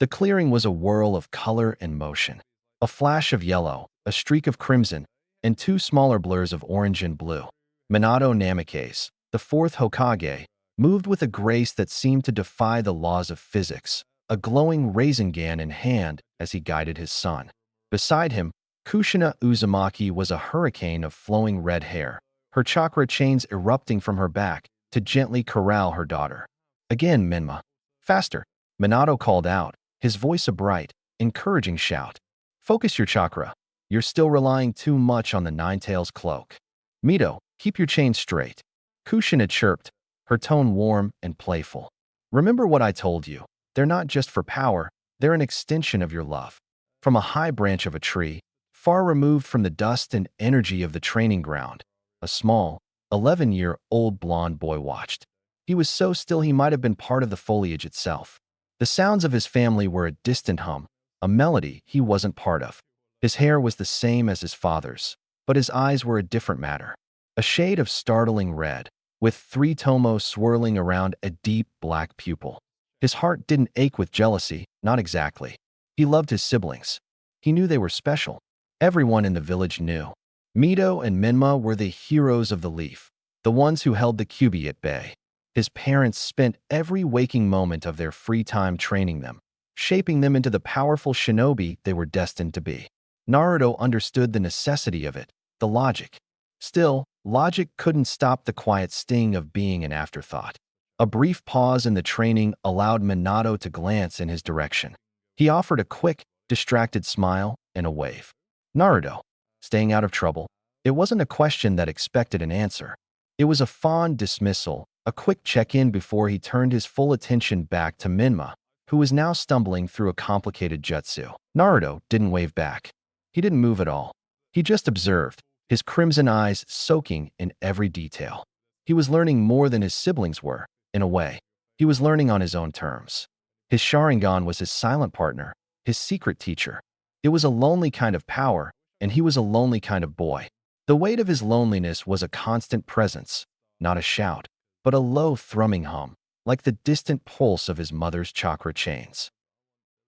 The clearing was a whirl of color and motion. A flash of yellow, a streak of crimson, and two smaller blurs of orange and blue. Minato Namikaze, the fourth Hokage, moved with a grace that seemed to defy the laws of physics, a glowing Rasengan in hand as he guided his son. Beside him, Kushina Uzumaki was a hurricane of flowing red hair, her chakra chains erupting from her back to gently corral her daughter. Again, Minma. Faster, Minato called out, his voice a bright, encouraging shout. Focus your chakra. You're still relying too much on the Ninetales cloak. Mito, keep your chain straight. Kushina chirped, her tone warm and playful. Remember what I told you. They're not just for power, they're an extension of your love. From a high branch of a tree, far removed from the dust and energy of the training ground, a small, 11-year-old blonde boy watched. He was so still he might have been part of the foliage itself. The sounds of his family were a distant hum, a melody he wasn't part of. His hair was the same as his father's, but his eyes were a different matter. A shade of startling red, with three tomos swirling around a deep black pupil. His heart didn't ache with jealousy, not exactly. He loved his siblings. He knew they were special. Everyone in the village knew. Mito and Minma were the heroes of the leaf, the ones who held the Kyuubi at bay. His parents spent every waking moment of their free time training them, shaping them into the powerful shinobi they were destined to be. Naruto understood the necessity of it, the logic. Still, logic couldn't stop the quiet sting of being an afterthought. A brief pause in the training allowed Minato to glance in his direction. He offered a quick, distracted smile and a wave. Naruto, staying out of trouble. It wasn't a question that expected an answer. It was a fond dismissal, a quick check-in before he turned his full attention back to Minma, who was now stumbling through a complicated jutsu. Naruto didn't wave back. He didn't move at all. He just observed, his crimson eyes soaking in every detail. He was learning more than his siblings were, in a way. He was learning on his own terms. His Sharingan was his silent partner, his secret teacher. It was a lonely kind of power, and he was a lonely kind of boy. The weight of his loneliness was a constant presence, not a shout, but a low thrumming hum, like the distant pulse of his mother's chakra chains.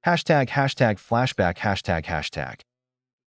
#flashback.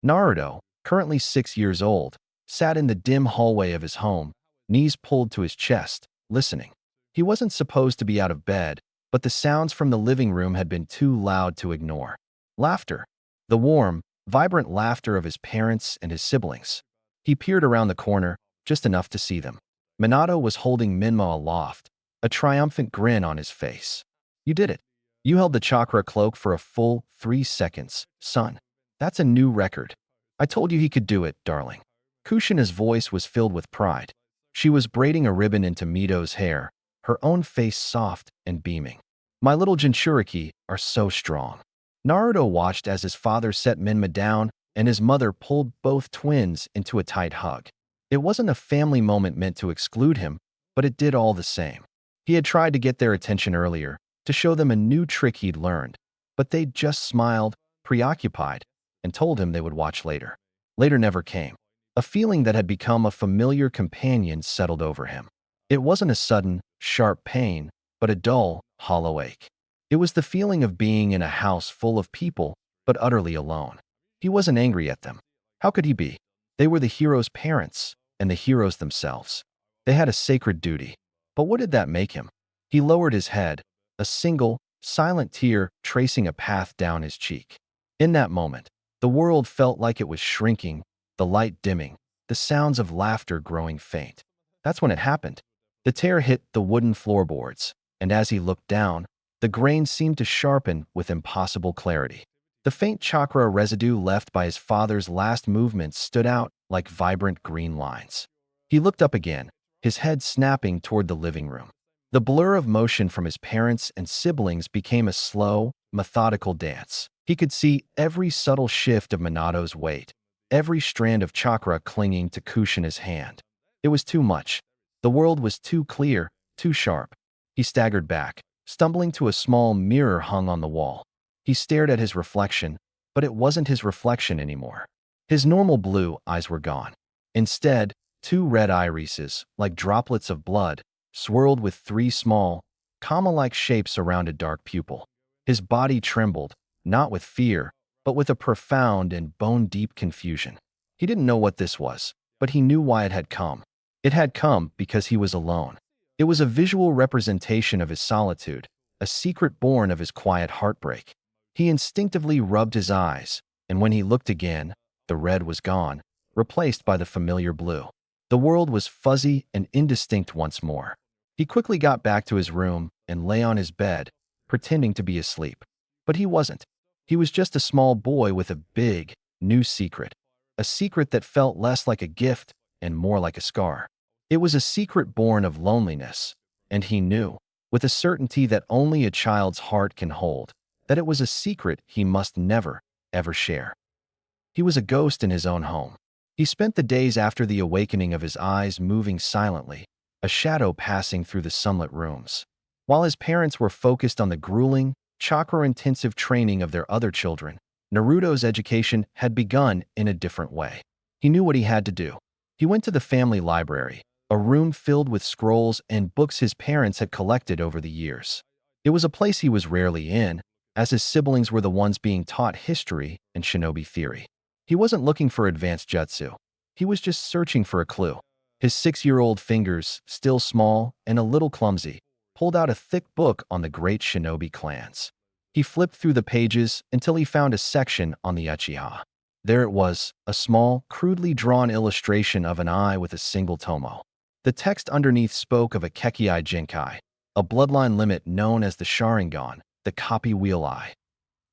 Naruto, currently 6 years old, sat in the dim hallway of his home, knees pulled to his chest, listening. He wasn't supposed to be out of bed, but the sounds from the living room had been too loud to ignore. Laughter. The warm, vibrant laughter of his parents and his siblings. He peered around the corner, just enough to see them. Minato was holding Minma aloft, a triumphant grin on his face. You did it. You held the chakra cloak for a full 3 seconds, son. That's a new record. I told you he could do it, darling. Kushina's voice was filled with pride. She was braiding a ribbon into Mito's hair, her own face soft and beaming. My little Jinchuriki are so strong. Naruto watched as his father set Minma down and his mother pulled both twins into a tight hug. It wasn't a family moment meant to exclude him, but it did all the same. He had tried to get their attention earlier, to show them a new trick he'd learned, but they'd just smiled, preoccupied, and told him they would watch later. Later never came. A feeling that had become a familiar companion settled over him. It wasn't a sudden, sharp pain, but a dull, hollow ache. It was the feeling of being in a house full of people, but utterly alone. He wasn't angry at them. How could he be? They were the hero's parents, and the heroes themselves. They had a sacred duty. But what did that make him? He lowered his head, a single, silent tear tracing a path down his cheek. In that moment, the world felt like it was shrinking, the light dimming, the sounds of laughter growing faint. That's when it happened. The tear hit the wooden floorboards, and as he looked down, the grain seemed to sharpen with impossible clarity. The faint chakra residue left by his father's last movements stood out like vibrant green lines. He looked up again, his head snapping toward the living room. The blur of motion from his parents and siblings became a slow, methodical dance. He could see every subtle shift of Minato's weight, every strand of chakra clinging to Kushina's hand. It was too much. The world was too clear, too sharp. He staggered back, stumbling to a small mirror hung on the wall. He stared at his reflection, but it wasn't his reflection anymore. His normal blue eyes were gone. Instead, 2 red irises, like droplets of blood, swirled with 3 small, comma-like shapes around a dark pupil. His body trembled, not with fear, but with a profound and bone-deep confusion. He didn't know what this was, but he knew why it had come. It had come because he was alone. It was a visual representation of his solitude, a secret born of his quiet heartbreak. He instinctively rubbed his eyes, and when he looked again, the red was gone, replaced by the familiar blue. The world was fuzzy and indistinct once more. He quickly got back to his room and lay on his bed, pretending to be asleep. But he wasn't. He was just a small boy with a big, new secret. A secret that felt less like a gift and more like a scar. It was a secret born of loneliness, and he knew, with a certainty that only a child's heart can hold, that it was a secret he must never, ever share. He was a ghost in his own home. He spent the days after the awakening of his eyes moving silently, a shadow passing through the sunlit rooms. While his parents were focused on the grueling, chakra-intensive training of their other children, Naruto's education had begun in a different way. He knew what he had to do. He went to the family library, a room filled with scrolls and books his parents had collected over the years. It was a place he was rarely in, as his siblings were the ones being taught history and shinobi theory. He wasn't looking for advanced jutsu. He was just searching for a clue. His 6-year-old fingers, still small and a little clumsy, pulled out a thick book on the great shinobi clans. He flipped through the pages until he found a section on the Uchiha. There it was, a small, crudely drawn illustration of an eye with a single tomo. The text underneath spoke of a Kekkei Jinkai, a bloodline limit known as the Sharingan, the copy wheel eye.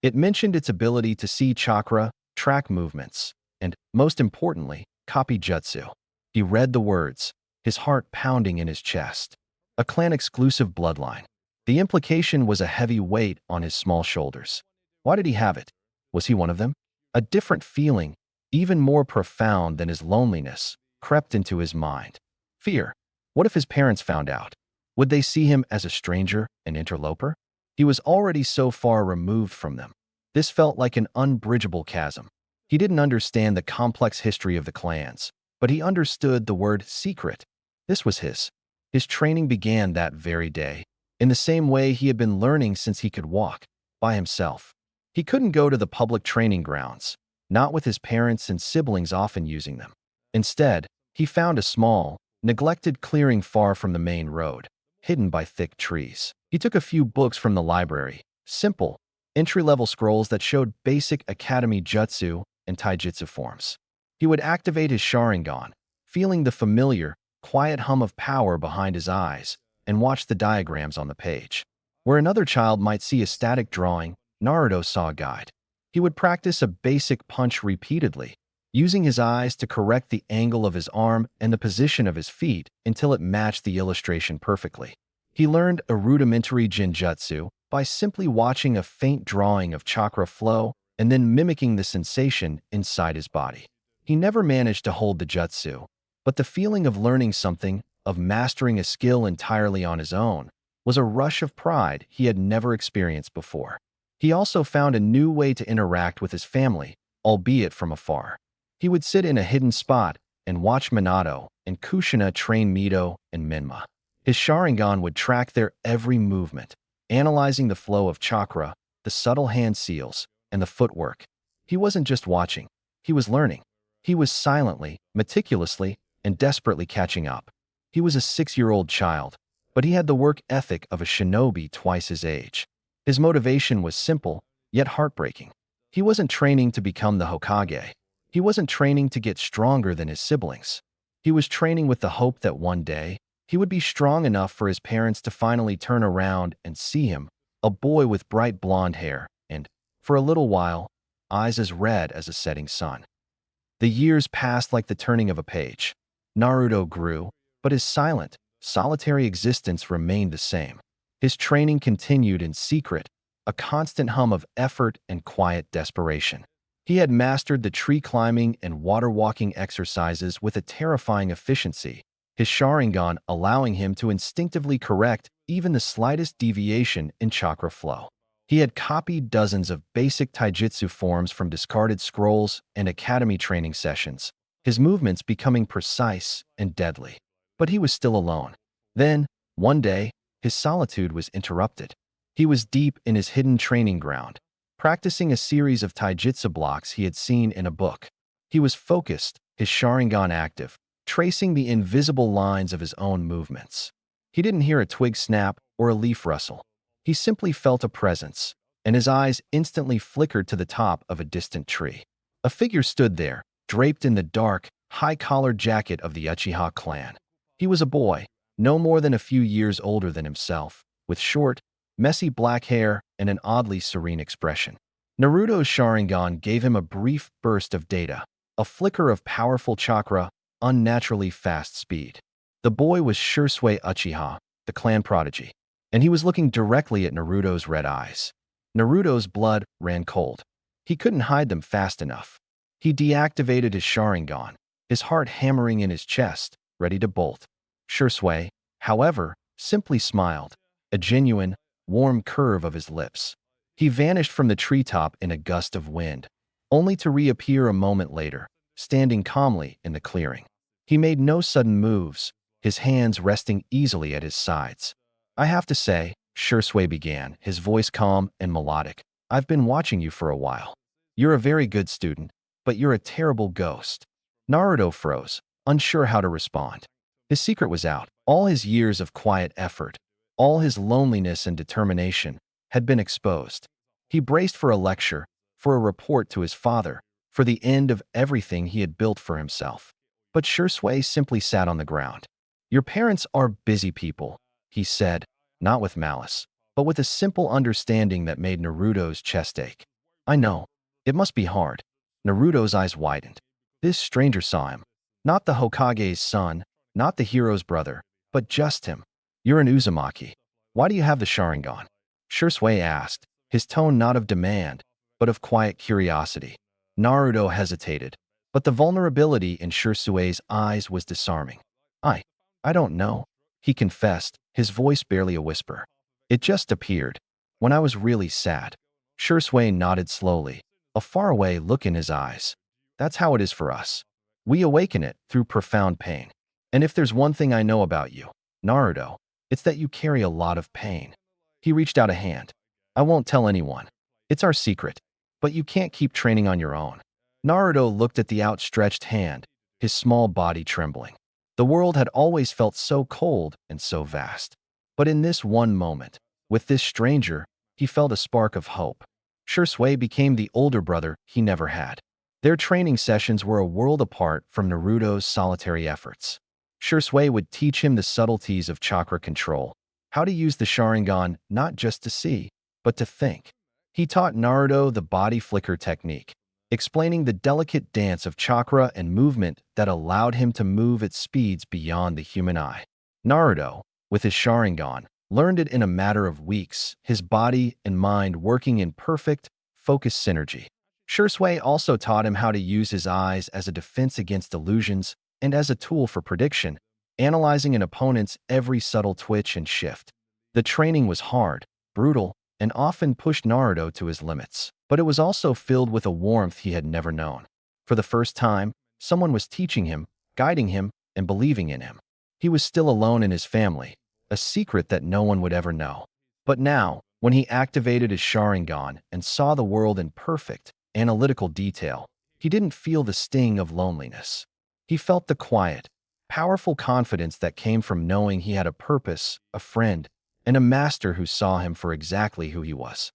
It mentioned its ability to see chakra, track movements, and, most importantly, copy jutsu. He read the words, his heart pounding in his chest. A clan-exclusive bloodline. The implication was a heavy weight on his small shoulders. Why did he have it? Was he one of them? A different feeling, even more profound than his loneliness, crept into his mind. Fear. What if his parents found out? Would they see him as a stranger, an interloper? He was already so far removed from them. This felt like an unbridgeable chasm. He didn't understand the complex history of the clans, but he understood the word secret. This was his. His training began that very day, in the same way he had been learning since he could walk, by himself. He couldn't go to the public training grounds, not with his parents and siblings often using them. Instead, he found a small, neglected clearing far from the main road, hidden by thick trees. He took a few books from the library, simple, entry-level scrolls that showed basic academy jutsu and taijutsu forms. He would activate his Sharingan, feeling the familiar, quiet hum of power behind his eyes, and watch the diagrams on the page. Where another child might see a static drawing, Naruto saw a guide. He would practice a basic punch repeatedly, using his eyes to correct the angle of his arm and the position of his feet until it matched the illustration perfectly. He learned a rudimentary Jinjutsu by simply watching a faint drawing of chakra flow and then mimicking the sensation inside his body. He never managed to hold the jutsu, but the feeling of learning something, of mastering a skill entirely on his own, was a rush of pride he had never experienced before. He also found a new way to interact with his family, albeit from afar. He would sit in a hidden spot and watch Minato and Kushina train Mito and Minma. His Sharingan would track their every movement, analyzing the flow of chakra, the subtle hand seals, and the footwork. He wasn't just watching, he was learning. He was silently, meticulously, and desperately catching up. He was a 6-year-old child, but he had the work ethic of a shinobi twice his age. His motivation was simple, yet heartbreaking. He wasn't training to become the Hokage. He wasn't training to get stronger than his siblings. He was training with the hope that one day, he would be strong enough for his parents to finally turn around and see him, a boy with bright blonde hair and, for a little while, eyes as red as a setting sun. The years passed like the turning of a page. Naruto grew, but his silent, solitary existence remained the same. His training continued in secret, a constant hum of effort and quiet desperation. He had mastered the tree climbing and water walking exercises with a terrifying efficiency, his Sharingan allowing him to instinctively correct even the slightest deviation in chakra flow. He had copied dozens of basic taijutsu forms from discarded scrolls and academy training sessions, his movements becoming precise and deadly. But he was still alone. Then, one day, his solitude was interrupted. He was deep in his hidden training ground, practicing a series of taijutsu blocks he had seen in a book. He was focused, his Sharingan active, tracing the invisible lines of his own movements. He didn't hear a twig snap or a leaf rustle. He simply felt a presence, and his eyes instantly flickered to the top of a distant tree. A figure stood there, draped in the dark, high-collared jacket of the Uchiha clan. He was a boy, no more than a few years older than himself, with short, messy black hair and an oddly serene expression. Naruto's Sharingan gave him a brief burst of data, a flicker of powerful chakra, unnaturally fast speed. The boy was Shursui Uchiha, the clan prodigy, and he was looking directly at Naruto's red eyes. Naruto's blood ran cold. He couldn't hide them fast enough. He deactivated his Sharingan, his heart hammering in his chest, ready to bolt. Shursui, however, simply smiled, a genuine, warm curve of his lips. He vanished from the treetop in a gust of wind, only to reappear a moment later, standing calmly in the clearing. He made no sudden moves, his hands resting easily at his sides. "I have to say," Shursui began, his voice calm and melodic, "I've been watching you for a while. You're a very good student, but you're a terrible ghost." Naruto froze, unsure how to respond. His secret was out. All his years of quiet effort, all his loneliness and determination had been exposed. He braced for a lecture, for a report to his father, for the end of everything he had built for himself. But Shursui simply sat on the ground. "Your parents are busy people," he said, not with malice, but with a simple understanding that made Naruto's chest ache. "I know. It must be hard." Naruto's eyes widened. This stranger saw him. Not the Hokage's son, not the hero's brother, but just him. "You're an Uzumaki. Why do you have the Sharingan?" Shursui asked, his tone not of demand, but of quiet curiosity. Naruto hesitated, but the vulnerability in Shursui's eyes was disarming. I don't know," he confessed, his voice barely a whisper. "It just appeared, when I was really sad." Shursui nodded slowly, a faraway look in his eyes. "That's how it is for us. We awaken it through profound pain. And if there's one thing I know about you, Naruto, it's that you carry a lot of pain." He reached out a hand. "I won't tell anyone. It's our secret. But you can't keep training on your own." Naruto looked at the outstretched hand, his small body trembling. The world had always felt so cold and so vast. But in this one moment, with this stranger, he felt a spark of hope. Shursui became the older brother he never had. Their training sessions were a world apart from Naruto's solitary efforts. Shursui would teach him the subtleties of chakra control, how to use the Sharingan not just to see, but to think. He taught Naruto the body flicker technique, explaining the delicate dance of chakra and movement that allowed him to move at speeds beyond the human eye. Naruto, with his Sharingan, learned it in a matter of weeks, his body and mind working in perfect, focused synergy. Shursui also taught him how to use his eyes as a defense against illusions and as a tool for prediction, analyzing an opponent's every subtle twitch and shift. The training was hard, brutal, and often pushed Naruto to his limits, but it was also filled with a warmth he had never known. For the first time, someone was teaching him, guiding him, and believing in him. He was still alone in his family, a secret that no one would ever know. But now, when he activated his Sharingan and saw the world in perfect, analytical detail, he didn't feel the sting of loneliness. He felt the quiet, powerful confidence that came from knowing he had a purpose, a friend, and a master who saw him for exactly who he was.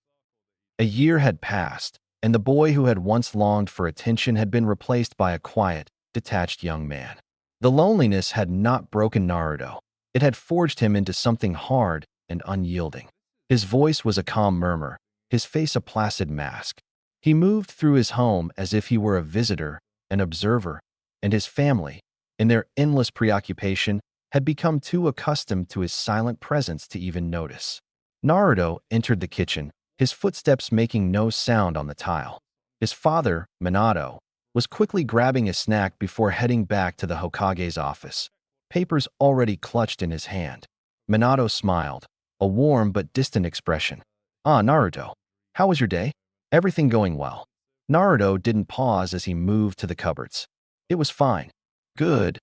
A year had passed, and the boy who had once longed for attention had been replaced by a quiet, detached young man. The loneliness had not broken Naruto. It had forged him into something hard and unyielding. His voice was a calm murmur, his face a placid mask. He moved through his home as if he were a visitor, an observer, and his family, in their endless preoccupation, had become too accustomed to his silent presence to even notice. Naruto entered the kitchen, his footsteps making no sound on the tile. His father, Minato, was quickly grabbing a snack before heading back to the Hokage's office, papers already clutched in his hand. Minato smiled, a warm but distant expression. "Ah, Naruto, how was your day? Everything going well?" Naruto didn't pause as he moved to the cupboards. "It was fine." Good,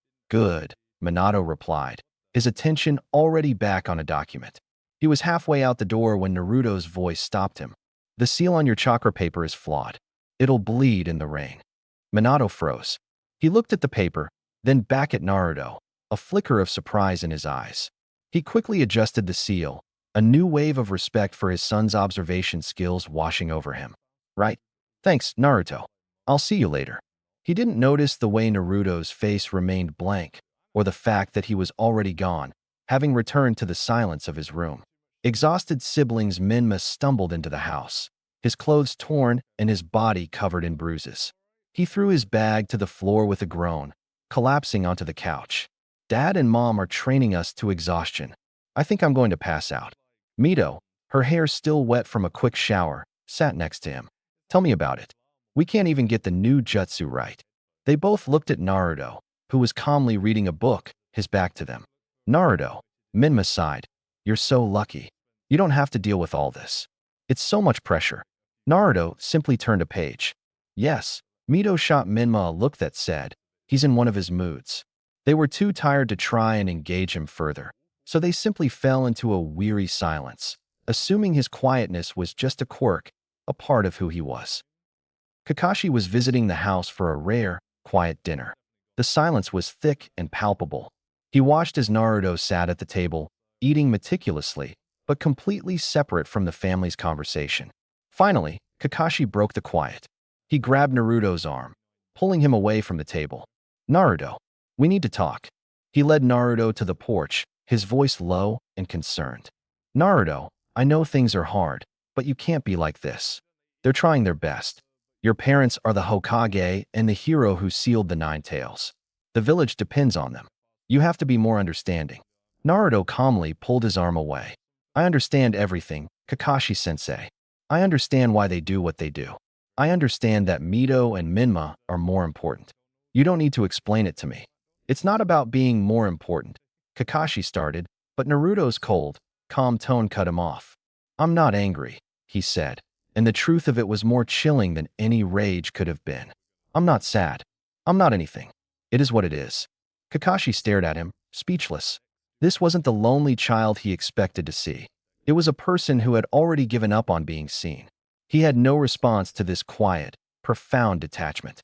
Minato replied, his attention already back on a document. He was halfway out the door when Naruto's voice stopped him. The seal on your chakra paper is flawed. It'll bleed in the rain. Minato froze. He looked at the paper, then back at Naruto, a flicker of surprise in his eyes. He quickly adjusted the seal, a new wave of respect for his son's observation skills washing over him. Right? Thanks, Naruto. I'll see you later. He didn't notice the way Naruto's face remained blank, or the fact that he was already gone, having returned to the silence of his room. Exhausted siblings Minma stumbled into the house, his clothes torn and his body covered in bruises. He threw his bag to the floor with a groan, collapsing onto the couch. Dad and Mom are training us to exhaustion. I think I'm going to pass out. Mito, her hair still wet from a quick shower, sat next to him. Tell me about it. We can't even get the new jutsu right. They both looked at Naruto, who was calmly reading a book, his back to them. Naruto, Minma sighed. You're so lucky. You don't have to deal with all this. It's so much pressure. Naruto simply turned a page. Yes, Mito shot Minma a look that said, he's in one of his moods. They were too tired to try and engage him further, so they simply fell into a weary silence, assuming his quietness was just a quirk, a part of who he was. Kakashi was visiting the house for a rare, quiet dinner. The silence was thick and palpable. He watched as Naruto sat at the table, eating meticulously, but completely separate from the family's conversation. Finally, Kakashi broke the quiet. He grabbed Naruto's arm, pulling him away from the table. Naruto, we need to talk. He led Naruto to the porch, his voice low and concerned. Naruto, I know things are hard, but you can't be like this. They're trying their best. Your parents are the Hokage and the hero who sealed the Nine Tails. The village depends on them. You have to be more understanding. Naruto calmly pulled his arm away. I understand everything, Kakashi-sensei. I understand why they do what they do. I understand that Mito and Minma are more important. You don't need to explain it to me. It's not about being more important. Kakashi started, but Naruto's cold, calm tone cut him off. I'm not angry, he said, and the truth of it was more chilling than any rage could have been. I'm not sad. I'm not anything. It is what it is. Kakashi stared at him, speechless. This wasn't the lonely child he expected to see. It was a person who had already given up on being seen. He had no response to this quiet, profound detachment.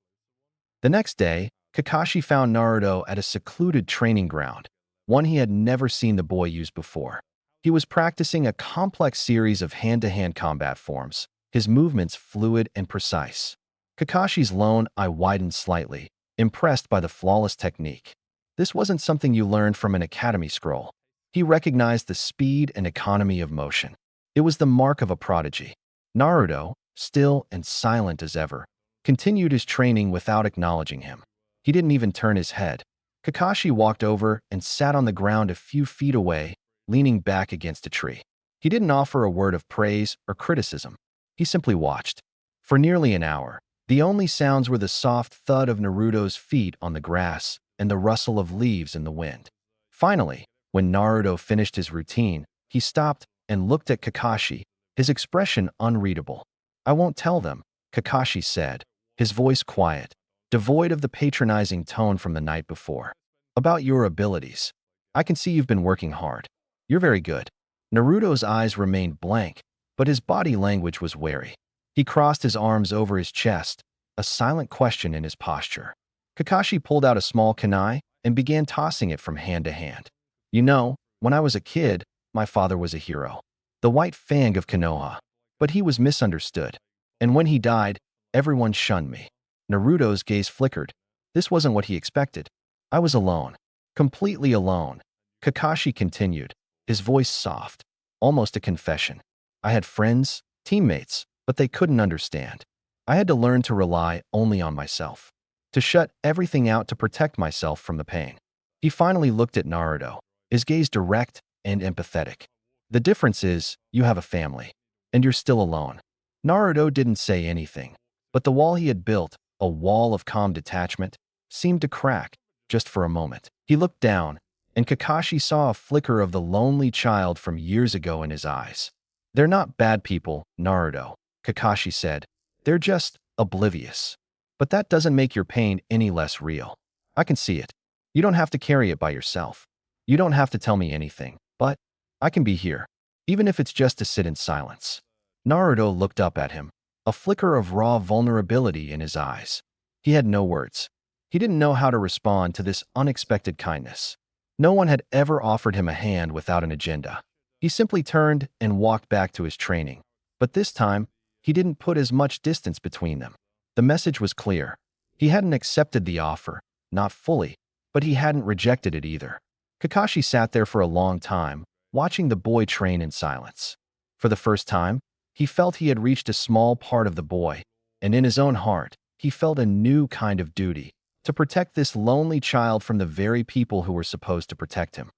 The next day, Kakashi found Naruto at a secluded training ground, one he had never seen the boy use before. He was practicing a complex series of hand-to-hand combat forms, his movements fluid and precise. Kakashi's lone eye widened slightly, impressed by the flawless technique. This wasn't something you learned from an academy scroll. He recognized the speed and economy of motion. It was the mark of a prodigy. Naruto, still and silent as ever, continued his training without acknowledging him. He didn't even turn his head. Kakashi walked over and sat on the ground a few feet away, leaning back against a tree. He didn't offer a word of praise or criticism. He simply watched. For nearly an hour, the only sounds were the soft thud of Naruto's feet on the grass and the rustle of leaves in the wind. Finally, when Naruto finished his routine, he stopped and looked at Kakashi, his expression unreadable. I won't tell them, Kakashi said, his voice quiet, devoid of the patronizing tone from the night before. About your abilities. I can see you've been working hard. You're very good. Naruto's eyes remained blank, but his body language was wary. He crossed his arms over his chest, a silent question in his posture. Kakashi pulled out a small kunai and began tossing it from hand to hand. You know, when I was a kid, my father was a hero. The white fang of Konoha. But he was misunderstood. And when he died, everyone shunned me. Naruto's gaze flickered. This wasn't what he expected. I was alone. Completely alone. Kakashi continued, his voice soft, almost a confession. I had friends, teammates, but they couldn't understand. I had to learn to rely only on myself. To shut everything out to protect myself from the pain. He finally looked at Naruto, his gaze direct and empathetic. The difference is, you have a family, and you're still alone. Naruto didn't say anything, but the wall he had built, a wall of calm detachment, seemed to crack, just for a moment. He looked down, and Kakashi saw a flicker of the lonely child from years ago in his eyes. They're not bad people, Naruto, Kakashi said. They're just oblivious. But that doesn't make your pain any less real. I can see it. You don't have to carry it by yourself. You don't have to tell me anything, but I can be here. even if it's just to sit in silence. Naruto looked up at him, a flicker of raw vulnerability in his eyes. He had no words. He didn't know how to respond to this unexpected kindness. No one had ever offered him a hand without an agenda. He simply turned and walked back to his training. But this time, he didn't put as much distance between them. The message was clear. He hadn't accepted the offer, not fully, but he hadn't rejected it either. Kakashi sat there for a long time, watching the boy train in silence. For the first time, he felt he had reached a small part of the boy, and in his own heart, he felt a new kind of duty, to protect this lonely child from the very people who were supposed to protect him.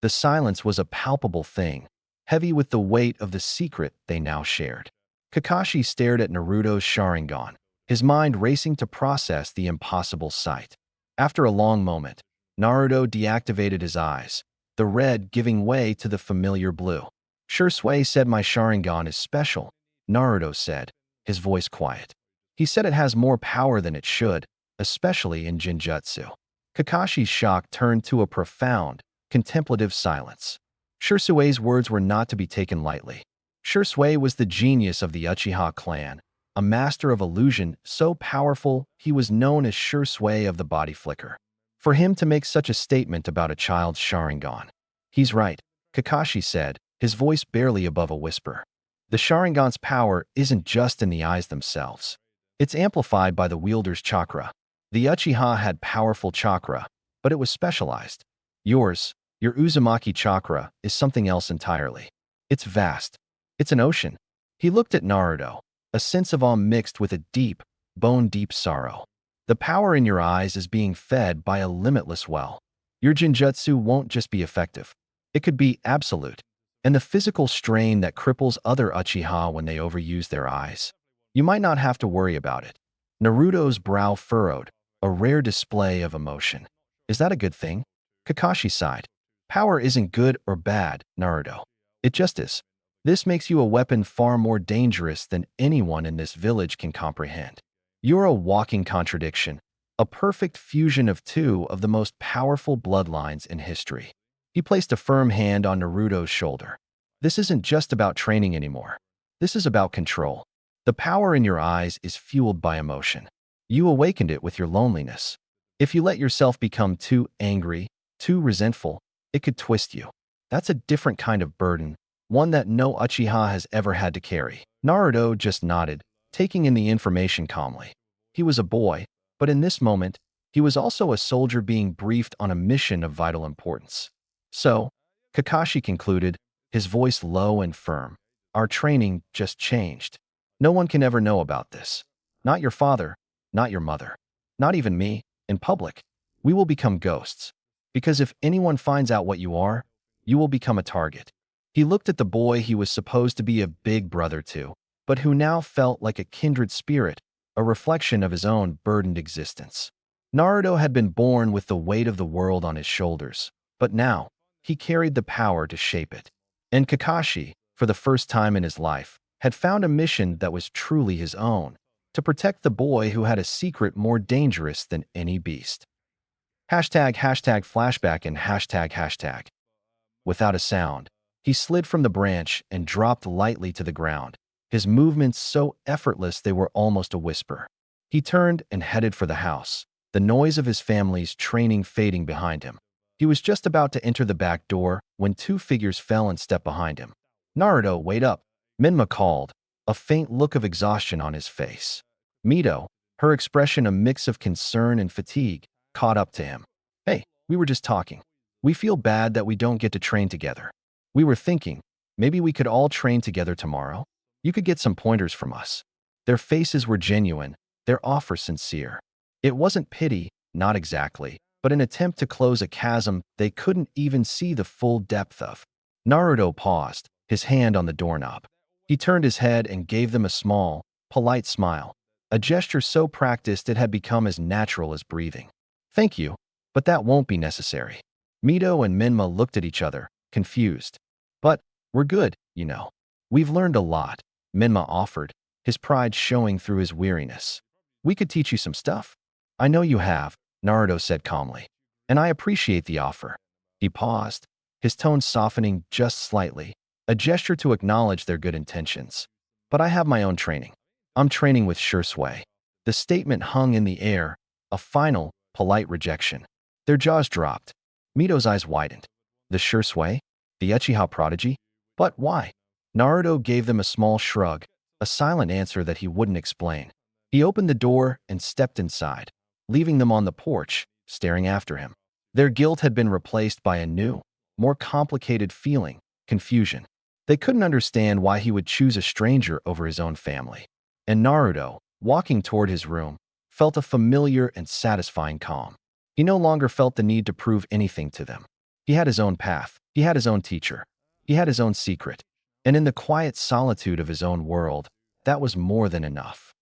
The silence was a palpable thing, heavy with the weight of the secret they now shared. Kakashi stared at Naruto's Sharingan, his mind racing to process the impossible sight. After a long moment, Naruto deactivated his eyes, the red giving way to the familiar blue. Shursui said my Sharingan is special, Naruto said, his voice quiet. He said it has more power than it should, especially in Jinjutsu. Kakashi's shock turned to a profound, contemplative silence. Shursui's words were not to be taken lightly. Shursui was the genius of the Uchiha clan, a master of illusion so powerful he was known as Shursui of the body flicker. For him to make such a statement about a child's Sharingan. He's right, Kakashi said, his voice barely above a whisper. The Sharingan's power isn't just in the eyes themselves. It's amplified by the wielder's chakra. The Uchiha had powerful chakra, but it was specialized. Your Uzumaki chakra, is something else entirely. It's vast. It's an ocean. He looked at Naruto, a sense of awe mixed with a deep, bone-deep sorrow. The power in your eyes is being fed by a limitless well. Your Jinjutsu won't just be effective. It could be absolute. And the physical strain that cripples other Uchiha when they overuse their eyes. You might not have to worry about it. Naruto's brow furrowed, a rare display of emotion. Is that a good thing? Kakashi sighed. Power isn't good or bad, Naruto. It just is. This makes you a weapon far more dangerous than anyone in this village can comprehend. You're a walking contradiction, a perfect fusion of two of the most powerful bloodlines in history. He placed a firm hand on Naruto's shoulder. This isn't just about training anymore. This is about control. The power in your eyes is fueled by emotion. You awakened it with your loneliness. If you let yourself become too angry, too resentful, it could twist you. That's a different kind of burden, one that no Uchiha has ever had to carry. Naruto just nodded, taking in the information calmly. He was a boy, but in this moment, he was also a soldier being briefed on a mission of vital importance. So, Kakashi concluded, his voice low and firm, our training just changed. No one can ever know about this. Not your father, not your mother, not even me, in public. We will become ghosts. Because if anyone finds out what you are, you will become a target. He looked at the boy he was supposed to be a big brother to, but who now felt like a kindred spirit, a reflection of his own burdened existence. Naruto had been born with the weight of the world on his shoulders, but now, he carried the power to shape it. And Kakashi, for the first time in his life, had found a mission that was truly his own, to protect the boy who had a secret more dangerous than any beast. #flashback and ##. Without a sound, he slid from the branch and dropped lightly to the ground, his movements so effortless they were almost a whisper. He turned and headed for the house, the noise of his family's training fading behind him. He was just about to enter the back door when two figures fell and stepped behind him. Naruto, wait up, Minma called, a faint look of exhaustion on his face. Mito, her expression a mix of concern and fatigue, caught up to him. Hey, we were just talking. We feel bad that we don't get to train together. We were thinking, maybe we could all train together tomorrow? You could get some pointers from us. Their faces were genuine, their offer sincere. It wasn't pity, not exactly, but an attempt to close a chasm they couldn't even see the full depth of. Naruto paused, his hand on the doorknob. He turned his head and gave them a small, polite smile, a gesture so practiced it had become as natural as breathing. Thank you, but that won't be necessary. Mito and Minma looked at each other, confused. But, we're good, you know. We've learned a lot, Minma offered, his pride showing through his weariness. We could teach you some stuff. I know you have, Naruto said calmly. And I appreciate the offer. He paused, his tone softening just slightly. a gesture to acknowledge their good intentions. But I have my own training. I'm training with Shursui. The statement hung in the air, a final, polite rejection. Their jaws dropped. Mito's eyes widened. The Shursui? The Uchiha prodigy? But why? Naruto gave them a small shrug, a silent answer that he wouldn't explain. He opened the door and stepped inside, leaving them on the porch, staring after him. Their guilt had been replaced by a new, more complicated feeling, confusion. They couldn't understand why he would choose a stranger over his own family. And Naruto, walking toward his room, felt a familiar and satisfying calm. He no longer felt the need to prove anything to them. He had his own path. He had his own teacher. He had his own secret. And in the quiet solitude of his own world, that was more than enough.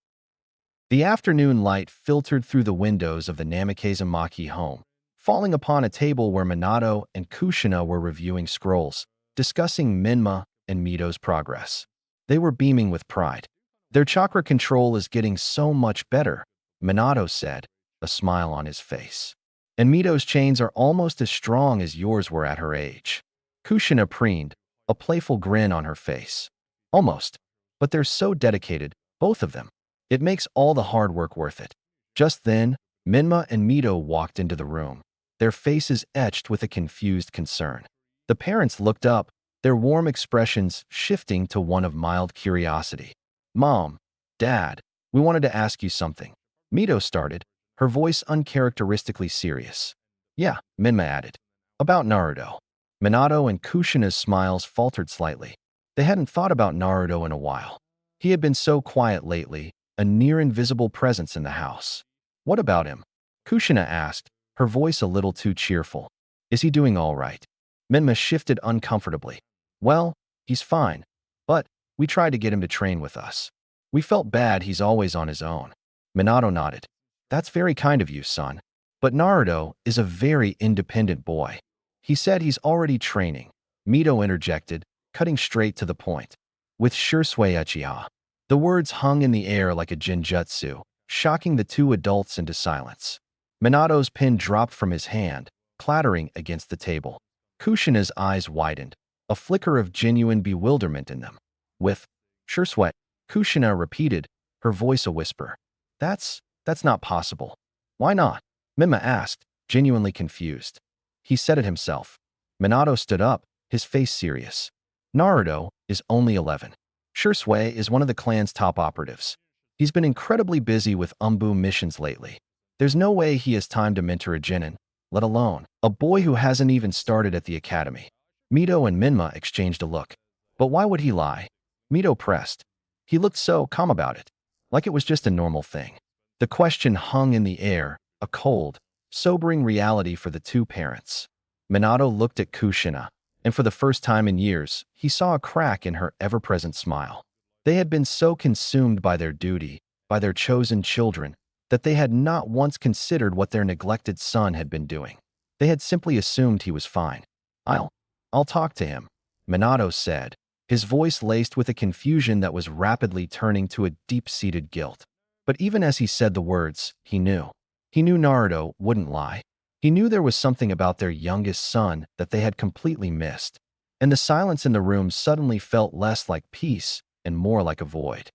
The afternoon light filtered through the windows of the Namikaze home, falling upon a table where Minato and Kushina were reviewing scrolls, discussing Minma and Mito's progress. They were beaming with pride. Their chakra control is getting so much better, Minato said, a smile on his face. And Mito's chains are almost as strong as yours were at her age. Kushina preened, a playful grin on her face. Almost. But they're so dedicated, both of them. It makes all the hard work worth it. Just then, Minma and Mito walked into the room, their faces etched with a confused concern. The parents looked up, their warm expressions shifting to one of mild curiosity. Mom, Dad, we wanted to ask you something. Mito started, her voice uncharacteristically serious. Yeah, Minma added. About Naruto. Minato and Kushina's smiles faltered slightly. They hadn't thought about Naruto in a while. He had been so quiet lately, a near-invisible presence in the house. What about him? Kushina asked, her voice a little too cheerful. Is he doing all right? Minma shifted uncomfortably. Well, he's fine. But we tried to get him to train with us. We felt bad he's always on his own. Minato nodded. That's very kind of you, son. But Naruto is a very independent boy. He said he's already training. Mito interjected, cutting straight to the point. With Shursui Uchiha. The words hung in the air like a jinjutsu, shocking the two adults into silence. Minato's pen dropped from his hand, clattering against the table. Kushina's eyes widened, a flicker of genuine bewilderment in them. With Shursui, Kushina repeated, her voice a whisper. That's not possible. Why not? Minma asked, genuinely confused. He said it himself. Minato stood up, his face serious. Naruto is only 11. Shursui is one of the clan's top operatives. He's been incredibly busy with Umbu missions lately. There's no way he has time to mentor a Genin, let alone a boy who hasn't even started at the academy. Mito and Minma exchanged a look. But why would he lie? Mito pressed. He looked so calm about it, like it was just a normal thing. The question hung in the air, a cold, sobering reality for the two parents. Minato looked at Kushina, and for the first time in years, he saw a crack in her ever-present smile. They had been so consumed by their duty, by their chosen children, that they had not once considered what their neglected son had been doing. They had simply assumed he was fine. I'll talk to him, Minato said, his voice laced with a confusion that was rapidly turning to a deep-seated guilt. But even as he said the words, he knew. He knew Naruto wouldn't lie. He knew there was something about their youngest son that they had completely missed. And the silence in the room suddenly felt less like peace and more like a void.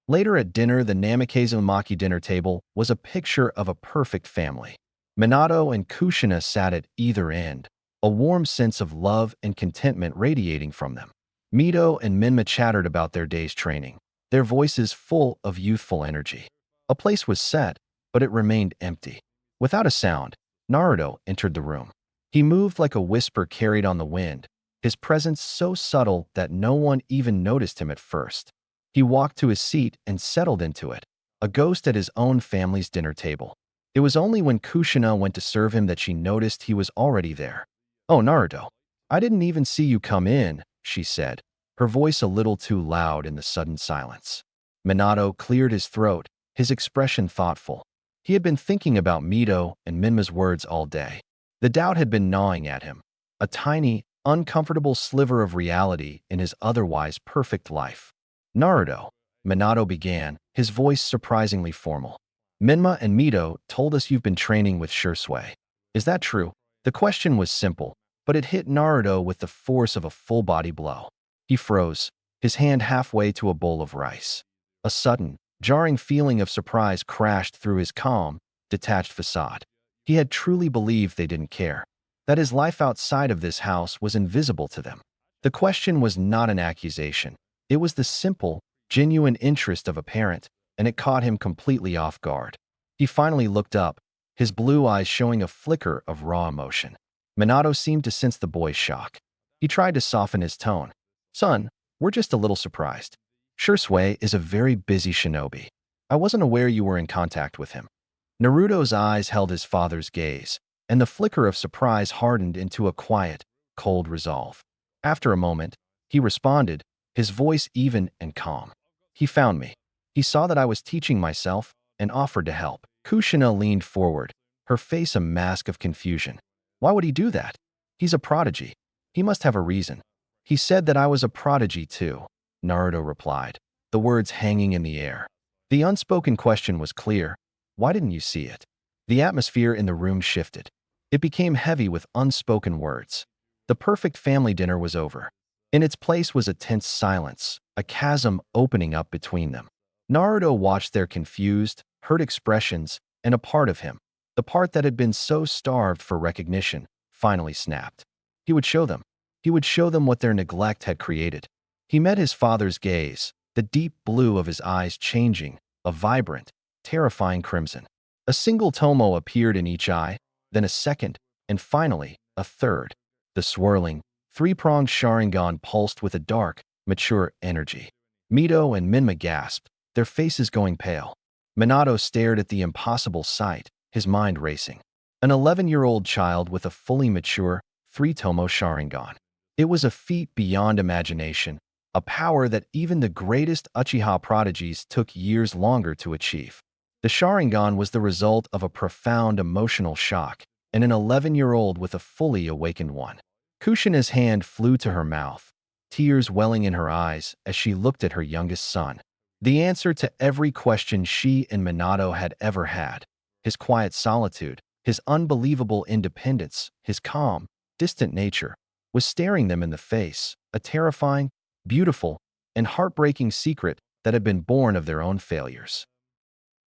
Later at dinner, the Namikaze dinner table was a picture of a perfect family. Minato and Kushina sat at either end, a warm sense of love and contentment radiating from them. Mito and Minma chattered about their day's training, their voices full of youthful energy. A place was set, but it remained empty. Without a sound, Naruto entered the room. He moved like a whisper carried on the wind, his presence so subtle that no one even noticed him at first. He walked to his seat and settled into it, a ghost at his own family's dinner table. It was only when Kushina went to serve him that she noticed he was already there. Oh, Naruto, I didn't even see you come in, she said, her voice a little too loud in the sudden silence. Minato cleared his throat, his expression thoughtful. He had been thinking about Mito and Minma's words all day. The doubt had been gnawing at him, a tiny, uncomfortable sliver of reality in his otherwise perfect life. Naruto, Minato began, his voice surprisingly formal. Minma and Mito told us you've been training with Shursui. Is that true? The question was simple, but it hit Naruto with the force of a full-body blow. He froze, his hand halfway to a bowl of rice. A sudden, jarring feeling of surprise crashed through his calm, detached facade. He had truly believed they didn't care, that his life outside of this house was invisible to them. The question was not an accusation. It was the simple, genuine interest of a parent, and it caught him completely off guard. He finally looked up, his blue eyes showing a flicker of raw emotion. Minato seemed to sense the boy's shock. He tried to soften his tone. "Son, we're just a little surprised. Shursui is a very busy shinobi. I wasn't aware you were in contact with him." Naruto's eyes held his father's gaze, and the flicker of surprise hardened into a quiet, cold resolve. After a moment, he responded, his voice even and calm. "He found me. He saw that I was teaching myself and offered to help." Kushina leaned forward, her face a mask of confusion. "Why would he do that? He's a prodigy. He must have a reason." "He said that I was a prodigy too," Naruto replied, the words hanging in the air. The unspoken question was clear. Why didn't you see it? The atmosphere in the room shifted. It became heavy with unspoken words. The perfect family dinner was over. In its place was a tense silence, a chasm opening up between them. Naruto watched their confused, hurt expressions, and a part of him, the part that had been so starved for recognition, finally snapped. He would show them. He would show them what their neglect had created. He met his father's gaze, the deep blue of his eyes changing, a vibrant, terrifying crimson. A single tomo appeared in each eye, then a second, and finally, a third. The swirling, three-pronged Sharingan pulsed with a dark, mature energy. Mito and Minma gasped, their faces going pale. Minato stared at the impossible sight, his mind racing. An 11-year-old child with a fully mature, three-tomo Sharingan. It was a feat beyond imagination, a power that even the greatest Uchiha prodigies took years longer to achieve. The Sharingan was the result of a profound emotional shock, and an 11-year-old with a fully awakened one. Kushina's hand flew to her mouth, tears welling in her eyes as she looked at her youngest son. The answer to every question she and Minato had ever had. His quiet solitude, his unbelievable independence, his calm, distant nature, was staring them in the face, a terrifying, beautiful, and heartbreaking secret that had been born of their own failures.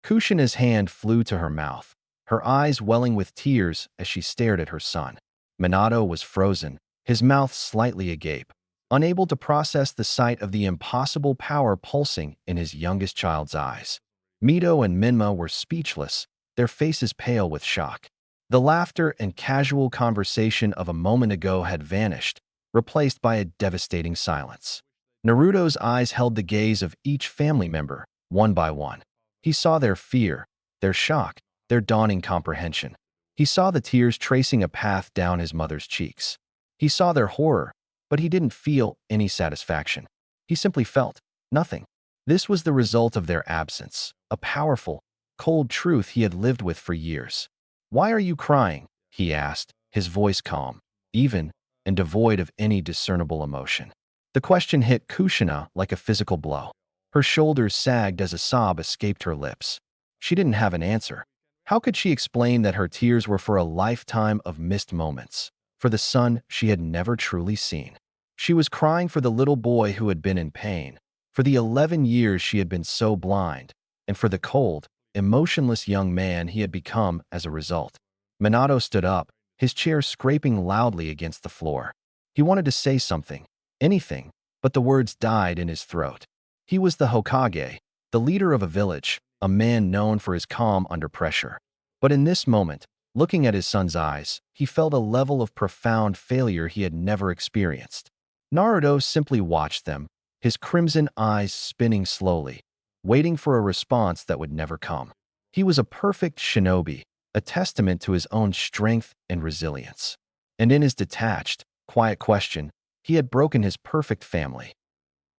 Kushina's hand flew to her mouth, her eyes welling with tears as she stared at her son. Minato was frozen, his mouth slightly agape, unable to process the sight of the impossible power pulsing in his youngest child's eyes. Mito and Minma were speechless, their faces pale with shock. The laughter and casual conversation of a moment ago had vanished, replaced by a devastating silence. Naruto's eyes held the gaze of each family member, one by one. He saw their fear, their shock, their dawning comprehension. He saw the tears tracing a path down his mother's cheeks. He saw their horror, but he didn't feel any satisfaction. He simply felt nothing. This was the result of their absence, a powerful, cold truth he had lived with for years. "Why are you crying?" he asked, his voice calm, even, and devoid of any discernible emotion. The question hit Kushina like a physical blow. Her shoulders sagged as a sob escaped her lips. She didn't have an answer. How could she explain that her tears were for a lifetime of missed moments, for the son she had never truly seen? She was crying for the little boy who had been in pain, for the 11 years she had been so blind, and for the cold, emotionless young man he had become as a result. Minato stood up, his chair scraping loudly against the floor. He wanted to say something, anything, but the words died in his throat. He was the Hokage, the leader of a village, a man known for his calm under pressure. But in this moment, looking at his son's eyes, he felt a level of profound failure he had never experienced. Naruto simply watched them, his crimson eyes spinning slowly, waiting for a response that would never come. He was a perfect shinobi, a testament to his own strength and resilience. And in his detached, quiet question, he had broken his perfect family.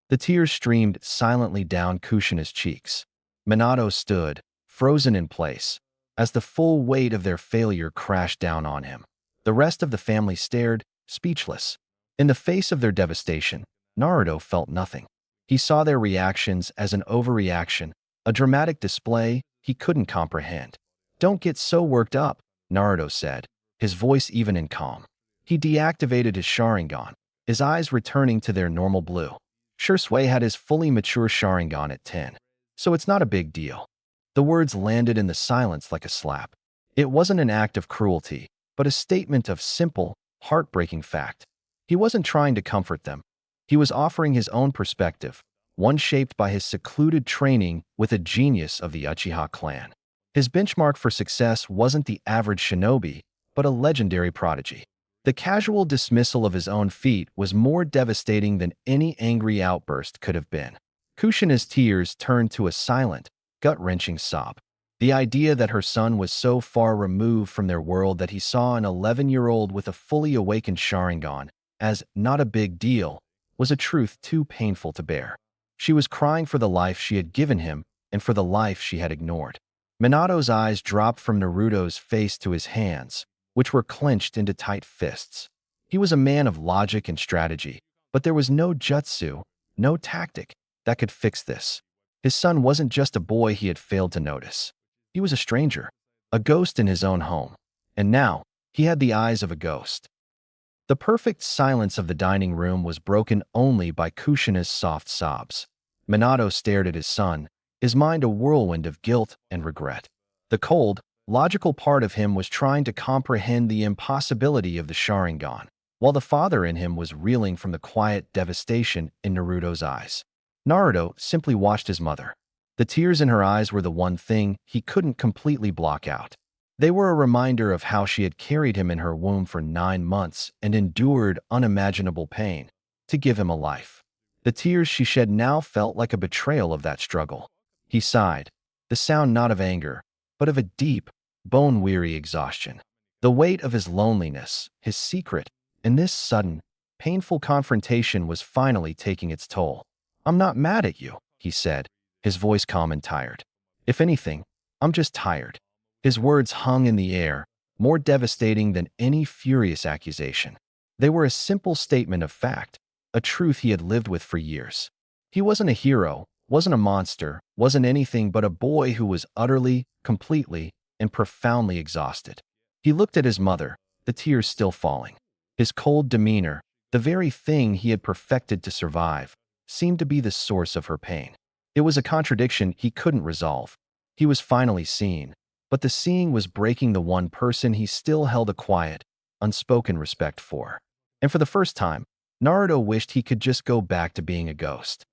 The tears streamed silently down Kushina's cheeks. Minato stood, frozen in place, as the full weight of their failure crashed down on him. The rest of the family stared, speechless. In the face of their devastation, Naruto felt nothing. He saw their reactions as an overreaction, a dramatic display he couldn't comprehend. "Don't get so worked up," Naruto said, his voice even and calm. He deactivated his Sharingan, his eyes returning to their normal blue. Shursui had his fully mature Sharingan at 10, so it's not a big deal. The words landed in the silence like a slap. It wasn't an act of cruelty, but a statement of simple, heartbreaking fact. He wasn't trying to comfort them. He was offering his own perspective, one shaped by his secluded training with a genius of the Uchiha clan. His benchmark for success wasn't the average shinobi, but a legendary prodigy. The casual dismissal of his own feat was more devastating than any angry outburst could have been. Kushina's tears turned to a silent, gut-wrenching sob. The idea that her son was so far removed from their world that he saw an 11-year-old with a fully awakened Sharingan as not a big deal was a truth too painful to bear. She was crying for the life she had given him and for the life she had ignored. Minato's eyes dropped from Naruto's face to his hands, which were clenched into tight fists. He was a man of logic and strategy, but there was no jutsu, no tactic, that could fix this. His son wasn't just a boy he had failed to notice. He was a stranger, a ghost in his own home, and now he had the eyes of a ghost. The perfect silence of the dining room was broken only by Kushina's soft sobs. Minato stared at his son, his mind a whirlwind of guilt and regret. The cold, logical part of him was trying to comprehend the impossibility of the Sharingan, while the father in him was reeling from the quiet devastation in Naruto's eyes. Naruto simply watched his mother. The tears in her eyes were the one thing he couldn't completely block out. They were a reminder of how she had carried him in her womb for 9 months and endured unimaginable pain to give him a life. The tears she shed now felt like a betrayal of that struggle. He sighed, the sound not of anger, but of a deep, bone-weary exhaustion. The weight of his loneliness, his secret, and this sudden, painful confrontation was finally taking its toll. "I'm not mad at you," he said, his voice calm and tired. "If anything, I'm just tired." His words hung in the air, more devastating than any furious accusation. They were a simple statement of fact, a truth he had lived with for years. He wasn't a hero, wasn't a monster, wasn't anything but a boy who was utterly, completely, and profoundly exhausted. He looked at his mother, the tears still falling. His cold demeanor, the very thing he had perfected to survive, seemed to be the source of her pain. It was a contradiction he couldn't resolve. He was finally seen, but the seeing was breaking the one person he still held a quiet, unspoken respect for. And for the first time, Naruto wished he could just go back to being a ghost.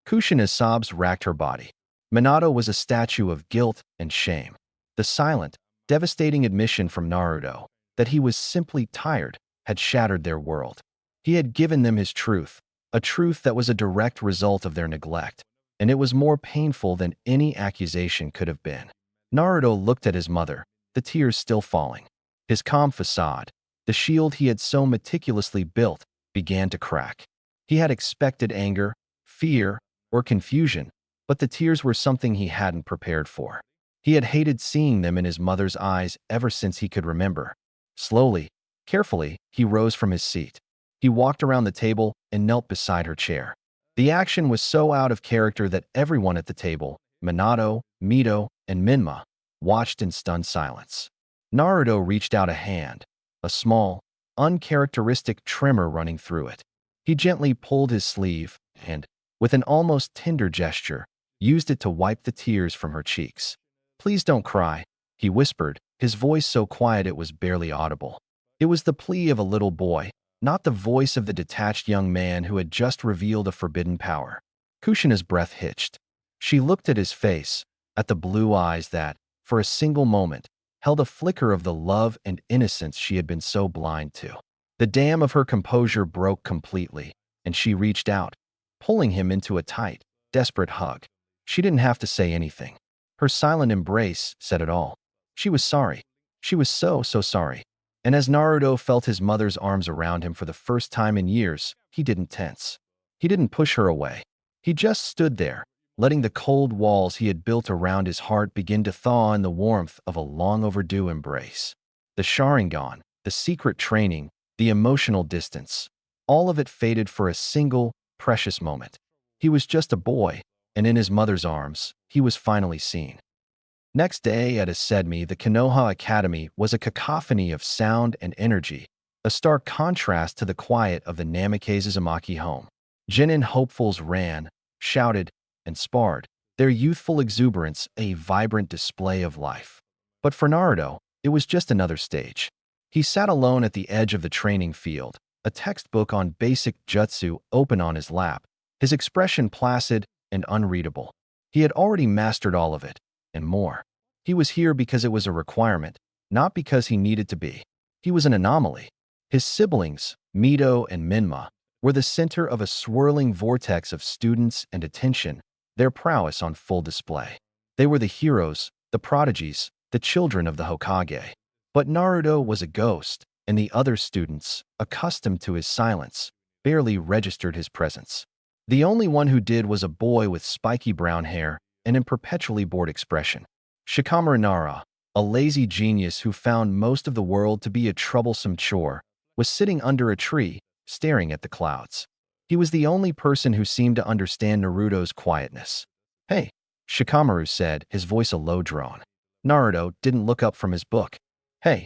Kushina's sobs racked her body. Minato was a statue of guilt and shame. The silent, devastating admission from Naruto that he was simply tired had shattered their world. He had given them his truth, a truth that was a direct result of their neglect, and it was more painful than any accusation could have been. Naruto looked at his mother, the tears still falling. His calm facade, the shield he had so meticulously built, began to crack. He had expected anger, fear, or confusion, but the tears were something he hadn't prepared for. He had hated seeing them in his mother's eyes ever since he could remember. Slowly, carefully, he rose from his seat. He walked around the table and knelt beside her chair. The action was so out of character that everyone at the table, Minato, Mito, and Minma, watched in stunned silence. Naruto reached out a hand, a small, uncharacteristic tremor running through it. He gently pulled his sleeve and, with an almost tender gesture, used it to wipe the tears from her cheeks. "Please don't cry," he whispered, his voice so quiet it was barely audible. It was the plea of a little boy, not the voice of the detached young man who had just revealed a forbidden power. Kushina's breath hitched. She looked at his face, at the blue eyes that, for a single moment, held a flicker of the love and innocence she had been so blind to. The dam of her composure broke completely, and she reached out, pulling him into a tight, desperate hug. She didn't have to say anything. Her silent embrace said it all. She was sorry. She was so sorry. And as Naruto felt his mother's arms around him for the first time in years, he didn't tense. He didn't push her away. He just stood there, letting the cold walls he had built around his heart begin to thaw in the warmth of a long-overdue embrace. The Sharingan, the secret training, the emotional distance, all of it faded for a single, precious moment. He was just a boy, and in his mother's arms, he was finally seen. Next day at Asedmi, the Konoha Academy was a cacophony of sound and energy, a stark contrast to the quiet of the Namikaze Uzumaki home. Genin hopefuls ran, shouted, and sparred, their youthful exuberance a vibrant display of life. But for Naruto, it was just another stage. He sat alone at the edge of the training field, a textbook on basic jutsu open on his lap, his expression placid and unreadable. He had already mastered all of it, and more. He was here because it was a requirement, not because he needed to be. He was an anomaly. His siblings, Mito and Minma, were the center of a swirling vortex of students and attention, their prowess on full display. They were the heroes, the prodigies, the children of the Hokage. But Naruto was a ghost, and the other students, accustomed to his silence, barely registered his presence. The only one who did was a boy with spiky brown hair and a perpetually bored expression. Shikamaru Nara, a lazy genius who found most of the world to be a troublesome chore, was sitting under a tree, staring at the clouds. He was the only person who seemed to understand Naruto's quietness. "Hey," Shikamaru said, his voice a low drone. Naruto didn't look up from his book. "Hey,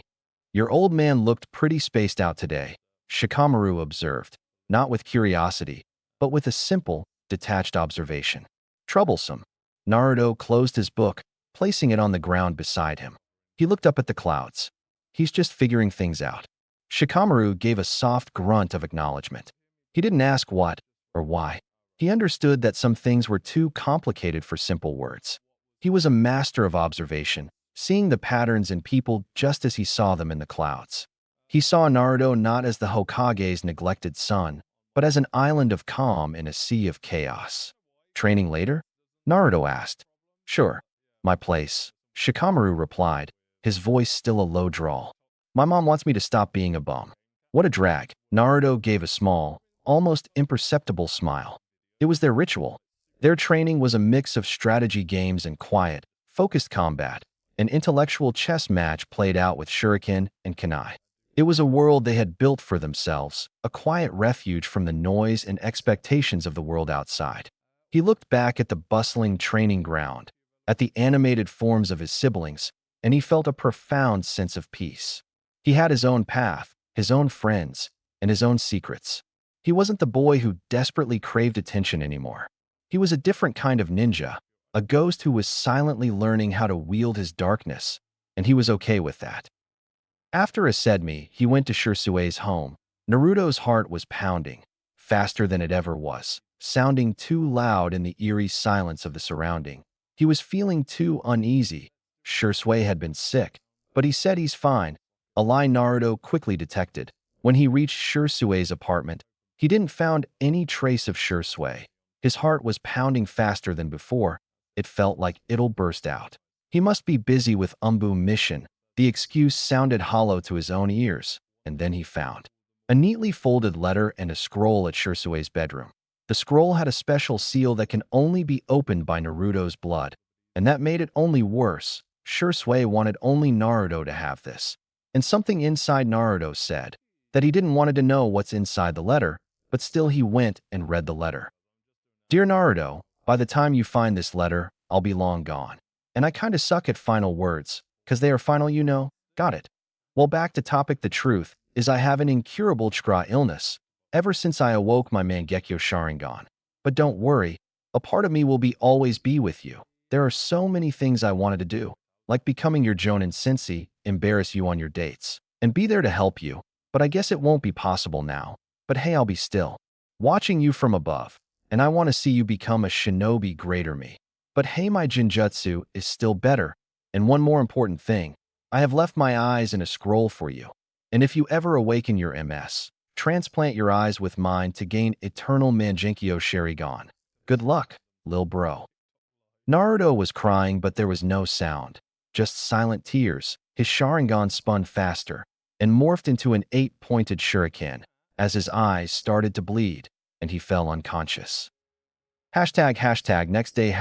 your old man looked pretty spaced out today," Shikamaru observed, not with curiosity, but with a simple, detached observation. "Troublesome." Naruto closed his book, placing it on the ground beside him. He looked up at the clouds. "He's just figuring things out." Shikamaru gave a soft grunt of acknowledgement. He didn't ask what or why. He understood that some things were too complicated for simple words. He was a master of observation, seeing the patterns in people just as he saw them in the clouds. He saw Naruto not as the Hokage's neglected son, but as an island of calm in a sea of chaos. "Training later?" Naruto asked. "Sure. My place," Shikamaru replied, his voice still a low drawl. "My mom wants me to stop being a bum." "What a drag." Naruto gave a small, almost imperceptible smile. It was their ritual. Their training was a mix of strategy games and quiet, focused combat, an intellectual chess match played out with shuriken and kunai. It was a world they had built for themselves, a quiet refuge from the noise and expectations of the world outside. He looked back at the bustling training ground, at the animated forms of his siblings, and he felt a profound sense of peace. He had his own path, his own friends, and his own secrets. He wasn't the boy who desperately craved attention anymore. He was a different kind of ninja, a ghost who was silently learning how to wield his darkness, and he was okay with that. After Asedmi, he went to Shursue's home. Naruto's heart was pounding, faster than it ever was, sounding too loud in the eerie silence of the surrounding. He was feeling too uneasy. Shursue had been sick, but he said he's fine, a lie Naruto quickly detected. When he reached Shursue's apartment, he didn't find any trace of Shursue. His heart was pounding faster than before. It felt like it'll burst out. He must be busy with Umbu mission. The excuse sounded hollow to his own ears, and then he found a neatly folded letter and a scroll at Shursue's bedroom. The scroll had a special seal that can only be opened by Naruto's blood, and that made it only worse. Shursue wanted only Naruto to have this, and something inside Naruto said that he didn't want to know what's inside the letter, but still he went and read the letter. "Dear Naruto, by the time you find this letter, I'll be long gone. And I kinda suck at final words, 'cause they are final, you know? Got it? Well, back to topic. The truth is I have an incurable chakra illness, ever since I awoke my Mangekyo Sharingan. But don't worry, a part of me will always be with you. There are so many things I wanted to do, like becoming your Jonin sensei, embarrass you on your dates, and be there to help you, but I guess it won't be possible now. But hey, I'll be still, watching you from above, and I want to see you become a shinobi greater me. But hey, my Jinjutsu is still better, and one more important thing, I have left my eyes in a scroll for you. And if you ever awaken your MS, transplant your eyes with mine to gain eternal Mangenkyo Sharingan. Good luck, lil bro." Naruto was crying, but there was no sound, just silent tears. His Sharingan spun faster and morphed into an 8-pointed shuriken as his eyes started to bleed and he fell unconscious. Next day.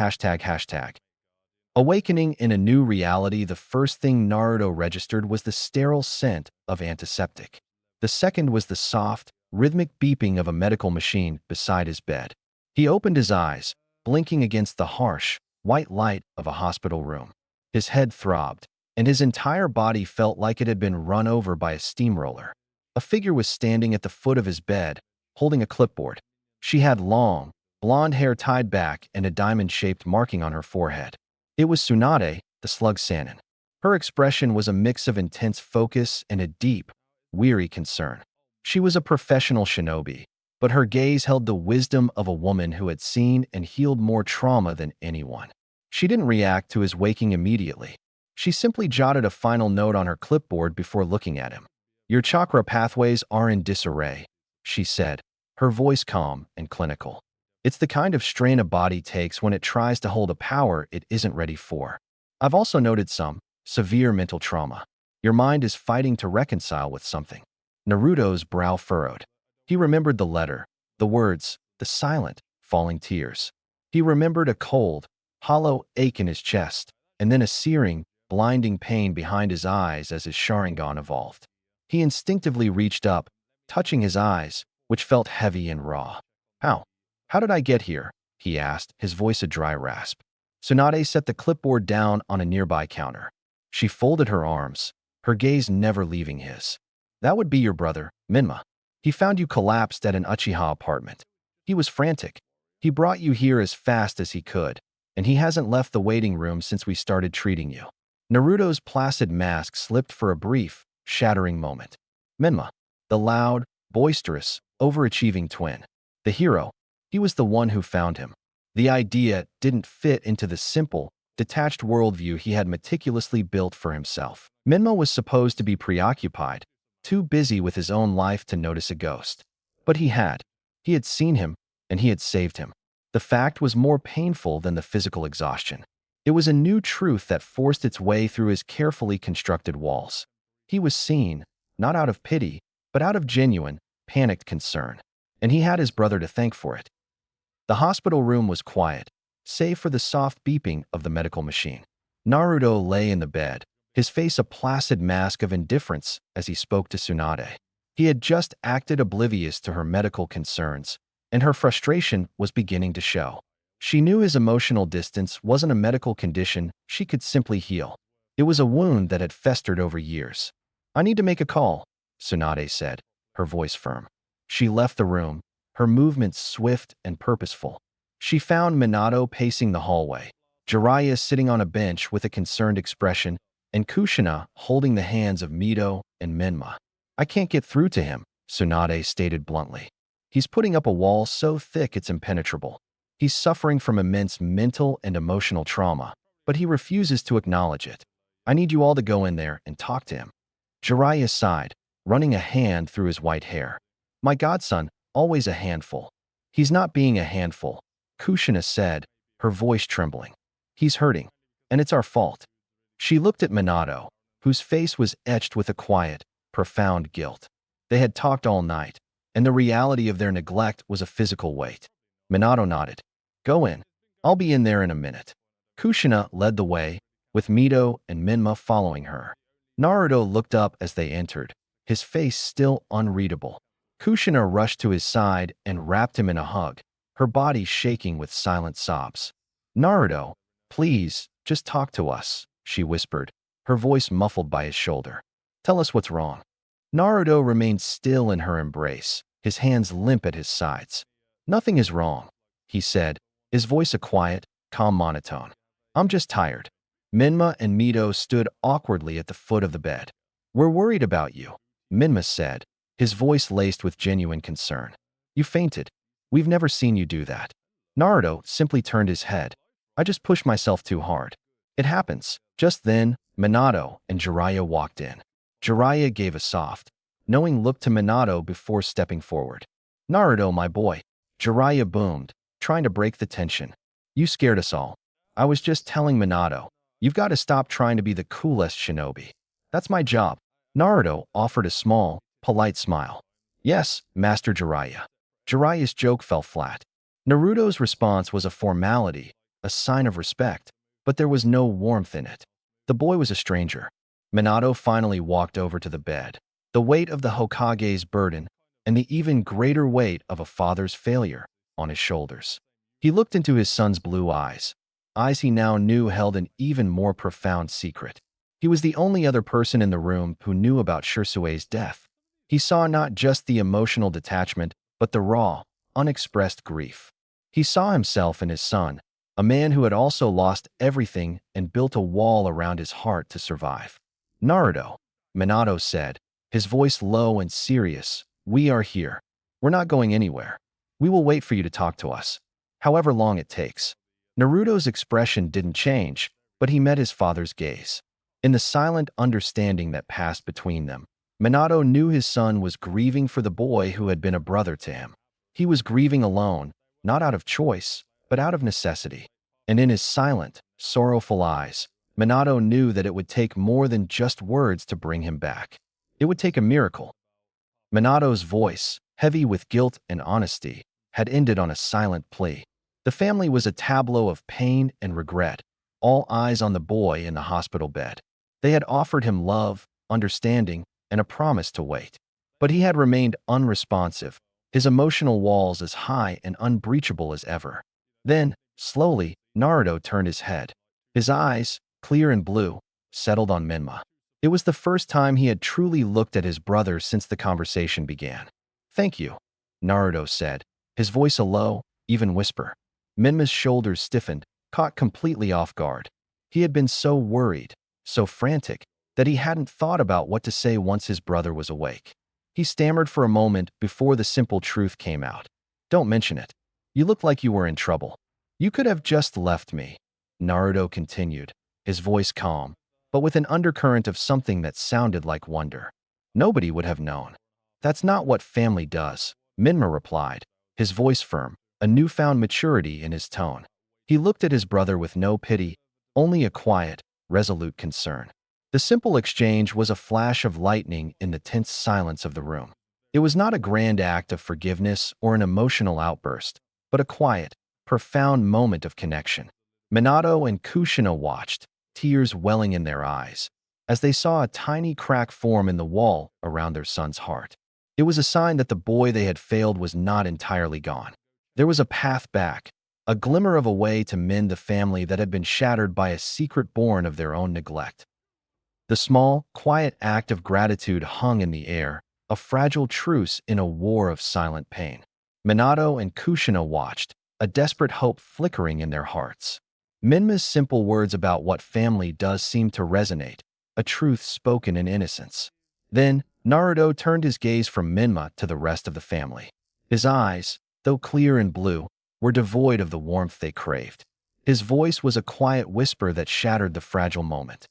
Awakening in a new reality, the first thing Naruto registered was the sterile scent of antiseptic. The second was the soft, rhythmic beeping of a medical machine beside his bed. He opened his eyes, blinking against the harsh, white light of a hospital room. His head throbbed, and his entire body felt like it had been run over by a steamroller. A figure was standing at the foot of his bed, holding a clipboard. She had long, blonde hair tied back and a diamond-shaped marking on her forehead. It was Tsunade, the slug Sannin. Her expression was a mix of intense focus and a deep, weary concern. She was a professional shinobi, but her gaze held the wisdom of a woman who had seen and healed more trauma than anyone. She didn't react to his waking immediately. She simply jotted a final note on her clipboard before looking at him. "Your chakra pathways are in disarray," she said, her voice calm and clinical. "It's the kind of strain a body takes when it tries to hold a power it isn't ready for. I've also noted some severe mental trauma. Your mind is fighting to reconcile with something." Naruto's brow furrowed. He remembered the letter, the words, the silent, falling tears. He remembered a cold, hollow ache in his chest, and then a searing, blinding pain behind his eyes as his Sharingan evolved. He instinctively reached up, touching his eyes, which felt heavy and raw. "How? How did I get here?" he asked, his voice a dry rasp. Tsunade set the clipboard down on a nearby counter. She folded her arms, her gaze never leaving his. "That would be your brother, Minma. He found you collapsed at an Uchiha apartment. He was frantic. He brought you here as fast as he could, and he hasn't left the waiting room since we started treating you." Naruto's placid mask slipped for a brief, shattering moment. Minma, the loud, boisterous, overachieving twin. The hero. He was the one who found him. The idea didn't fit into the simple, detached worldview he had meticulously built for himself. Minma was supposed to be preoccupied, too busy with his own life to notice a ghost. But he had. He had seen him, and he had saved him. The fact was more painful than the physical exhaustion. It was a new truth that forced its way through his carefully constructed walls. He was seen, not out of pity, but out of genuine, panicked concern. And he had his brother to thank for it. The hospital room was quiet, save for the soft beeping of the medical machine. Naruto lay in the bed, his face a placid mask of indifference as he spoke to Tsunade. He had just acted oblivious to her medical concerns, and her frustration was beginning to show. She knew his emotional distance wasn't a medical condition she could simply heal. It was a wound that had festered over years. "I need to make a call," Tsunade said, her voice firm. She left the room, her movements swift and purposeful. She found Minato pacing the hallway, Jiraiya sitting on a bench with a concerned expression, and Kushina holding the hands of Mito and Minma. "I can't get through to him," Tsunade stated bluntly. "He's putting up a wall so thick it's impenetrable. He's suffering from immense mental and emotional trauma, but he refuses to acknowledge it. I need you all to go in there and talk to him." Jiraiya sighed, running a hand through his white hair. "My godson, always a handful." "He's not being a handful," Kushina said, her voice trembling. "He's hurting, and it's our fault." She looked at Minato, whose face was etched with a quiet, profound guilt. They had talked all night, and the reality of their neglect was a physical weight. Minato nodded. "Go in. I'll be in there in a minute." Kushina led the way, with Mito and Minma following her. Naruto looked up as they entered, his face still unreadable. Kushina rushed to his side and wrapped him in a hug, her body shaking with silent sobs. "Naruto, please, just talk to us," she whispered, her voice muffled by his shoulder. "Tell us what's wrong." Naruto remained still in her embrace, his hands limp at his sides. "Nothing is wrong," he said, his voice a quiet, calm monotone. "I'm just tired." Minma and Mito stood awkwardly at the foot of the bed. "We're worried about you," Minma said, his voice laced with genuine concern. "You fainted. We've never seen you do that." Naruto simply turned his head. "I just pushed myself too hard. It happens." Just then, Minato and Jiraiya walked in. Jiraiya gave a soft, knowing look to Minato before stepping forward. "Naruto, my boy," Jiraiya boomed, trying to break the tension. "You scared us all. I was just telling Minato, you've got to stop trying to be the coolest shinobi. That's my job." Naruto offered a small, polite smile. "Yes, Master Jiraiya." Jiraiya's joke fell flat. Naruto's response was a formality, a sign of respect, but there was no warmth in it. The boy was a stranger. Minato finally walked over to the bed, the weight of the Hokage's burden and the even greater weight of a father's failure on his shoulders. He looked into his son's blue eyes he now knew held an even more profound secret. He was the only other person in the room who knew about Shirsue's death. He saw not just the emotional detachment, but the raw, unexpressed grief. He saw himself in his son, a man who had also lost everything and built a wall around his heart to survive. Naruto, Minato said, his voice low and serious, we are here. We're not going anywhere. We will wait for you to talk to us, however long it takes. Naruto's expression didn't change, but he met his father's gaze. In the silent understanding that passed between them, Minato knew his son was grieving for the boy who had been a brother to him. He was grieving alone, not out of choice, but out of necessity. And in his silent, sorrowful eyes, Minato knew that it would take more than just words to bring him back. It would take a miracle. Minato's voice, heavy with guilt and honesty, had ended on a silent plea. The family was a tableau of pain and regret, all eyes on the boy in the hospital bed. They had offered him love, understanding, and a promise to wait. But he had remained unresponsive, his emotional walls as high and unbreachable as ever. Then, slowly, Naruto turned his head. His eyes, clear and blue, settled on Minma. It was the first time he had truly looked at his brother since the conversation began. Thank you, Naruto said, his voice a low, even whisper. Minma's shoulders stiffened, caught completely off guard. He had been so worried, so frantic, that he hadn't thought about what to say once his brother was awake. He stammered for a moment before the simple truth came out. Don't mention it. You look like you were in trouble. You could have just left me, Naruto continued, his voice calm, but with an undercurrent of something that sounded like wonder. Nobody would have known. That's not what family does, Minma replied, his voice firm, a newfound maturity in his tone. He looked at his brother with no pity, only a quiet, resolute concern. The simple exchange was a flash of lightning in the tense silence of the room. It was not a grand act of forgiveness or an emotional outburst, but a quiet, profound moment of connection. Minato and Kushina watched, tears welling in their eyes, as they saw a tiny crack form in the wall around their son's heart. It was a sign that the boy they had failed was not entirely gone. There was a path back, a glimmer of a way to mend the family that had been shattered by a secret born of their own neglect. The small, quiet act of gratitude hung in the air, a fragile truce in a war of silent pain. Minato and Kushina watched, a desperate hope flickering in their hearts. Minma's simple words about what family does seemed to resonate, a truth spoken in innocence. Then, Naruto turned his gaze from Minma to the rest of the family. His eyes, though clear and blue, were devoid of the warmth they craved. His voice was a quiet whisper that shattered the fragile moment.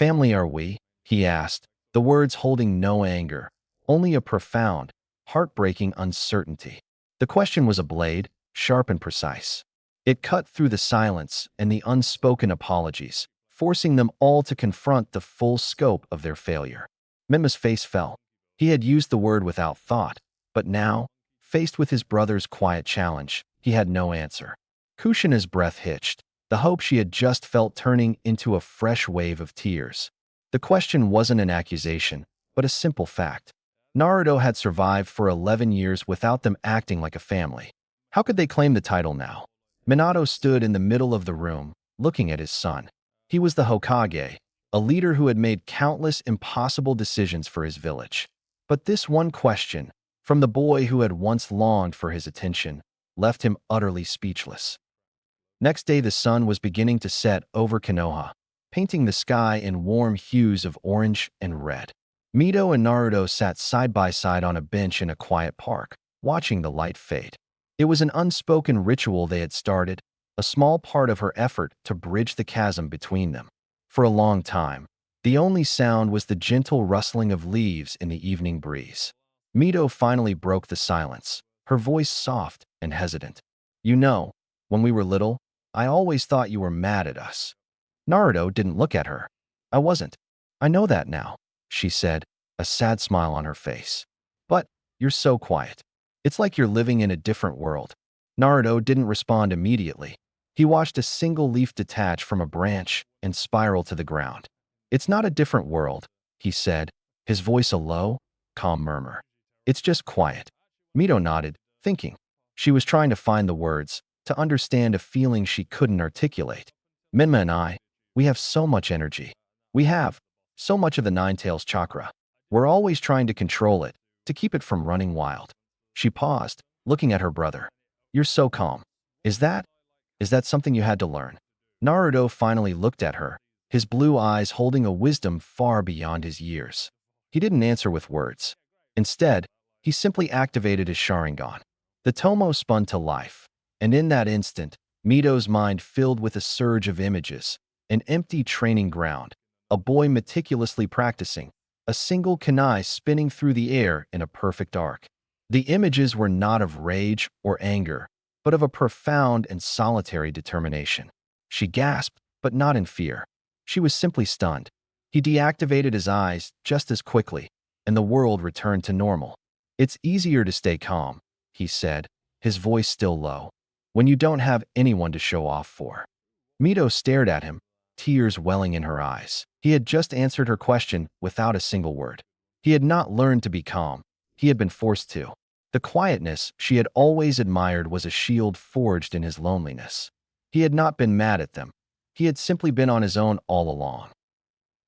Family are we? He asked, the words holding no anger, only a profound, heartbreaking uncertainty. The question was a blade, sharp and precise. It cut through the silence and the unspoken apologies, forcing them all to confront the full scope of their failure. Minma's face fell. He had used the word without thought, but now, faced with his brother's quiet challenge, he had no answer. Kushina's breath hitched, the hope she had just felt turning into a fresh wave of tears. The question wasn't an accusation, but a simple fact. Naruto had survived for 11 years without them acting like a family. How could they claim the title now? Minato stood in the middle of the room, looking at his son. He was the Hokage, a leader who had made countless impossible decisions for his village. But this one question, from the boy who had once longed for his attention, left him utterly speechless. Next day the sun was beginning to set over Konoha, painting the sky in warm hues of orange and red. Mito and Naruto sat side by side on a bench in a quiet park, watching the light fade. It was an unspoken ritual they had started, a small part of her effort to bridge the chasm between them. For a long time, the only sound was the gentle rustling of leaves in the evening breeze. Mito finally broke the silence, her voice soft and hesitant. You know, when we were little, I always thought you were mad at us. Naruto didn't look at her. I wasn't. I know that now, she said, a sad smile on her face. But you're so quiet. It's like you're living in a different world. Naruto didn't respond immediately. He watched a single leaf detach from a branch and spiral to the ground. It's not a different world, he said, his voice a low, calm murmur. It's just quiet. Mito nodded, thinking. She was trying to find the words, to understand a feeling she couldn't articulate. Minma and I, we have so much energy. We have so much of the Nine-Tails chakra. We're always trying to control it, to keep it from running wild. She paused, looking at her brother. You're so calm. Is that something you had to learn? Naruto finally looked at her, his blue eyes holding a wisdom far beyond his years. He didn't answer with words. Instead, he simply activated his Sharingan. The tomo spun to life, and in that instant, Mito's mind filled with a surge of images, an empty training ground, a boy meticulously practicing, a single kunai spinning through the air in a perfect arc. The images were not of rage or anger, but of a profound and solitary determination. She gasped, but not in fear. She was simply stunned. He deactivated his eyes just as quickly, and the world returned to normal. It's easier to stay calm, he said, his voice still low, when you don't have anyone to show off for. Mito stared at him, tears welling in her eyes. He had just answered her question without a single word. He had not learned to be calm. He had been forced to. The quietness she had always admired was a shield forged in his loneliness. He had not been mad at them. He had simply been on his own all along.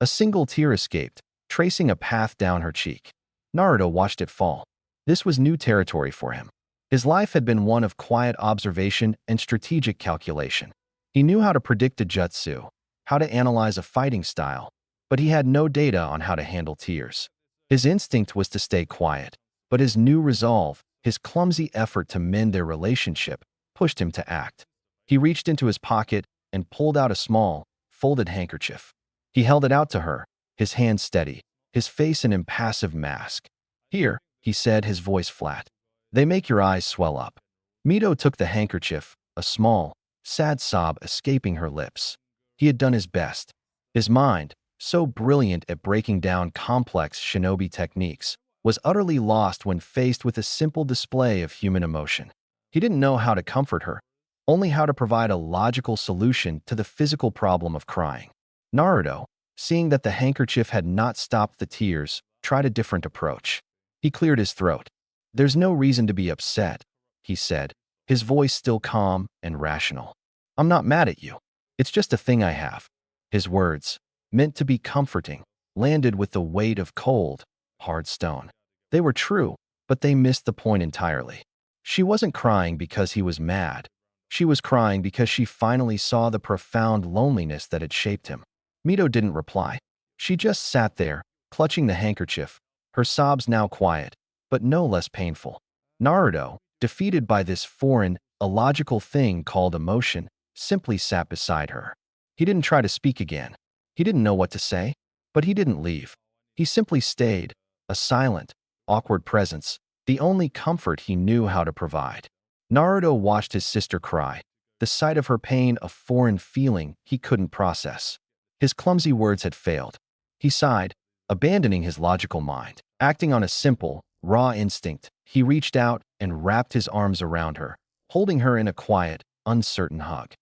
A single tear escaped, tracing a path down her cheek. Naruto watched it fall. This was new territory for him. His life had been one of quiet observation and strategic calculation. He knew how to predict a jutsu, how to analyze a fighting style, but he had no data on how to handle tears. His instinct was to stay quiet, but his new resolve, his clumsy effort to mend their relationship, pushed him to act. He reached into his pocket and pulled out a small, folded handkerchief. He held it out to her, his hand steady, his face an impassive mask. Here, he said, his voice flat. They make your eyes swell up. Mito took the handkerchief, a small, sad sob escaping her lips. He had done his best. His mind, so brilliant at breaking down complex shinobi techniques, was utterly lost when faced with a simple display of human emotion. He didn't know how to comfort her, only how to provide a logical solution to the physical problem of crying. Naruto, seeing that the handkerchief had not stopped the tears, tried a different approach. He cleared his throat. There's no reason to be upset, he said, his voice still calm and rational. I'm not mad at you. It's just a thing I have. His words, meant to be comforting, landed with the weight of cold, hard stone. They were true, but they missed the point entirely. She wasn't crying because he was mad. She was crying because she finally saw the profound loneliness that had shaped him. Mito didn't reply. She just sat there, clutching the handkerchief, her sobs now quiet, but no less painful. Naruto, defeated by this foreign, illogical thing called emotion, simply sat beside her. He didn't try to speak again. He didn't know what to say, but he didn't leave. He simply stayed, a silent, awkward presence, the only comfort he knew how to provide. Naruto watched his sister cry, the sight of her pain a foreign feeling he couldn't process. His clumsy words had failed. He sighed, abandoning his logical mind. Acting on a simple, raw instinct, he reached out and wrapped his arms around her, holding her in a quiet, uncertain hug.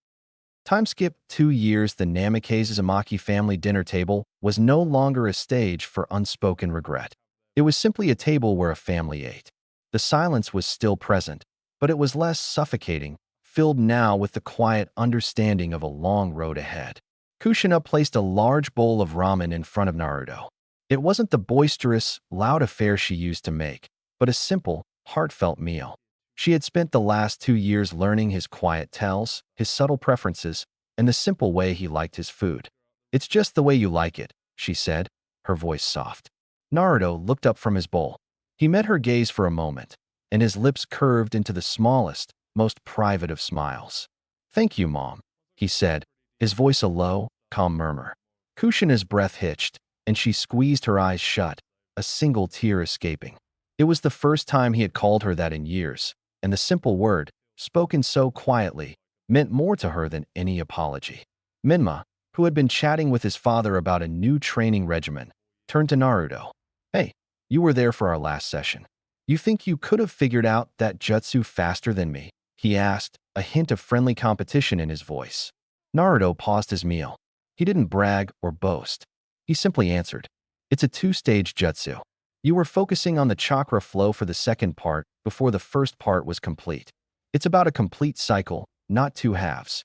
Time skip 2 years. The Namikaze family dinner table was no longer a stage for unspoken regret. It was simply a table where a family ate. The silence was still present, but it was less suffocating, filled now with the quiet understanding of a long road ahead. Kushina placed a large bowl of ramen in front of Naruto. It wasn't the boisterous, loud affair she used to make, but a simple, heartfelt meal. She had spent the last 2 years learning his quiet tells, his subtle preferences, and the simple way he liked his food. It's just the way you like it, she said, her voice soft. Naruto looked up from his bowl. He met her gaze for a moment, and his lips curved into the smallest, most private of smiles. Thank you, Mom, he said, his voice a low, calm murmur. Kushina's breath hitched, and she squeezed her eyes shut, a single tear escaping. It was the first time he had called her that in years, and the simple word, spoken so quietly, meant more to her than any apology. Minma, who had been chatting with his father about a new training regimen, turned to Naruto. Hey, you were there for our last session. You think you could have figured out that jutsu faster than me? He asked, a hint of friendly competition in his voice. Naruto paused his meal. He didn't brag or boast. He simply answered, it's a 2-stage jutsu. You were focusing on the chakra flow for the second part before the first part was complete. It's about a complete cycle, not 2 halves.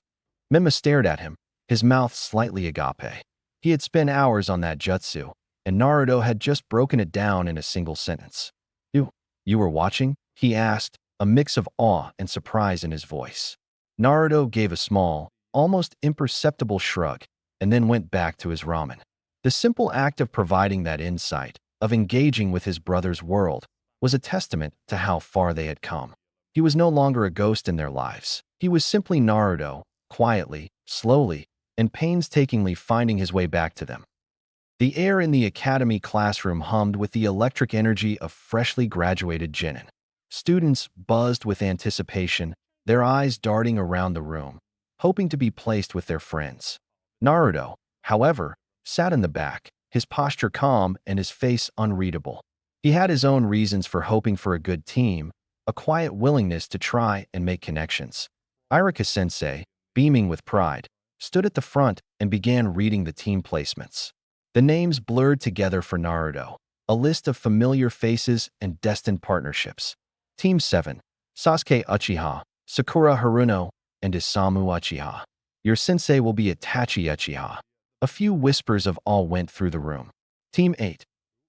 Minma stared at him, his mouth slightly agape. He had spent hours on that jutsu, and Naruto had just broken it down in a single sentence. You You were watching? He asked, a mix of awe and surprise in his voice. Naruto gave a small, almost imperceptible shrug, and then went back to his ramen. The simple act of providing that insight, of engaging with his brother's world, was a testament to how far they had come. He was no longer a ghost in their lives. He was simply Naruto, quietly, slowly, and painstakingly finding his way back to them. The air in the academy classroom hummed with the electric energy of freshly graduated genin. Students buzzed with anticipation, their eyes darting around the room, hoping to be placed with their friends. Naruto, however, sat in the back, his posture calm and his face unreadable. He had his own reasons for hoping for a good team, a quiet willingness to try and make connections. Iruka-sensei, beaming with pride, stood at the front and began reading the team placements. The names blurred together for Naruto, a list of familiar faces and destined partnerships. Team 7, Sasuke Uchiha, Sakura Haruno, and Isamu Uchiha. Your sensei will be Itachi Uchiha. A few whispers of awe went through the room. Team 8,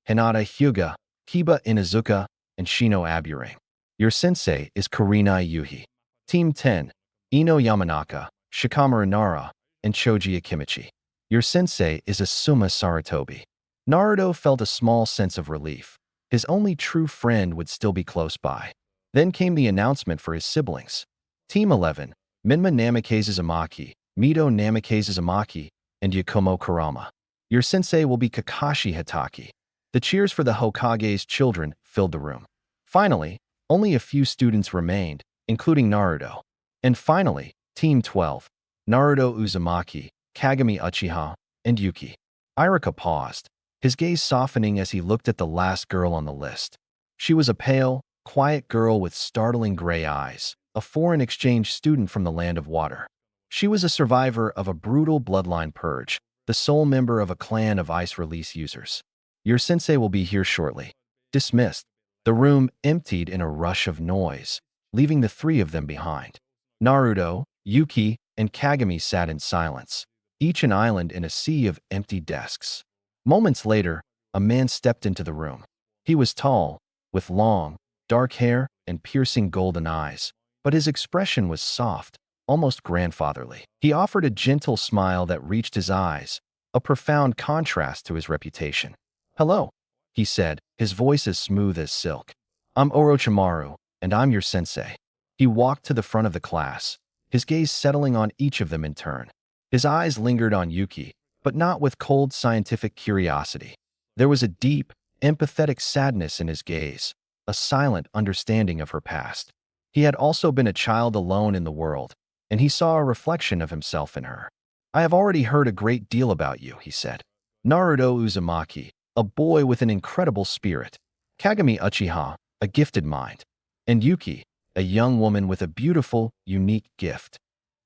Hinata Hyuga, Kiba Inuzuka, and Shino Aburame. Your sensei is Kurenai Yuhi. Team 10, Ino Yamanaka, Shikamaru Nara, and Choji Akimichi. Your sensei is Asuma Sarutobi. Naruto felt a small sense of relief. His only true friend would still be close by. Then came the announcement for his siblings. Team 11, Minma Namikaze Uzumaki, Mito Namikaze Uzumaki, and Yakumo Kurama. Your sensei will be Kakashi Hatake. The cheers for the Hokage's children filled the room. Finally, only a few students remained, including Naruto. And finally, Team 12, Naruto Uzumaki, Kagami Uchiha, and Yuki. Iruka paused, his gaze softening as he looked at the last girl on the list. She was a pale, quiet girl with startling gray eyes, a foreign exchange student from the land of water. She was a survivor of a brutal bloodline purge, the sole member of a clan of ice release users. Your sensei will be here shortly. Dismissed. The room emptied in a rush of noise, leaving the three of them behind. Naruto, Yuki, and Kagami sat in silence, each an island in a sea of empty desks. Moments later, a man stepped into the room. He was tall, with long, dark hair and piercing golden eyes, but his expression was soft, almost grandfatherly. He offered a gentle smile that reached his eyes, a profound contrast to his reputation. "Hello," he said, his voice as smooth as silk. "I'm Orochimaru, and I'm your sensei." He walked to the front of the class, his gaze settling on each of them in turn. His eyes lingered on Yuki, but not with cold scientific curiosity. There was a deep, empathetic sadness in his gaze, a silent understanding of her past. He had also been a child alone in the world, and he saw a reflection of himself in her. "I have already heard a great deal about you," he said. Naruto Uzumaki, a boy with an incredible spirit. Kagami Uchiha, a gifted mind. And Yuki, a young woman with a beautiful, unique gift.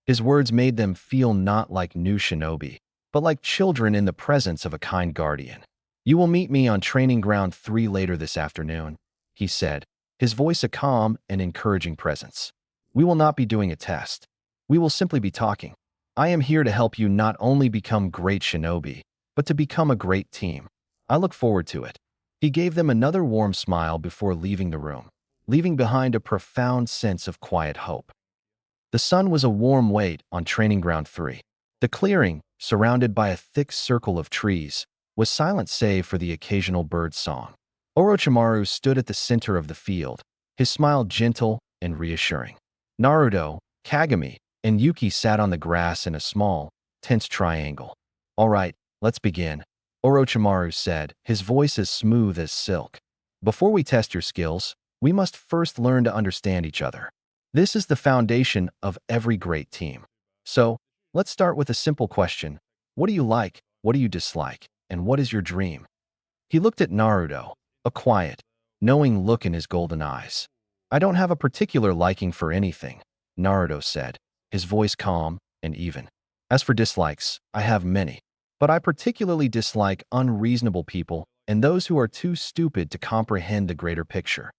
His words made them feel not like new shinobi, but like children in the presence of a kind guardian. "You will meet me on Training Ground 3 later this afternoon," he said, his voice a calm and encouraging presence. "We will not be doing a test. We will simply be talking. I am here to help you not only become great shinobi, but to become a great team. I look forward to it." He gave them another warm smile before leaving the room, leaving behind a profound sense of quiet hope. The sun was a warm weight on Training Ground 3. The clearing, surrounded by a thick circle of trees, was silent save for the occasional bird song. Orochimaru stood at the center of the field, his smile gentle and reassuring. Naruto, Kagami, and Yuki sat on the grass in a small, tense triangle. "All right, let's begin," Orochimaru said, his voice as smooth as silk. "Before we test your skills, we must first learn to understand each other. This is the foundation of every great team. So, let's start with a simple question. What do you like, what do you dislike, and what is your dream?" He looked at Naruto, a quiet, knowing look in his golden eyes. "I don't have a particular liking for anything," Naruto said, his voice calm and even. "As for dislikes, I have many. But I particularly dislike unreasonable people and those who are too stupid to comprehend the greater picture."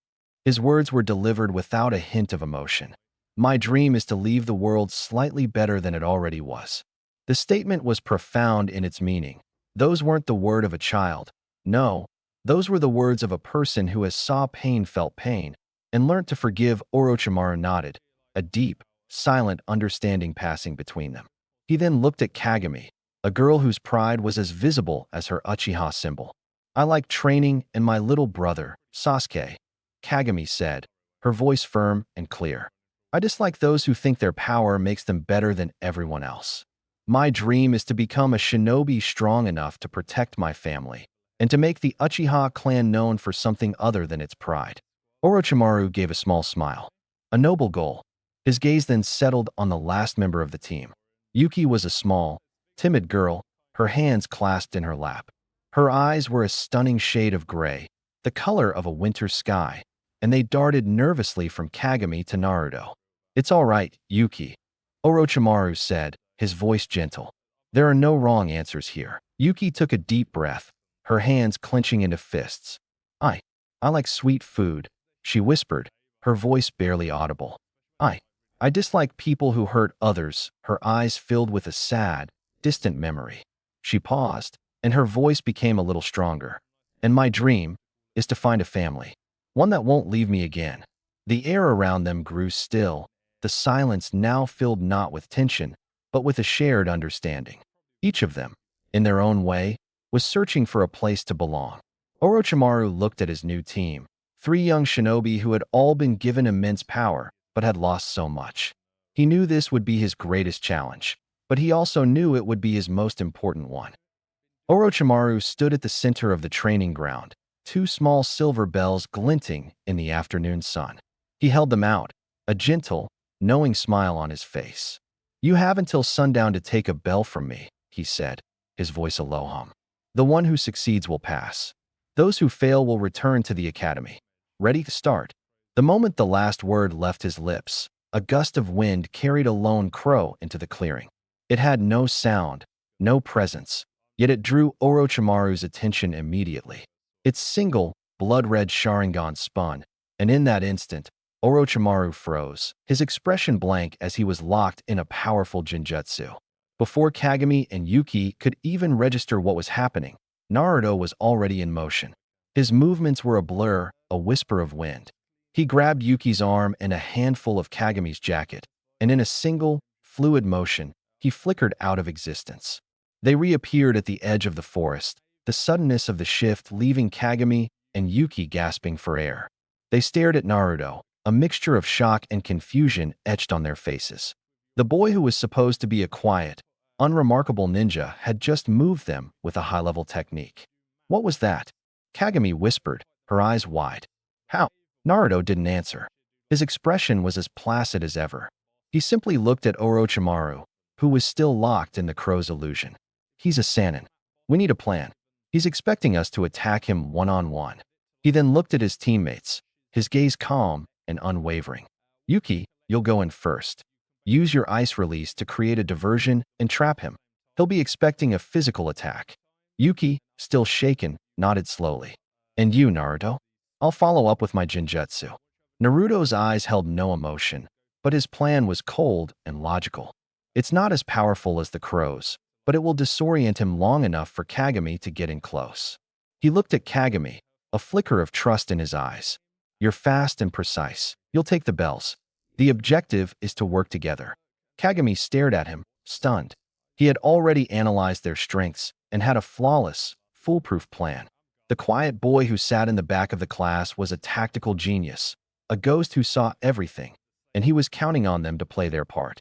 His words were delivered without a hint of emotion. "My dream is to leave the world slightly better than it already was." The statement was profound in its meaning. Those weren't the word of a child. No, Those were the words of a person who has saw pain, felt pain, and learnt to forgive. Orochimaru nodded, a deep, silent understanding passing between them. He then looked at Kagami, a girl whose pride was as visible as her Uchiha symbol. I like training and my little brother, Sasuke, Kagami said, her voice firm and clear. I dislike those who think their power makes them better than everyone else. My dream is to become a shinobi strong enough to protect my family, and to make the Uchiha clan known for something other than its pride. Orochimaru gave a small smile. A noble goal. His gaze then settled on the last member of the team. Yuki was a small, timid girl, her hands clasped in her lap. Her eyes were a stunning shade of gray, the color of a winter sky, and they darted nervously from Kagami to Naruto. It's all right, Yuki, Orochimaru said, his voice gentle. There are no wrong answers here. Yuki took a deep breath, her hands clenching into fists. I like sweet food, she whispered, her voice barely audible. I dislike people who hurt others, her eyes filled with a sad, distant memory. She paused, and her voice became a little stronger. And my dream is to find a family, one that won't leave me again. The air around them grew still, the silence now filled not with tension, but with a shared understanding. Each of them, in their own way, was searching for a place to belong. Orochimaru looked at his new team, 3 young shinobi who had all been given immense power, but had lost so much. He knew this would be his greatest challenge, but he also knew it would be his most important one. Orochimaru stood at the center of the training ground, 2 small silver bells glinting in the afternoon sun. He held them out, a gentle, knowing smile on his face. You have until sundown to take a bell from me, he said, his voice a low hum. The one who succeeds will pass. Those who fail will return to the academy. Ready to start. The moment the last word left his lips, a gust of wind carried a lone crow into the clearing. It had no sound, no presence, yet it drew Orochimaru's attention immediately. Its single, blood-red Sharingan spun, and in that instant, Orochimaru froze, his expression blank as he was locked in a powerful Jinjutsu. Before Kagami and Yuki could even register what was happening, Naruto was already in motion. His movements were a blur, a whisper of wind. He grabbed Yuki's arm and a handful of Kagami's jacket, and in a single, fluid motion, he flickered out of existence. They reappeared at the edge of the forest, the suddenness of the shift leaving Kagami and Yuki gasping for air. They stared at Naruto, a mixture of shock and confusion etched on their faces. The boy who was supposed to be a quiet, unremarkable ninja had just moved them with a high-level technique. What was that? Kagami whispered, her eyes wide. How? Naruto didn't answer. His expression was as placid as ever. He simply looked at Orochimaru, who was still locked in the crow's illusion. He's a Sannin. We need a plan. He's expecting us to attack him one-on-one. He then looked at his teammates, his gaze calm and unwavering. Yuki, you'll go in first. Use your ice release to create a diversion and trap him. He'll be expecting a physical attack. Yuki, still shaken, nodded slowly. And you, Naruto? I'll follow up with my Jinjutsu. Naruto's eyes held no emotion, but his plan was cold and logical. It's not as powerful as the crow's, but it will disorient him long enough for Kagami to get in close. He looked at Kagami, a flicker of trust in his eyes. You're fast and precise. You'll take the bells. The objective is to work together. Kagami stared at him, stunned. He had already analyzed their strengths and had a flawless, foolproof plan. The quiet boy who sat in the back of the class was a tactical genius, a ghost who saw everything, and he was counting on them to play their part.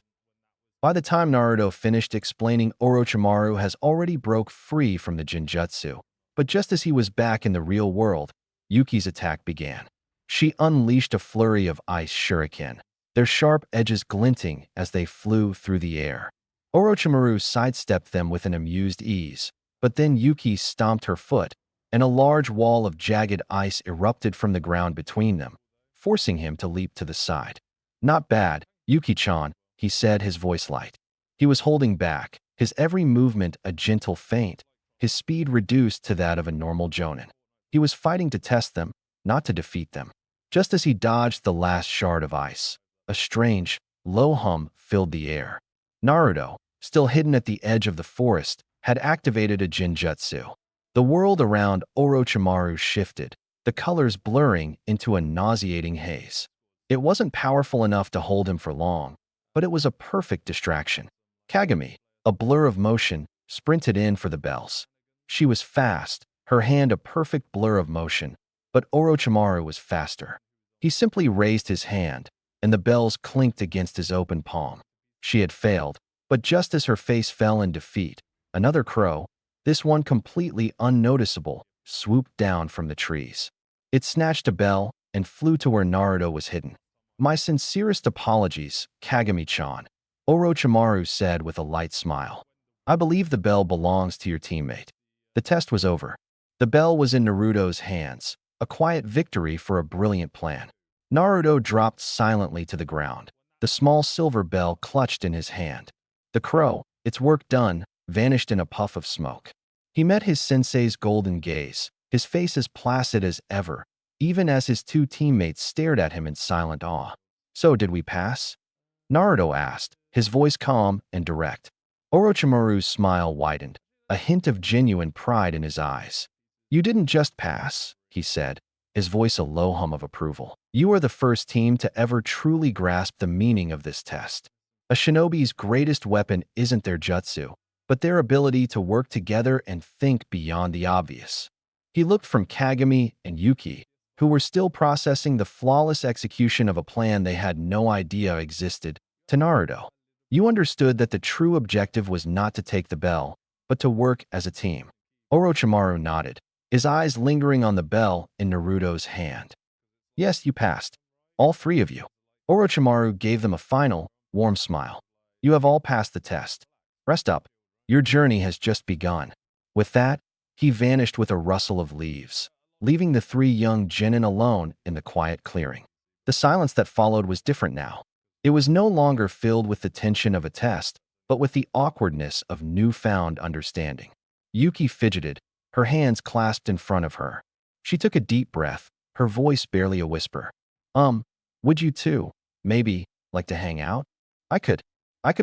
By the time Naruto finished explaining, Orochimaru has already broke free from the Jinjutsu, but just as he was back in the real world, Yuki's attack began. She unleashed a flurry of ice shuriken, their sharp edges glinting as they flew through the air. Orochimaru sidestepped them with an amused ease, but then Yuki stomped her foot, and a large wall of jagged ice erupted from the ground between them, forcing him to leap to the side. Not bad, Yuki-chan, he said, his voice light. He was holding back, his every movement a gentle feint, his speed reduced to that of a normal jonin. He was fighting to test them, not to defeat them. Just as he dodged the last shard of ice, a strange, low hum filled the air. Naruto, still hidden at the edge of the forest, had activated a Jinjutsu. The world around Orochimaru shifted, the colors blurring into a nauseating haze. It wasn't powerful enough to hold him for long, but it was a perfect distraction. Kagami, a blur of motion, sprinted in for the bells. She was fast, her hand a perfect blur of motion, but Orochimaru was faster. He simply raised his hand, and the bells clinked against his open palm. She had failed, but just as her face fell in defeat, another crow, this one completely unnoticeable, swooped down from the trees. It snatched a bell and flew to where Naruto was hidden. "My sincerest apologies, Kagami-chan," Orochimaru said with a light smile. "I believe the bell belongs to your teammate." The test was over. The bell was in Naruto's hands, a quiet victory for a brilliant plan. Naruto dropped silently to the ground, the small silver bell clutched in his hand. The crow, its work done, vanished in a puff of smoke. He met his sensei's golden gaze, his face as placid as ever, even as his two teammates stared at him in silent awe. "So did we pass?" Naruto asked, his voice calm and direct. Orochimaru's smile widened, a hint of genuine pride in his eyes. "You didn't just pass," he said, his voice a low hum of approval. "You are the first team to ever truly grasp the meaning of this test. A shinobi's greatest weapon isn't their jutsu, but their ability to work together and think beyond the obvious." He looked from Kagami and Yuki, who were still processing the flawless execution of a plan they had no idea existed, to Naruto. "You understood that the true objective was not to take the bell, but to work as a team." Orochimaru nodded, his eyes lingering on the bell in Naruto's hand. "Yes, you passed. All three of you." Orochimaru gave them a final, warm smile. "You have all passed the test. Rest up. Your journey has just begun." With that, he vanished with a rustle of leaves, leaving the three young genin alone in the quiet clearing. The silence that followed was different now. It was no longer filled with the tension of a test, but with the awkwardness of newfound understanding. Yuki fidgeted, her hands clasped in front of her. She took a deep breath, her voice barely a whisper. Would you too, maybe, like to hang out? I could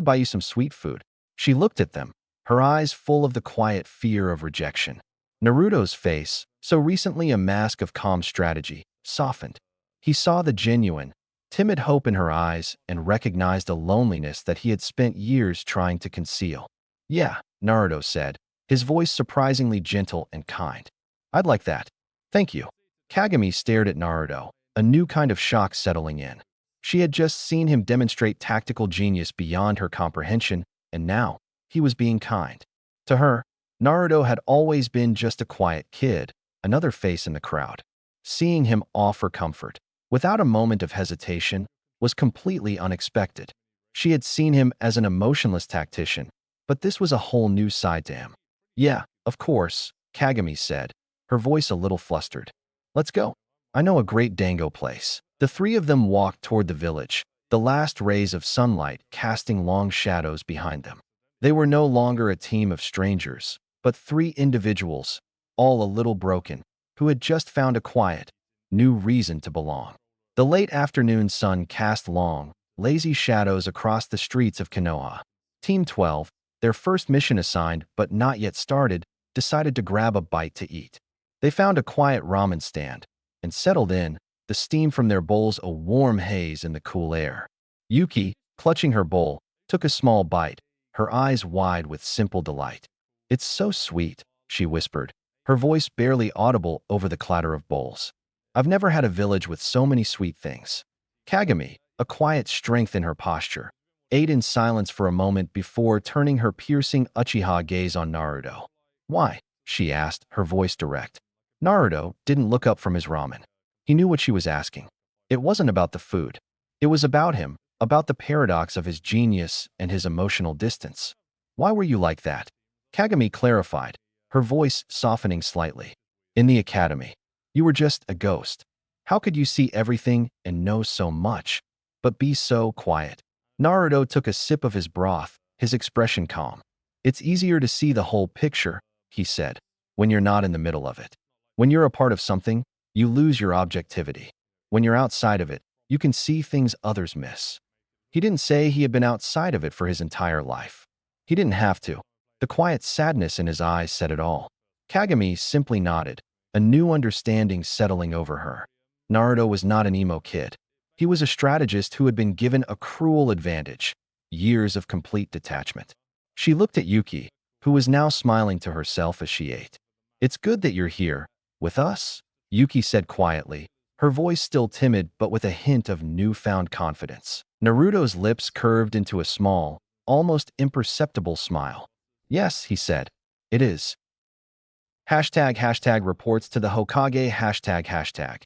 buy you some sweet food." She looked at them, her eyes full of the quiet fear of rejection. Naruto's face, so recently a mask of calm strategy, softened. He saw the genuine, timid hope in her eyes and recognized a loneliness that he had spent years trying to conceal. "Yeah," Naruto said, his voice surprisingly gentle and kind. "I'd like that. Thank you." Kagami stared at Naruto, a new kind of shock settling in. She had just seen him demonstrate tactical genius beyond her comprehension, and now, he was being kind. To her, Naruto had always been just a quiet kid, another face in the crowd. Seeing him offer comfort, without a moment of hesitation, was completely unexpected. She had seen him as an emotionless tactician, but this was a whole new side to him. "Yeah, of course," Kagami said, her voice a little flustered. "Let's go. I know a great dango place." The three of them walked toward the village, the last rays of sunlight casting long shadows behind them. They were no longer a team of strangers, but three individuals, all a little broken, who had just found a quiet, new reason to belong. The late afternoon sun cast long, lazy shadows across the streets of Konoha. Team 12, their first mission assigned but not yet started, decided to grab a bite to eat. They found a quiet ramen stand and settled in, the steam from their bowls a warm haze in the cool air. Yuki, clutching her bowl, took a small bite, her eyes wide with simple delight. "It's so sweet," she whispered, her voice barely audible over the clatter of bowls. "I've never had a village with so many sweet things." Kagami, a quiet strength in her posture, ate in silence for a moment before turning her piercing Uchiha gaze on Naruto. "Why?" she asked, her voice direct. Naruto didn't look up from his ramen. He knew what she was asking. It wasn't about the food. It was about him, about the paradox of his genius and his emotional distance. "Why were you like that?" Kagami clarified, her voice softening slightly. "In the academy, you were just a ghost. How could you see everything and know so much, but be so quiet?" Naruto took a sip of his broth, his expression calm. "It's easier to see the whole picture," he said, "when you're not in the middle of it. When you're a part of something, you lose your objectivity. When you're outside of it, you can see things others miss." He didn't say he had been outside of it for his entire life. He didn't have to. The quiet sadness in his eyes said it all. Kagami simply nodded, a new understanding settling over her. Naruto was not an emo kid. He was a strategist who had been given a cruel advantage, years of complete detachment. She looked at Yuki, who was now smiling to herself as she ate. "It's good that you're here, with us," Yuki said quietly, her voice still timid but with a hint of newfound confidence. Naruto's lips curved into a small, almost imperceptible smile. "Yes," he said, "it is." Hashtag reports to the Hokage hashtag.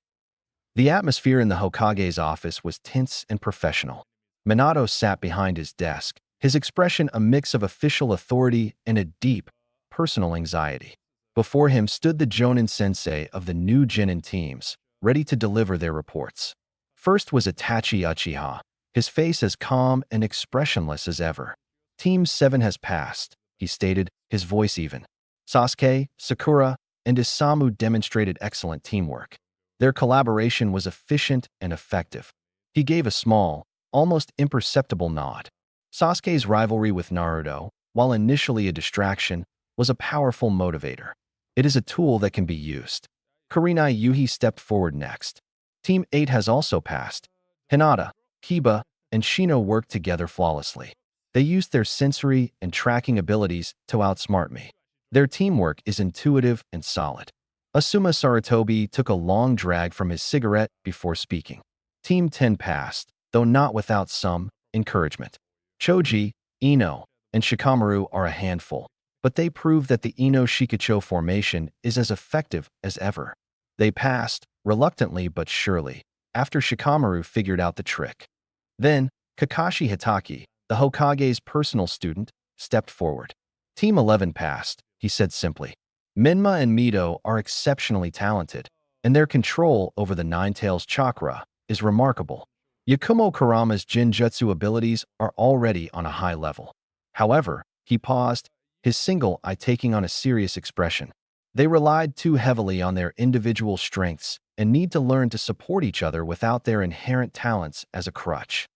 The atmosphere in the Hokage's office was tense and professional. Minato sat behind his desk, his expression a mix of official authority and a deep, personal anxiety. Before him stood the Jonin sensei of the new Genin teams, ready to deliver their reports. First was Itachi Uchiha, his face as calm and expressionless as ever. "Team 7 has passed," he stated, his voice even. Sasuke, Sakura, and Isamu demonstrated excellent teamwork. Their collaboration was efficient and effective. He gave a small, almost imperceptible nod. Sasuke's rivalry with Naruto, while initially a distraction, was a powerful motivator. It is a tool that can be used. Kurenai Yuhi stepped forward next. Team 8 has also passed. Hinata, Kiba, and Shino worked together flawlessly. They used their sensory and tracking abilities to outsmart me. Their teamwork is intuitive and solid. Asuma Sarutobi took a long drag from his cigarette before speaking. Team 10 passed, though not without some encouragement. Choji, Ino, and Shikamaru are a handful, but they prove that the Ino-Shikacho formation is as effective as ever. They passed, reluctantly but surely, after Shikamaru figured out the trick. Then, Kakashi Hitaki, the Hokage's personal student, stepped forward. Team 11 passed, he said simply. Minma and Mito are exceptionally talented, and their control over the Nine-Tails chakra is remarkable. Yakumo Kurama's Jinjutsu abilities are already on a high level. However, he paused, his single eye taking on a serious expression. They relied too heavily on their individual strengths and need to learn to support each other without their inherent talents as a crutch.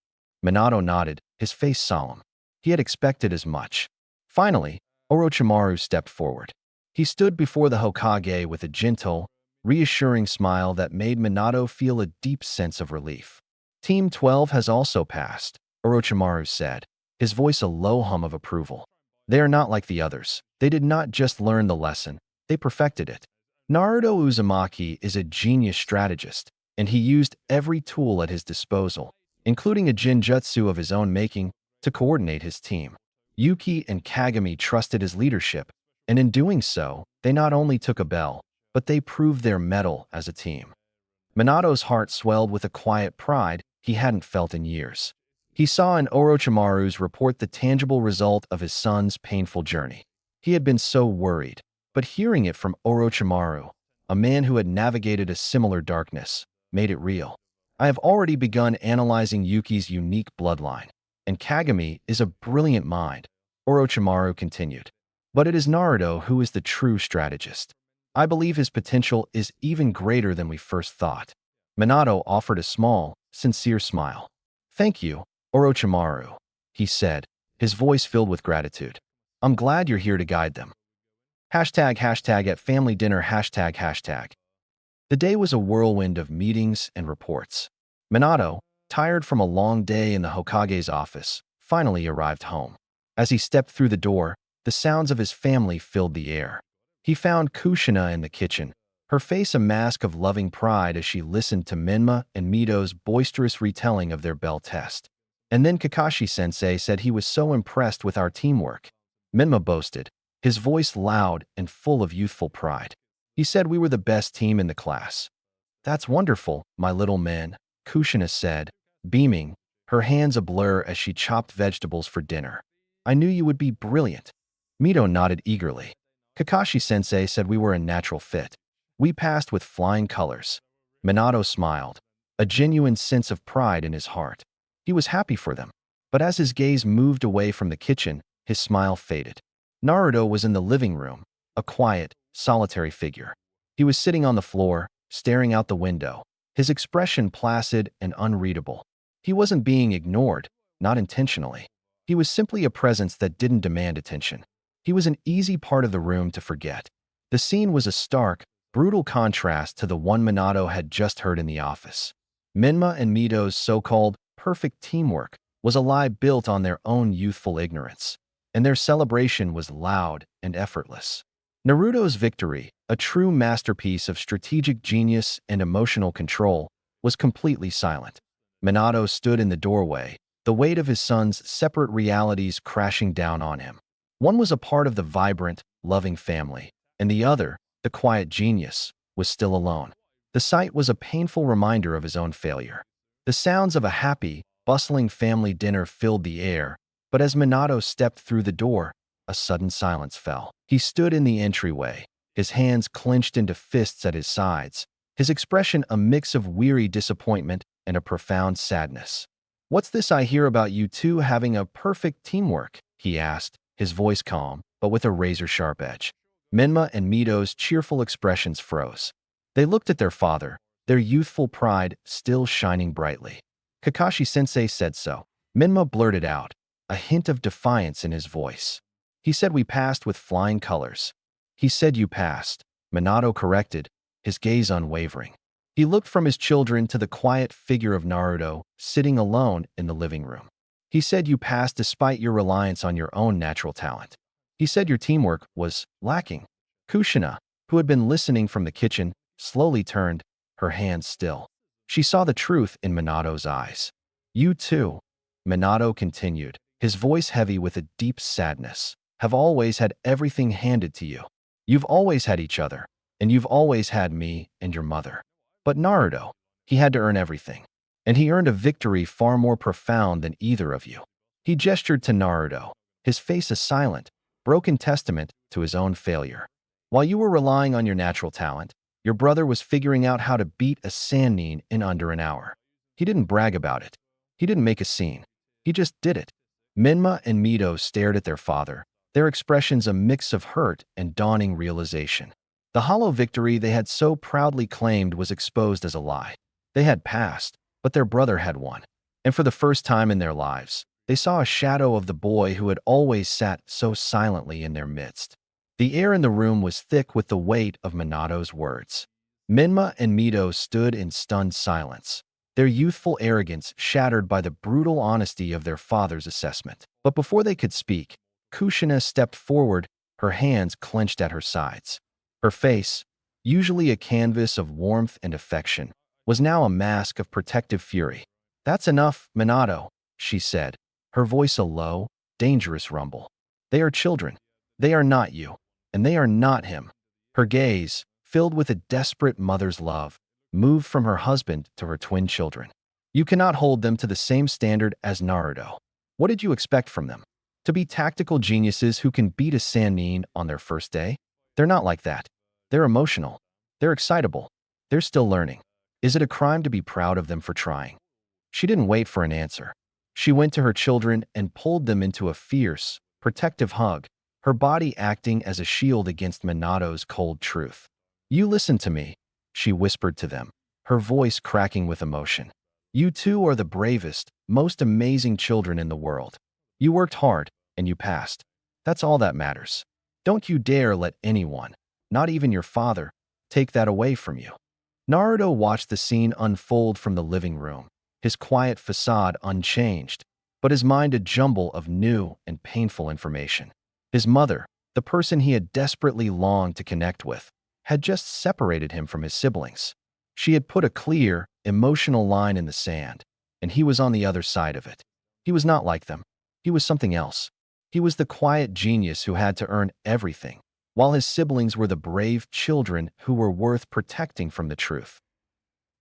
Minato nodded, his face solemn. He had expected as much. Finally, Orochimaru stepped forward. He stood before the Hokage with a gentle, reassuring smile that made Minato feel a deep sense of relief. Team 12 has also passed, Orochimaru said, his voice a low hum of approval. They are not like the others. They did not just learn the lesson, they perfected it. Naruto Uzumaki is a genius strategist, and he used every tool at his disposal, including a Jinjutsu of his own making, to coordinate his team. Yuki and Kagami trusted his leadership, and in doing so, they not only took a bell, but they proved their mettle as a team. Minato's heart swelled with a quiet pride he hadn't felt in years. He saw in Orochimaru's report the tangible result of his son's painful journey. He had been so worried, but hearing it from Orochimaru, a man who had navigated a similar darkness, made it real. "I have already begun analyzing Yuki's unique bloodline, and Kagami is a brilliant mind," Orochimaru continued. "But it is Naruto who is the true strategist. I believe his potential is even greater than we first thought." Minato offered a small, sincere smile. "Thank you, Orochimaru," he said, his voice filled with gratitude. "I'm glad you're here to guide them." Hashtag at family dinner hashtag. The day was a whirlwind of meetings and reports. Minato, tired from a long day in the Hokage's office, finally arrived home. As he stepped through the door, the sounds of his family filled the air. He found Kushina in the kitchen, her face a mask of loving pride as she listened to Minma and Mito's boisterous retelling of their bell test. And then Kakashi-sensei said he was so impressed with our teamwork. Minma boasted, his voice loud and full of youthful pride. He said we were the best team in the class. "That's wonderful, my little man," Kushina said, beaming, her hands a blur as she chopped vegetables for dinner. "I knew you would be brilliant." Mito nodded eagerly. Kakashi-sensei said we were a natural fit. We passed with flying colors. Minato smiled, a genuine sense of pride in his heart. He was happy for them. But as his gaze moved away from the kitchen, his smile faded. Naruto was in the living room, a quiet, solitary figure. He was sitting on the floor, staring out the window, his expression placid and unreadable. He wasn't being ignored, not intentionally. He was simply a presence that didn't demand attention. He was an easy part of the room to forget. The scene was a stark, brutal contrast to the one Minato had just heard in the office. Minma and Mito's so-called perfect teamwork was a lie built on their own youthful ignorance, and their celebration was loud and effortless. Naruto's victory, a true masterpiece of strategic genius and emotional control, was completely silent. Minato stood in the doorway, the weight of his son's separate realities crashing down on him. One was a part of the vibrant, loving family, and the other, the quiet genius, was still alone. The sight was a painful reminder of his own failure. The sounds of a happy, bustling family dinner filled the air, but as Minato stepped through the door, a sudden silence fell. He stood in the entryway, his hands clenched into fists at his sides, his expression a mix of weary disappointment and a profound sadness. "What's this I hear about you two having a perfect teamwork?" he asked, his voice calm, but with a razor-sharp edge. Minma and Mito's cheerful expressions froze. They looked at their father, their youthful pride still shining brightly. "Kakashi-sensei said so." Minma blurted out, a hint of defiance in his voice. "He said we passed with flying colors." "He said you passed," Minato corrected, his gaze unwavering. He looked from his children to the quiet figure of Naruto, sitting alone in the living room. "He said you passed despite your reliance on your own natural talent. He said your teamwork was lacking." Kushina, who had been listening from the kitchen, slowly turned, her hands still. She saw the truth in Minato's eyes. "You too," Minato continued, his voice heavy with a deep sadness, "have always had everything handed to you. You've always had each other, and you've always had me and your mother. But Naruto, he had to earn everything. And he earned a victory far more profound than either of you." He gestured to Naruto, his face a silent, broken testament to his own failure. "While you were relying on your natural talent, your brother was figuring out how to beat a Sannin in under an hour. He didn't brag about it. He didn't make a scene. He just did it." Minma and Mito stared at their father, their expressions a mix of hurt and dawning realization. The hollow victory they had so proudly claimed was exposed as a lie. They had passed, but their brother had won. And for the first time in their lives, they saw a shadow of the boy who had always sat so silently in their midst. The air in the room was thick with the weight of Minato's words. Minma and Mito stood in stunned silence, their youthful arrogance shattered by the brutal honesty of their father's assessment. But before they could speak, Kushina stepped forward, her hands clenched at her sides. Her face, usually a canvas of warmth and affection, was now a mask of protective fury. "That's enough, Minato," she said, her voice a low, dangerous rumble. "They are children. They are not you, and they are not him." Her gaze, filled with a desperate mother's love, moved from her husband to her twin children. "You cannot hold them to the same standard as Naruto. What did you expect from them? To be tactical geniuses who can beat a Sannin on their first day? They're not like that. They're emotional. They're excitable. They're still learning. Is it a crime to be proud of them for trying?" She didn't wait for an answer. She went to her children and pulled them into a fierce, protective hug, her body acting as a shield against Minato's cold truth. "You listen to me," she whispered to them, her voice cracking with emotion. "You two are the bravest, most amazing children in the world. You worked hard, and you passed. That's all that matters. Don't you dare let anyone, not even your father, take that away from you." Naruto watched the scene unfold from the living room, his quiet facade unchanged, but his mind a jumble of new and painful information. His mother, the person he had desperately longed to connect with, had just separated him from his siblings. She had put a clear, emotional line in the sand, and he was on the other side of it. He was not like them. He was something else. He was the quiet genius who had to earn everything, while his siblings were the brave children who were worth protecting from the truth.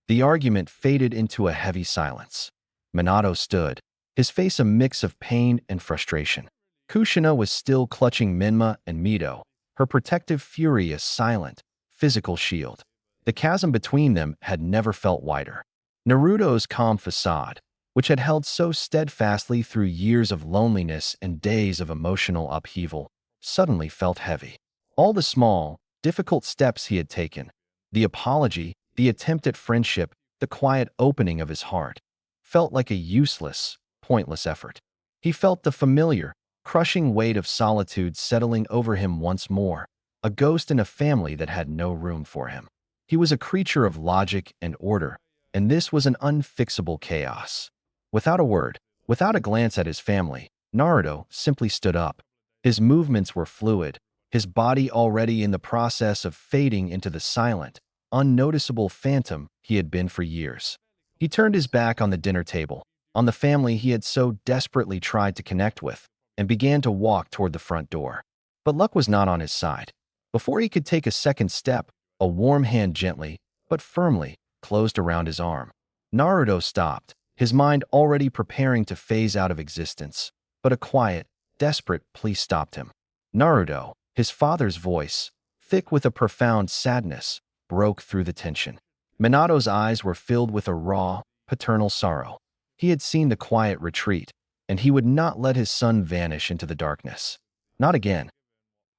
The argument faded into a heavy silence. Minato stood, his face a mix of pain and frustration. Kushina was still clutching Minma and Mito, her protective fury a silent, physical shield. The chasm between them had never felt wider. Naruto's calm facade, which had held so steadfastly through years of loneliness and days of emotional upheaval, suddenly felt heavy. All the small, difficult steps he had taken, the apology, the attempt at friendship, the quiet opening of his heart, felt like a useless, pointless effort. He felt the familiar, crushing weight of solitude settling over him once more, a ghost in a family that had no room for him. He was a creature of logic and order, and this was an unfixable chaos. Without a word, without a glance at his family, Naruto simply stood up. His movements were fluid, his body already in the process of fading into the silent, unnoticeable phantom he had been for years. He turned his back on the dinner table, on the family he had so desperately tried to connect with, and began to walk toward the front door. But luck was not on his side. Before he could take a second step, a warm hand gently, but firmly, closed around his arm. Naruto stopped, his mind already preparing to phase out of existence. But a quiet, desperate plea stopped him. Naruto, his father's voice, thick with a profound sadness, broke through the tension. Minato's eyes were filled with a raw, paternal sorrow. He had seen the quiet retreat, and he would not let his son vanish into the darkness. Not again.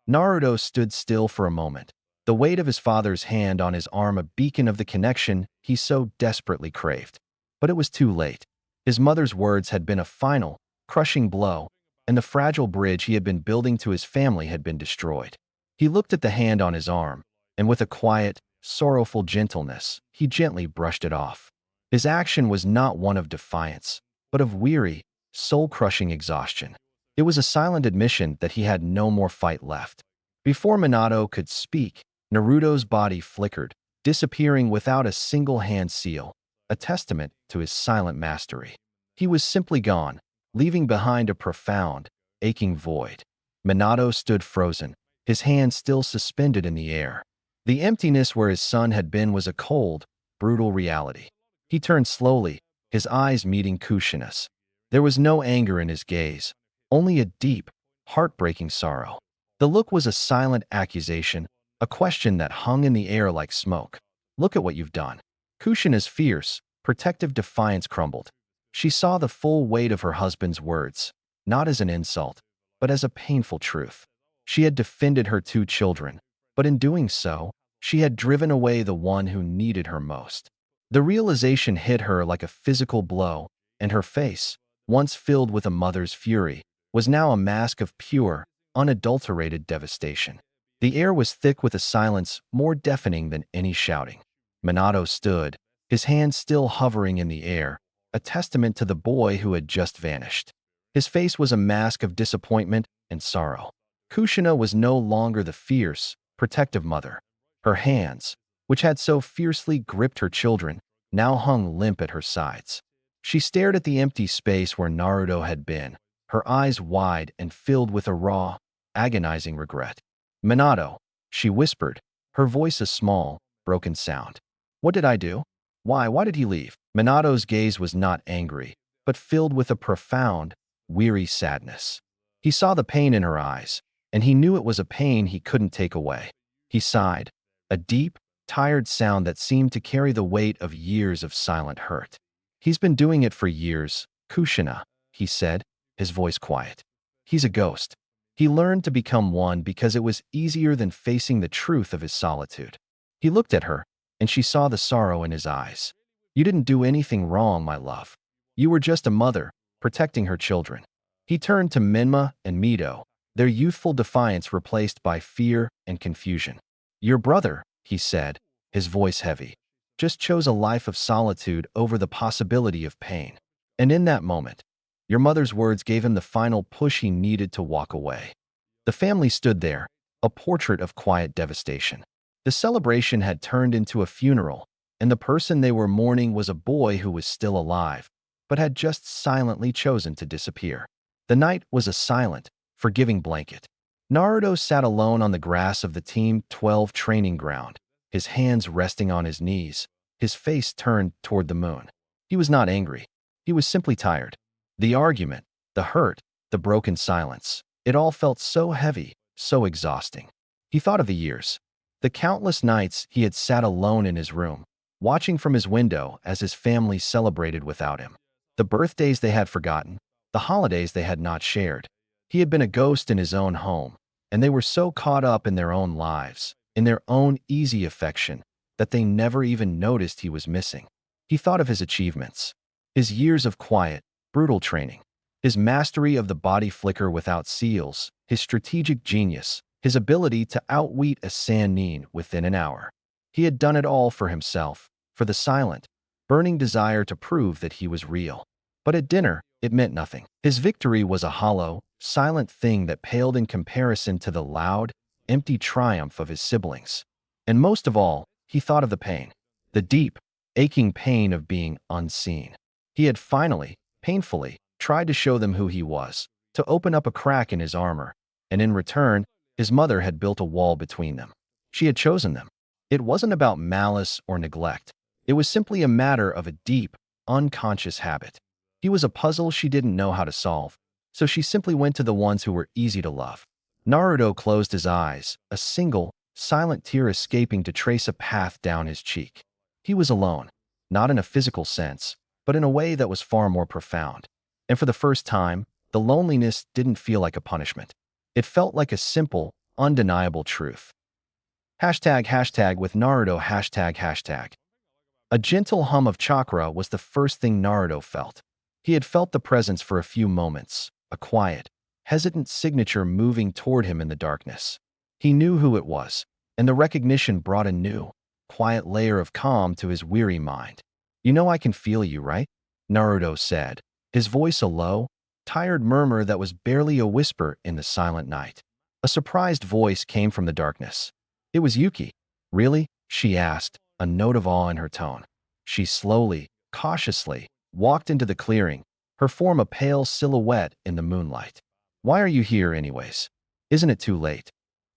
Naruto stood still for a moment, the weight of his father's hand on his arm a beacon of the connection he so desperately craved. But it was too late. His mother's words had been a final, crushing blow, and the fragile bridge he had been building to his family had been destroyed. He looked at the hand on his arm, and with a quiet, sorrowful gentleness, he gently brushed it off. His action was not one of defiance, but of weary, soul-crushing exhaustion. It was a silent admission that he had no more fight left. Before Minato could speak, Naruto's body flickered, disappearing without a single hand seal, a testament to his silent mastery. He was simply gone, leaving behind a profound, aching void. Minato stood frozen, his hand still suspended in the air. The emptiness where his son had been was a cold, brutal reality. He turned slowly, his eyes meeting Kushina's. There was no anger in his gaze, only a deep, heartbreaking sorrow. The look was a silent accusation, a question that hung in the air like smoke. "Look at what you've done." Kushina's fierce, protective defiance crumbled. She saw the full weight of her husband's words, not as an insult, but as a painful truth. She had defended her two children, but in doing so, she had driven away the one who needed her most. The realization hit her like a physical blow, and her face, once filled with a mother's fury, was now a mask of pure, unadulterated devastation. The air was thick with a silence more deafening than any shouting. Minato stood, his hand still hovering in the air, a testament to the boy who had just vanished. His face was a mask of disappointment and sorrow. Kushina was no longer the fierce, protective mother. Her hands, which had so fiercely gripped her children, now hung limp at her sides. She stared at the empty space where Naruto had been, her eyes wide and filled with a raw, agonizing regret. "Minato," she whispered, her voice a small, broken sound. "What did I do? Why did he leave?" Minato's gaze was not angry, but filled with a profound, weary sadness. He saw the pain in her eyes, and he knew it was a pain he couldn't take away. He sighed, a deep, tired sound that seemed to carry the weight of years of silent hurt. "He's been doing it for years, Kushina," he said, his voice quiet. "He's a ghost. He learned to become one because it was easier than facing the truth of his solitude." He looked at her, and she saw the sorrow in his eyes. "You didn't do anything wrong, my love. You were just a mother, protecting her children." He turned to Menma and Mito, their youthful defiance replaced by fear and confusion. "Your brother," he said, his voice heavy, "just chose a life of solitude over the possibility of pain. And in that moment, your mother's words gave him the final push he needed to walk away." The family stood there, a portrait of quiet devastation. The celebration had turned into a funeral, and the person they were mourning was a boy who was still alive, but had just silently chosen to disappear. The night was a silent, forgiving blanket. Naruto sat alone on the grass of the Team 12 training ground, his hands resting on his knees, his face turned toward the moon. He was not angry. He was simply tired. The argument, the hurt, the broken silence, it all felt so heavy, so exhausting. He thought of the years, the countless nights he had sat alone in his room, watching from his window as his family celebrated without him. The birthdays they had forgotten, the holidays they had not shared. He had been a ghost in his own home, and they were so caught up in their own lives, in their own easy affection, that they never even noticed he was missing. He thought of his achievements, his years of quiet, brutal training, his mastery of the body flicker without seals, his strategic genius, his ability to outwit a Sannin within an hour. He had done it all for himself, for the silent, burning desire to prove that he was real. But at dinner, it meant nothing. His victory was a hollow, silent thing that paled in comparison to the loud, empty triumph of his siblings. And most of all, he thought of the pain. The deep, aching pain of being unseen. He had finally, painfully, tried to show them who he was, to open up a crack in his armor, and in return, his mother had built a wall between them. She had chosen them. It wasn't about malice or neglect. It was simply a matter of a deep, unconscious habit. He was a puzzle she didn't know how to solve, so she simply went to the ones who were easy to love. Naruto closed his eyes, a single, silent tear escaping to trace a path down his cheek. He was alone, not in a physical sense, but in a way that was far more profound. And for the first time, the loneliness didn't feel like a punishment. It felt like a simple, undeniable truth. Hashtag with Naruto hashtag. A gentle hum of chakra was the first thing Naruto felt. He had felt the presence for a few moments, a quiet, hesitant signature moving toward him in the darkness. He knew who it was, and the recognition brought a new, quiet layer of calm to his weary mind. "You know I can feel you, right?" Naruto said, his voice a low, tired murmur that was barely a whisper in the silent night. A surprised voice came from the darkness. It was Yuki. "Really?" she asked, a note of awe in her tone. She slowly, cautiously, walked into the clearing, her form a pale silhouette in the moonlight. "Why are you here anyways? Isn't it too late?"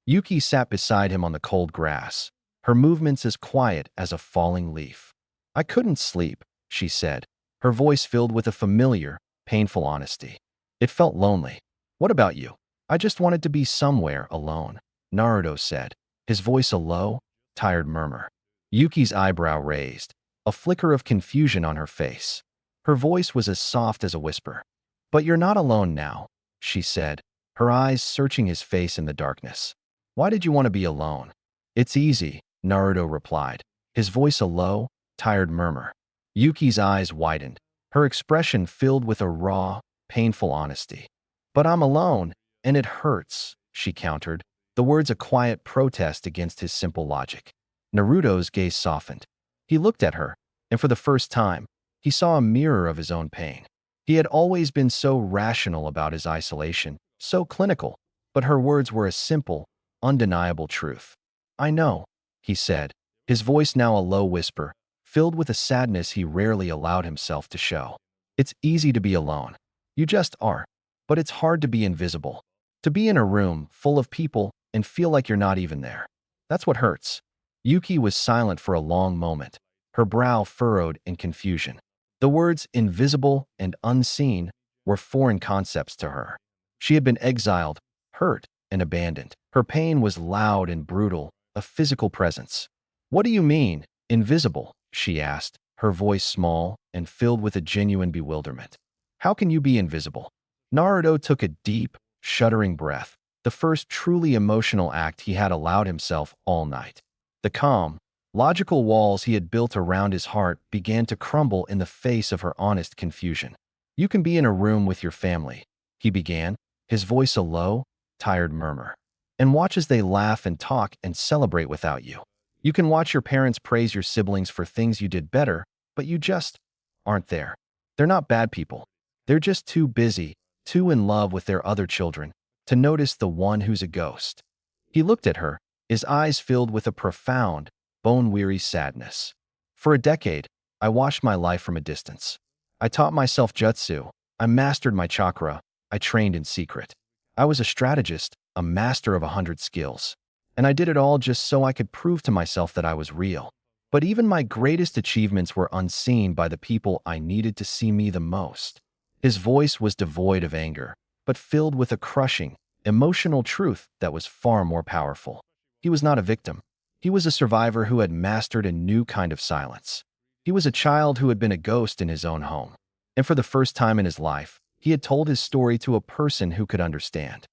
Yuki sat beside him on the cold grass, her movements as quiet as a falling leaf. "I couldn't sleep," she said, her voice filled with a familiar, painful honesty. "It felt lonely. What about you?" "I just wanted to be somewhere alone," Naruto said, his voice a low, tired murmur. Yuki's eyebrow raised, a flicker of confusion on her face. Her voice was as soft as a whisper. "But you're not alone now," she said, her eyes searching his face in the darkness. "Why did you want to be alone?" "It's easy," Naruto replied, his voice a low, tired murmur. Yuki's eyes widened, her expression filled with a raw, painful honesty. "But I'm alone, and it hurts," she countered, the words a quiet protest against his simple logic. Naruto's gaze softened. He looked at her, and for the first time, he saw a mirror of his own pain. He had always been so rational about his isolation, so clinical, but her words were a simple, undeniable truth. "I know," he said, his voice now a low whisper, filled with a sadness he rarely allowed himself to show. "It's easy to be alone. You just are. But it's hard to be invisible. To be in a room full of people and feel like you're not even there. That's what hurts." Yuki was silent for a long moment, her brow furrowed in confusion. The words invisible and unseen were foreign concepts to her. She had been exiled, hurt, and abandoned. Her pain was loud and brutal, a physical presence. "What do you mean, invisible?" she asked, her voice small and filled with a genuine bewilderment. "How can you be invisible?" Naruto took a deep, shuddering breath, the first truly emotional act he had allowed himself all night. The calm, logical walls he had built around his heart began to crumble in the face of her honest confusion. "You can be in a room with your family," he began, his voice a low, tired murmur, "and watch as they laugh and talk and celebrate without you. You can watch your parents praise your siblings for things you did better, but you just aren't there. They're not bad people. They're just too busy, too in love with their other children, to notice the one who's a ghost." He looked at her, his eyes filled with a profound, bone-weary sadness. "For a decade, I watched my life from a distance. I taught myself jutsu, I mastered my chakra, I trained in secret. I was a strategist, a master of 100 skills. And I did it all just so I could prove to myself that I was real. But even my greatest achievements were unseen by the people I needed to see me the most." His voice was devoid of anger, but filled with a crushing, emotional truth that was far more powerful. He was not a victim. He was a survivor who had mastered a new kind of silence. He was a child who had been a ghost in his own home. And for the first time in his life, he had told his story to a person who could understand.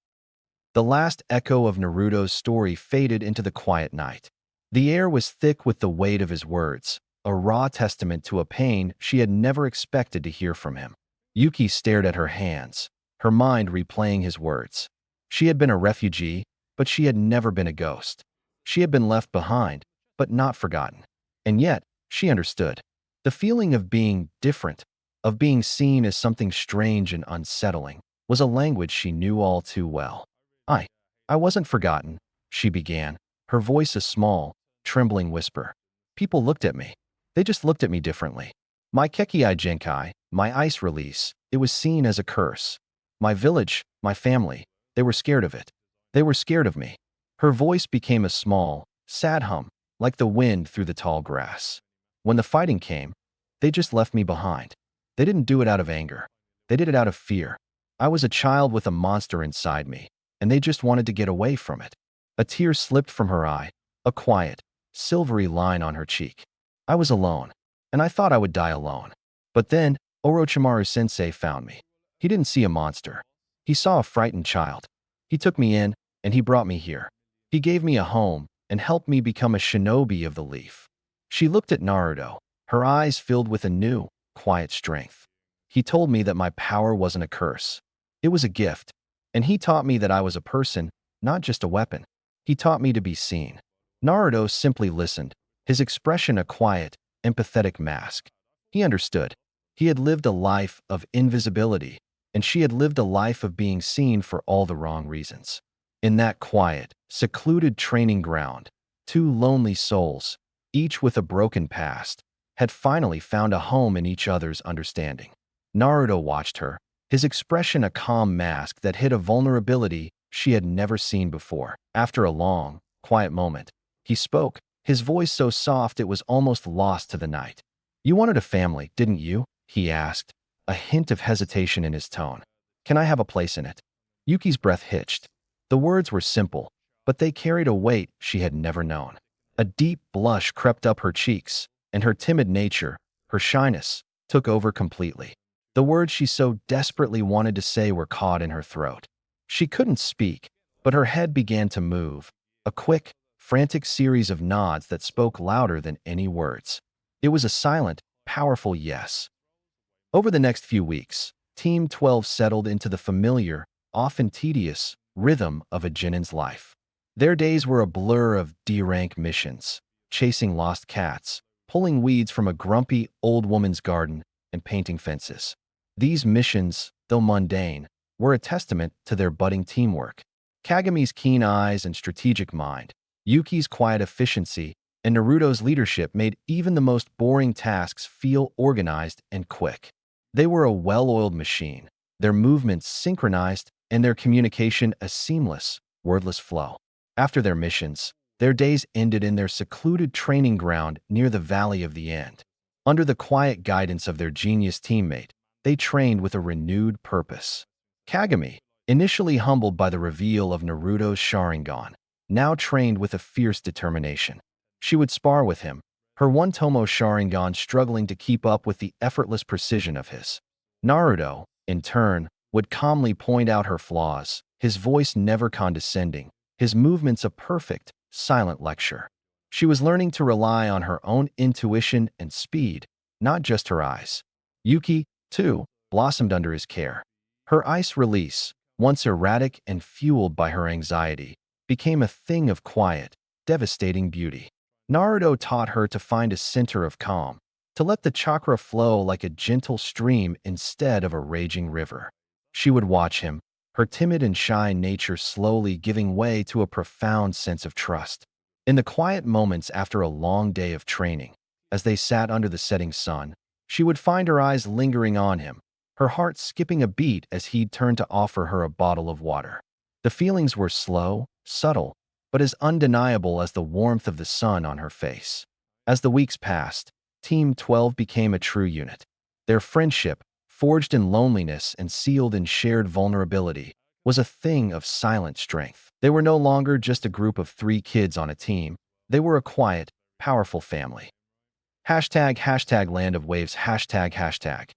The last echo of Naruto's story faded into the quiet night. The air was thick with the weight of his words, a raw testament to a pain she had never expected to hear from him. Yuki stared at her hands, her mind replaying his words. She had been a refugee, but she had never been a ghost. She had been left behind, but not forgotten. And yet, she understood. The feeling of being different, of being seen as something strange and unsettling, was a language she knew all too well. I, I wasn't forgotten, she began, her voice a small, trembling whisper. People looked at me. They just looked at me differently. My Kekiai Genkai, my ice release, it was seen as a curse. My village, my family, they were scared of it. They were scared of me. Her voice became a small, sad hum, like the wind through the tall grass. When the fighting came, they just left me behind. They didn't do it out of anger. They did it out of fear. I was a child with a monster inside me, and they just wanted to get away from it. A tear slipped from her eye, a quiet, silvery line on her cheek. I was alone, and I thought I would die alone. But then, Orochimaru-sensei found me. He didn't see a monster. He saw a frightened child. He took me in, and he brought me here. He gave me a home and helped me become a shinobi of the leaf. She looked at Naruto, her eyes filled with a new, quiet strength. He told me that my power wasn't a curse. It was a gift, and he taught me that I was a person, not just a weapon. He taught me to be seen. Naruto simply listened, his expression a quiet, empathetic mask. He understood. He had lived a life of invisibility, and she had lived a life of being seen for all the wrong reasons. In that quiet, secluded training ground, two lonely souls, each with a broken past, had finally found a home in each other's understanding. Naruto watched her, his expression a calm mask that hid a vulnerability she had never seen before. After a long, quiet moment, he spoke, his voice so soft it was almost lost to the night. "You wanted a family, didn't you?" he asked, a hint of hesitation in his tone. "Can I have a place in it?" Yuki's breath hitched. The words were simple, but they carried a weight she had never known. A deep blush crept up her cheeks, and her timid nature, her shyness, took over completely. The words she so desperately wanted to say were caught in her throat. She couldn't speak, but her head began to move, a quick, frantic series of nods that spoke louder than any words. It was a silent, powerful yes. Over the next few weeks, Team 12 settled into the familiar, often tedious, rhythm of a Genin's life. Their days were a blur of D-rank missions, chasing lost cats, pulling weeds from a grumpy old woman's garden, and painting fences. These missions, though mundane, were a testament to their budding teamwork. Kagami's keen eyes and strategic mind, Yuki's quiet efficiency, and Naruto's leadership made even the most boring tasks feel organized and quick. They were a well-oiled machine, their movements synchronized and their communication a seamless, wordless flow. After their missions, their days ended in their secluded training ground near the Valley of the End. Under the quiet guidance of their genius teammate, they trained with a renewed purpose. Kagami, initially humbled by the reveal of Naruto's Sharingan, now trained with a fierce determination. She would spar with him, her one-tomo Sharingan struggling to keep up with the effortless precision of his. Naruto, in turn, would calmly point out her flaws, his voice never condescending, his movements a perfect, silent lecture. She was learning to rely on her own intuition and speed, not just her eyes. Yuki, too, blossomed under his care. Her ice release, once erratic and fueled by her anxiety, became a thing of quiet, devastating beauty. Naruto taught her to find a center of calm, to let the chakra flow like a gentle stream instead of a raging river. She would watch him, her timid and shy nature slowly giving way to a profound sense of trust. In the quiet moments after a long day of training, as they sat under the setting sun, she would find her eyes lingering on him, her heart skipping a beat as he'd turn to offer her a bottle of water. The feelings were slow, subtle, but as undeniable as the warmth of the sun on her face. As the weeks passed, Team 12 became a true unit. Their friendship, forged in loneliness and sealed in shared vulnerability, was a thing of silent strength. They were no longer just a group of 3 kids on a team. They were a quiet, powerful family. #hashtag Land of Waves #hashtag.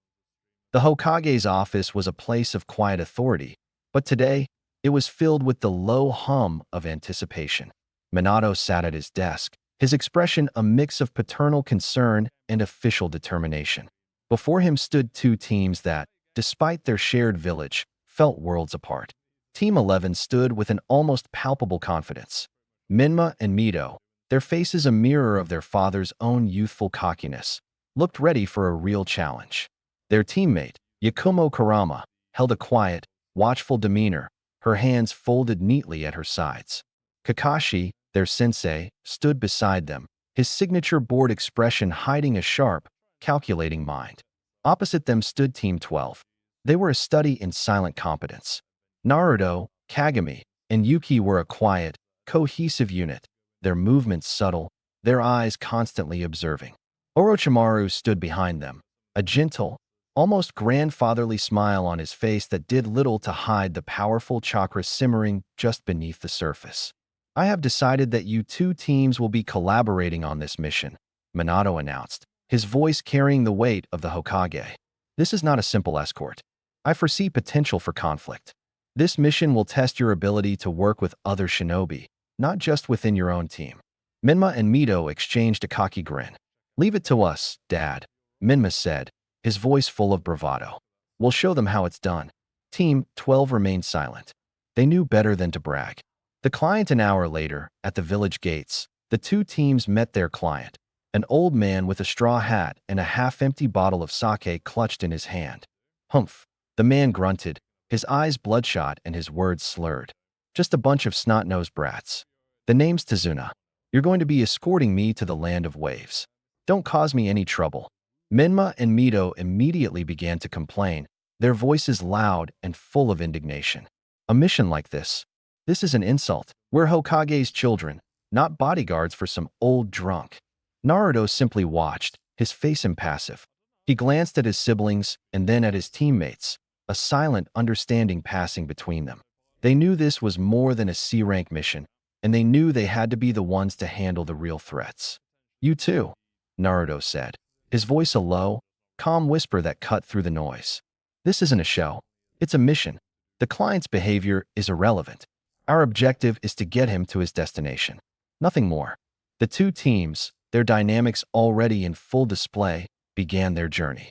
The Hokage's office was a place of quiet authority, but today, it was filled with the low hum of anticipation. Minato sat at his desk, his expression a mix of paternal concern and official determination. Before him stood 2 teams that, despite their shared village, felt worlds apart. Team 11 stood with an almost palpable confidence. Minma and Mito, their faces a mirror of their father's own youthful cockiness, looked ready for a real challenge. Their teammate, Yakumo Kurama, held a quiet, watchful demeanor, her hands folded neatly at her sides. Kakashi, their sensei, stood beside them, his signature bored expression hiding a sharp, calculating mind. Opposite them stood Team 12. They were a study in silent competence. Naruto, Kagami, and Yuki were a quiet, cohesive unit, their movements subtle, their eyes constantly observing. Orochimaru stood behind them, a gentle, almost grandfatherly smile on his face that did little to hide the powerful chakra simmering just beneath the surface. I have decided that you two teams will be collaborating on this mission, Minato announced, his voice carrying the weight of the Hokage. This is not a simple escort. I foresee potential for conflict. This mission will test your ability to work with other shinobi, not just within your own team. Minma and Mito exchanged a cocky grin. Leave it to us, Dad, Minma said, his voice full of bravado. We'll show them how it's done. Team 12 remained silent. They knew better than to brag. The client an hour later, at the village gates, the two teams met their client, an old man with a straw hat and a half-empty bottle of sake clutched in his hand. Humph, the man grunted, his eyes bloodshot and his words slurred. Just a bunch of snot-nosed brats. The name's Tazuna. You're going to be escorting me to the land of waves. Don't cause me any trouble. Minma and Mito immediately began to complain, their voices loud and full of indignation. A mission like this is an insult. We're Hokage's children, not bodyguards for some old drunk. Naruto simply watched, his face impassive. He glanced at his siblings and then at his teammates, a silent understanding passing between them. They knew this was more than a C-rank mission, and they knew they had to be the ones to handle the real threats. You too, Naruto said, his voice a low, calm whisper that cut through the noise. This isn't a show. It's a mission. The client's behavior is irrelevant. Our objective is to get him to his destination. Nothing more. The two teams, their dynamics already in full display, began their journey.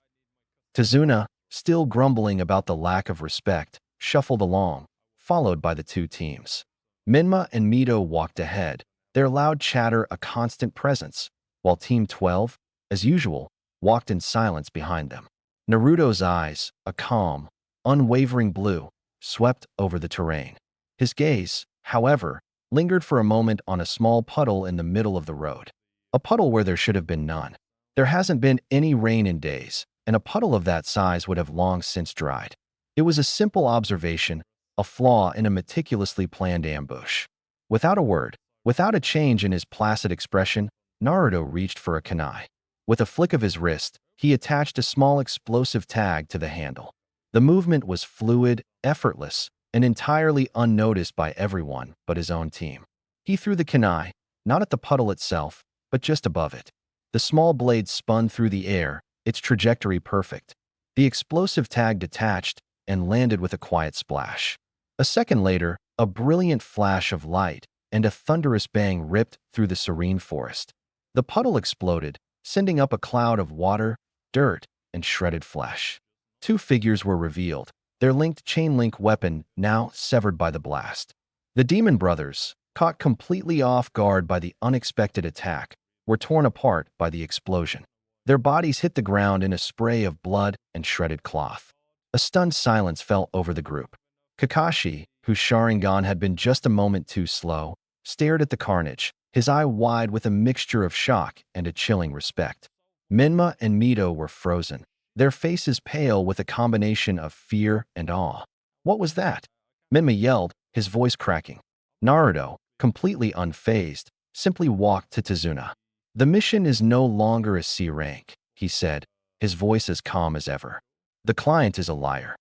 Tazuna, still grumbling about the lack of respect, shuffled along, followed by the two teams. Minma and Mito walked ahead, their loud chatter a constant presence, while Team 12, as usual, walked in silence behind them. Naruto's eyes, a calm, unwavering blue, swept over the terrain. His gaze, however, lingered for a moment on a small puddle in the middle of the road. A puddle where there should have been none. There hasn't been any rain in days, and a puddle of that size would have long since dried. It was a simple observation, a flaw in a meticulously planned ambush. Without a word, without a change in his placid expression, Naruto reached for a kunai. With a flick of his wrist, he attached a small explosive tag to the handle. The movement was fluid, effortless, and entirely unnoticed by everyone but his own team. He threw the kunai, not at the puddle itself, but just above it. The small blade spun through the air, its trajectory perfect. The explosive tag detached and landed with a quiet splash. A second later, a brilliant flash of light and a thunderous bang ripped through the serene forest. The puddle exploded, sending up a cloud of water, dirt, and shredded flesh. Two figures were revealed, their linked chain-link weapon now severed by the blast. The Demon Brothers, caught completely off guard by the unexpected attack, were torn apart by the explosion. Their bodies hit the ground in a spray of blood and shredded cloth. A stunned silence fell over the group. Kakashi, whose Sharingan had been just a moment too slow, stared at the carnage, his eye wide with a mixture of shock and a chilling respect. Minma and Mito were frozen, their faces pale with a combination of fear and awe. What was that? Minma yelled, his voice cracking. Naruto, completely unfazed, simply walked to Tazuna. The mission is no longer a C rank, he said, his voice as calm as ever. The client is a liar.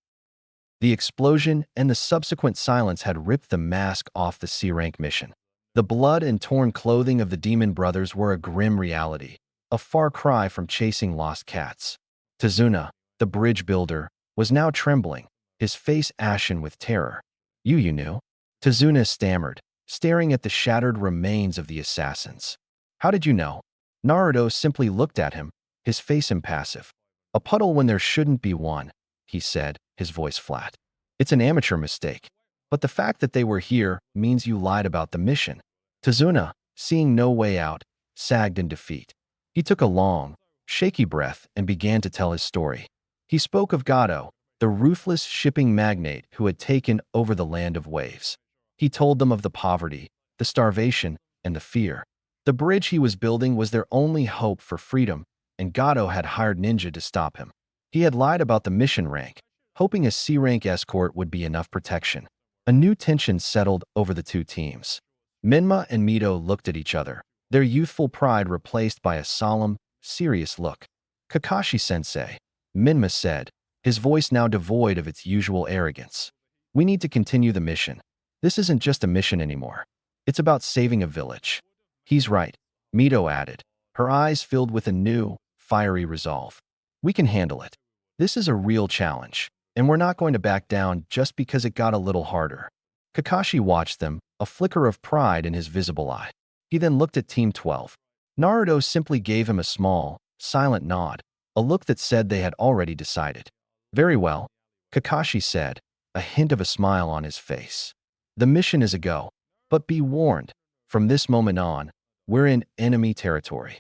The explosion and the subsequent silence had ripped the mask off the C rank mission. The blood and torn clothing of the Demon Brothers were a grim reality, a far cry from chasing lost cats. Tazuna, the bridge builder, was now trembling, his face ashen with terror. You knew? Tazuna stammered, staring at the shattered remains of the assassins. How did you know? Naruto simply looked at him, his face impassive. A puddle when there shouldn't be one, he said, his voice flat. It's an amateur mistake. But the fact that they were here means you lied about the mission. Tazuna, seeing no way out, sagged in defeat. He took a long, shaky breath and began to tell his story. He spoke of Gato, the ruthless shipping magnate who had taken over the land of waves. He told them of the poverty, the starvation, and the fear. The bridge he was building was their only hope for freedom, and Gato had hired ninja to stop him. He had lied about the mission rank, hoping a C-rank escort would be enough protection. A new tension settled over the two teams. Minma and Mito looked at each other, their youthful pride replaced by a solemn, serious look. Kakashi-sensei, Minma said, his voice now devoid of its usual arrogance. We need to continue the mission. This isn't just a mission anymore. It's about saving a village. He's right, Mito added, her eyes filled with a new, fiery resolve. We can handle it. This is a real challenge, and we're not going to back down just because it got a little harder. Kakashi watched them, a flicker of pride in his visible eye. He then looked at Team 12. Naruto simply gave him a small, silent nod, a look that said they had already decided. Very well, Kakashi said, a hint of a smile on his face. The mission is a go, but be warned, from this moment on, we're in enemy territory.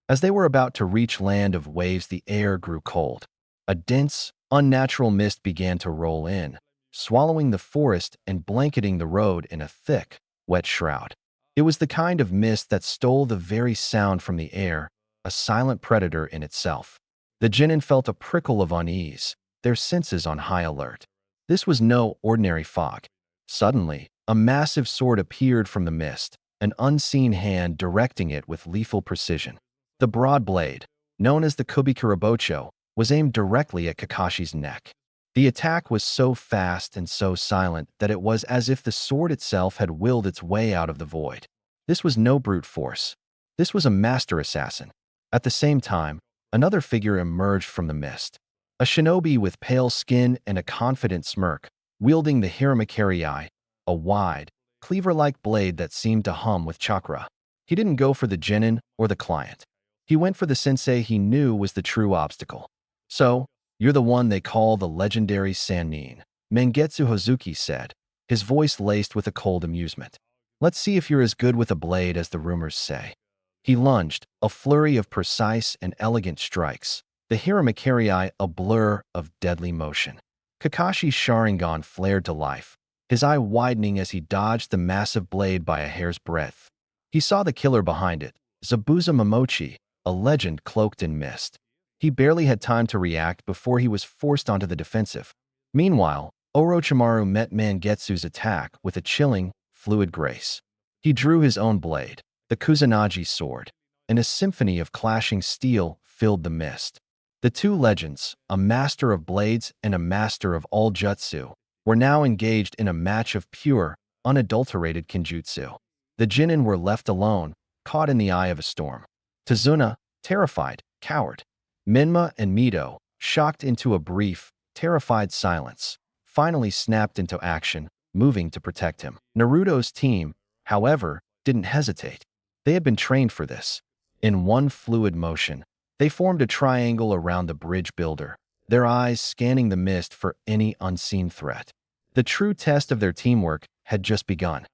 As they were about to reach land of waves, the air grew cold. A dense, unnatural mist began to roll in, swallowing the forest and blanketing the road in a thick, wet shroud. It was the kind of mist that stole the very sound from the air, a silent predator in itself. The genin felt a prickle of unease, their senses on high alert. This was no ordinary fog. Suddenly, a massive sword appeared from the mist, an unseen hand directing it with lethal precision. The broad blade, known as the Kubikurabocho, was aimed directly at Kakashi's neck. The attack was so fast and so silent that it was as if the sword itself had willed its way out of the void. This was no brute force. This was a master assassin. At the same time, another figure emerged from the mist. A shinobi with pale skin and a confident smirk, wielding the hiramakiri, a wide, cleaver-like blade that seemed to hum with chakra. He didn't go for the genin or the client. He went for the sensei he knew was the true obstacle. So, you're the one they call the legendary Sannin, Mangetsu Hozuki said, his voice laced with a cold amusement. Let's see if you're as good with a blade as the rumors say. He lunged, a flurry of precise and elegant strikes, the hiramakiri a blur of deadly motion. Kakashi's Sharingan flared to life, his eye widening as he dodged the massive blade by a hair's breadth. He saw the killer behind it, Zabuza Momochi, a legend cloaked in mist. He barely had time to react before he was forced onto the defensive. Meanwhile, Orochimaru met Mangetsu's attack with a chilling, fluid grace. He drew his own blade, the Kusanagi sword, and a symphony of clashing steel filled the mist. The two legends, a master of blades and a master of all jutsu, were now engaged in a match of pure, unadulterated kenjutsu. The genin were left alone, caught in the eye of a storm. Tazuna, terrified, cowered. Minma and Mito, shocked into a brief, terrified silence, finally snapped into action, moving to protect him. Naruto's team, however, didn't hesitate. They had been trained for this. In one fluid motion, they formed a triangle around the bridge builder, their eyes scanning the mist for any unseen threat. The true test of their teamwork had just begun.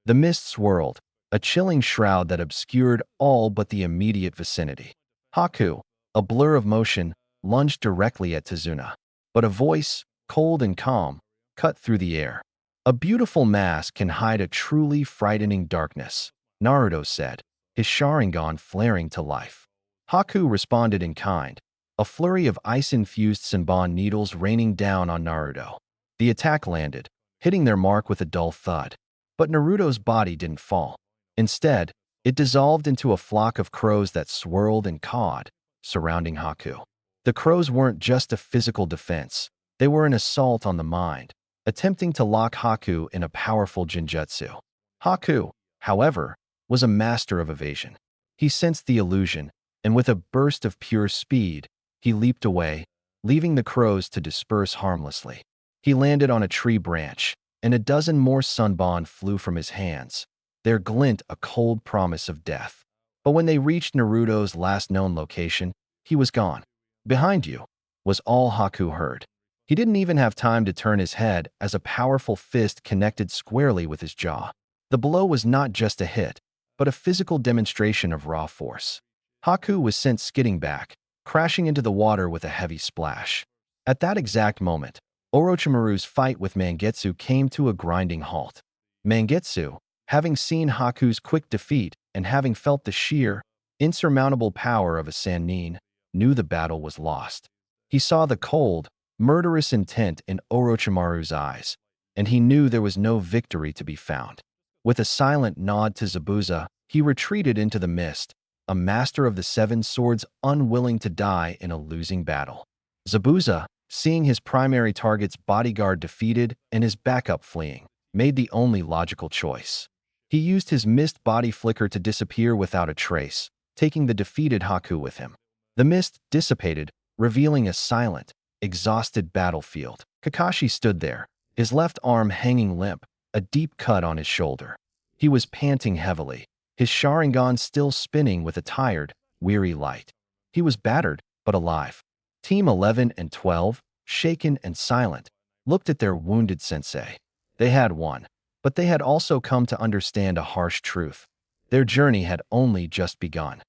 The mist swirled, a chilling shroud that obscured all but the immediate vicinity. Haku, a blur of motion, lunged directly at Tazuna. But a voice, cold and calm, cut through the air. A beautiful mask can hide a truly frightening darkness, Naruto said, his Sharingan flaring to life. Haku responded in kind, a flurry of ice-infused Senbon needles raining down on Naruto. The attack landed, hitting their mark with a dull thud. But Naruto's body didn't fall. Instead, it dissolved into a flock of crows that swirled and cawed, surrounding Haku. The crows weren't just a physical defense. They were an assault on the mind, attempting to lock Haku in a powerful Jinjutsu. Haku, however, was a master of evasion. He sensed the illusion, and with a burst of pure speed, he leaped away, leaving the crows to disperse harmlessly. He landed on a tree branch, and a dozen more Senbon flew from his hands, their glint a cold promise of death. But when they reached Naruto's last known location, he was gone. Behind you, was all Haku heard. He didn't even have time to turn his head as a powerful fist connected squarely with his jaw. The blow was not just a hit, but a physical demonstration of raw force. Haku was sent skidding back, crashing into the water with a heavy splash. At that exact moment, Orochimaru's fight with Mangetsu came to a grinding halt. Mangetsu, having seen Haku's quick defeat and having felt the sheer, insurmountable power of a Sannin, knew the battle was lost. He saw the cold, murderous intent in Orochimaru's eyes, and he knew there was no victory to be found. With a silent nod to Zabuza, he retreated into the mist, a master of the seven swords unwilling to die in a losing battle. Zabuza, seeing his primary target's bodyguard defeated and his backup fleeing, made the only logical choice. He used his mist body flicker to disappear without a trace, taking the defeated Haku with him. The mist dissipated, revealing a silent, exhausted battlefield. Kakashi stood there, his left arm hanging limp, a deep cut on his shoulder. He was panting heavily, his Sharingan still spinning with a tired, weary light. He was battered, but alive. Team 11 and 12, shaken and silent, looked at their wounded sensei. They had won, but they had also come to understand a harsh truth. Their journey had only just begun.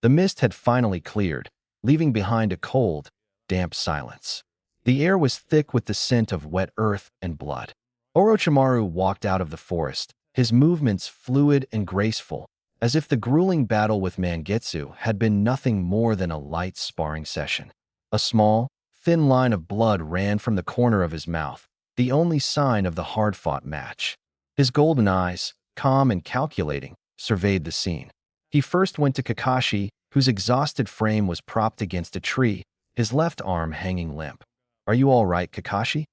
The mist had finally cleared, leaving behind a cold, damp silence. The air was thick with the scent of wet earth and blood. Orochimaru walked out of the forest, his movements fluid and graceful, as if the grueling battle with Mangetsu had been nothing more than a light sparring session. A small, thin line of blood ran from the corner of his mouth, the only sign of the hard-fought match. His golden eyes, calm and calculating, surveyed the scene. He first went to Kakashi, whose exhausted frame was propped against a tree, his left arm hanging limp. "Are you all right, Kakashi?"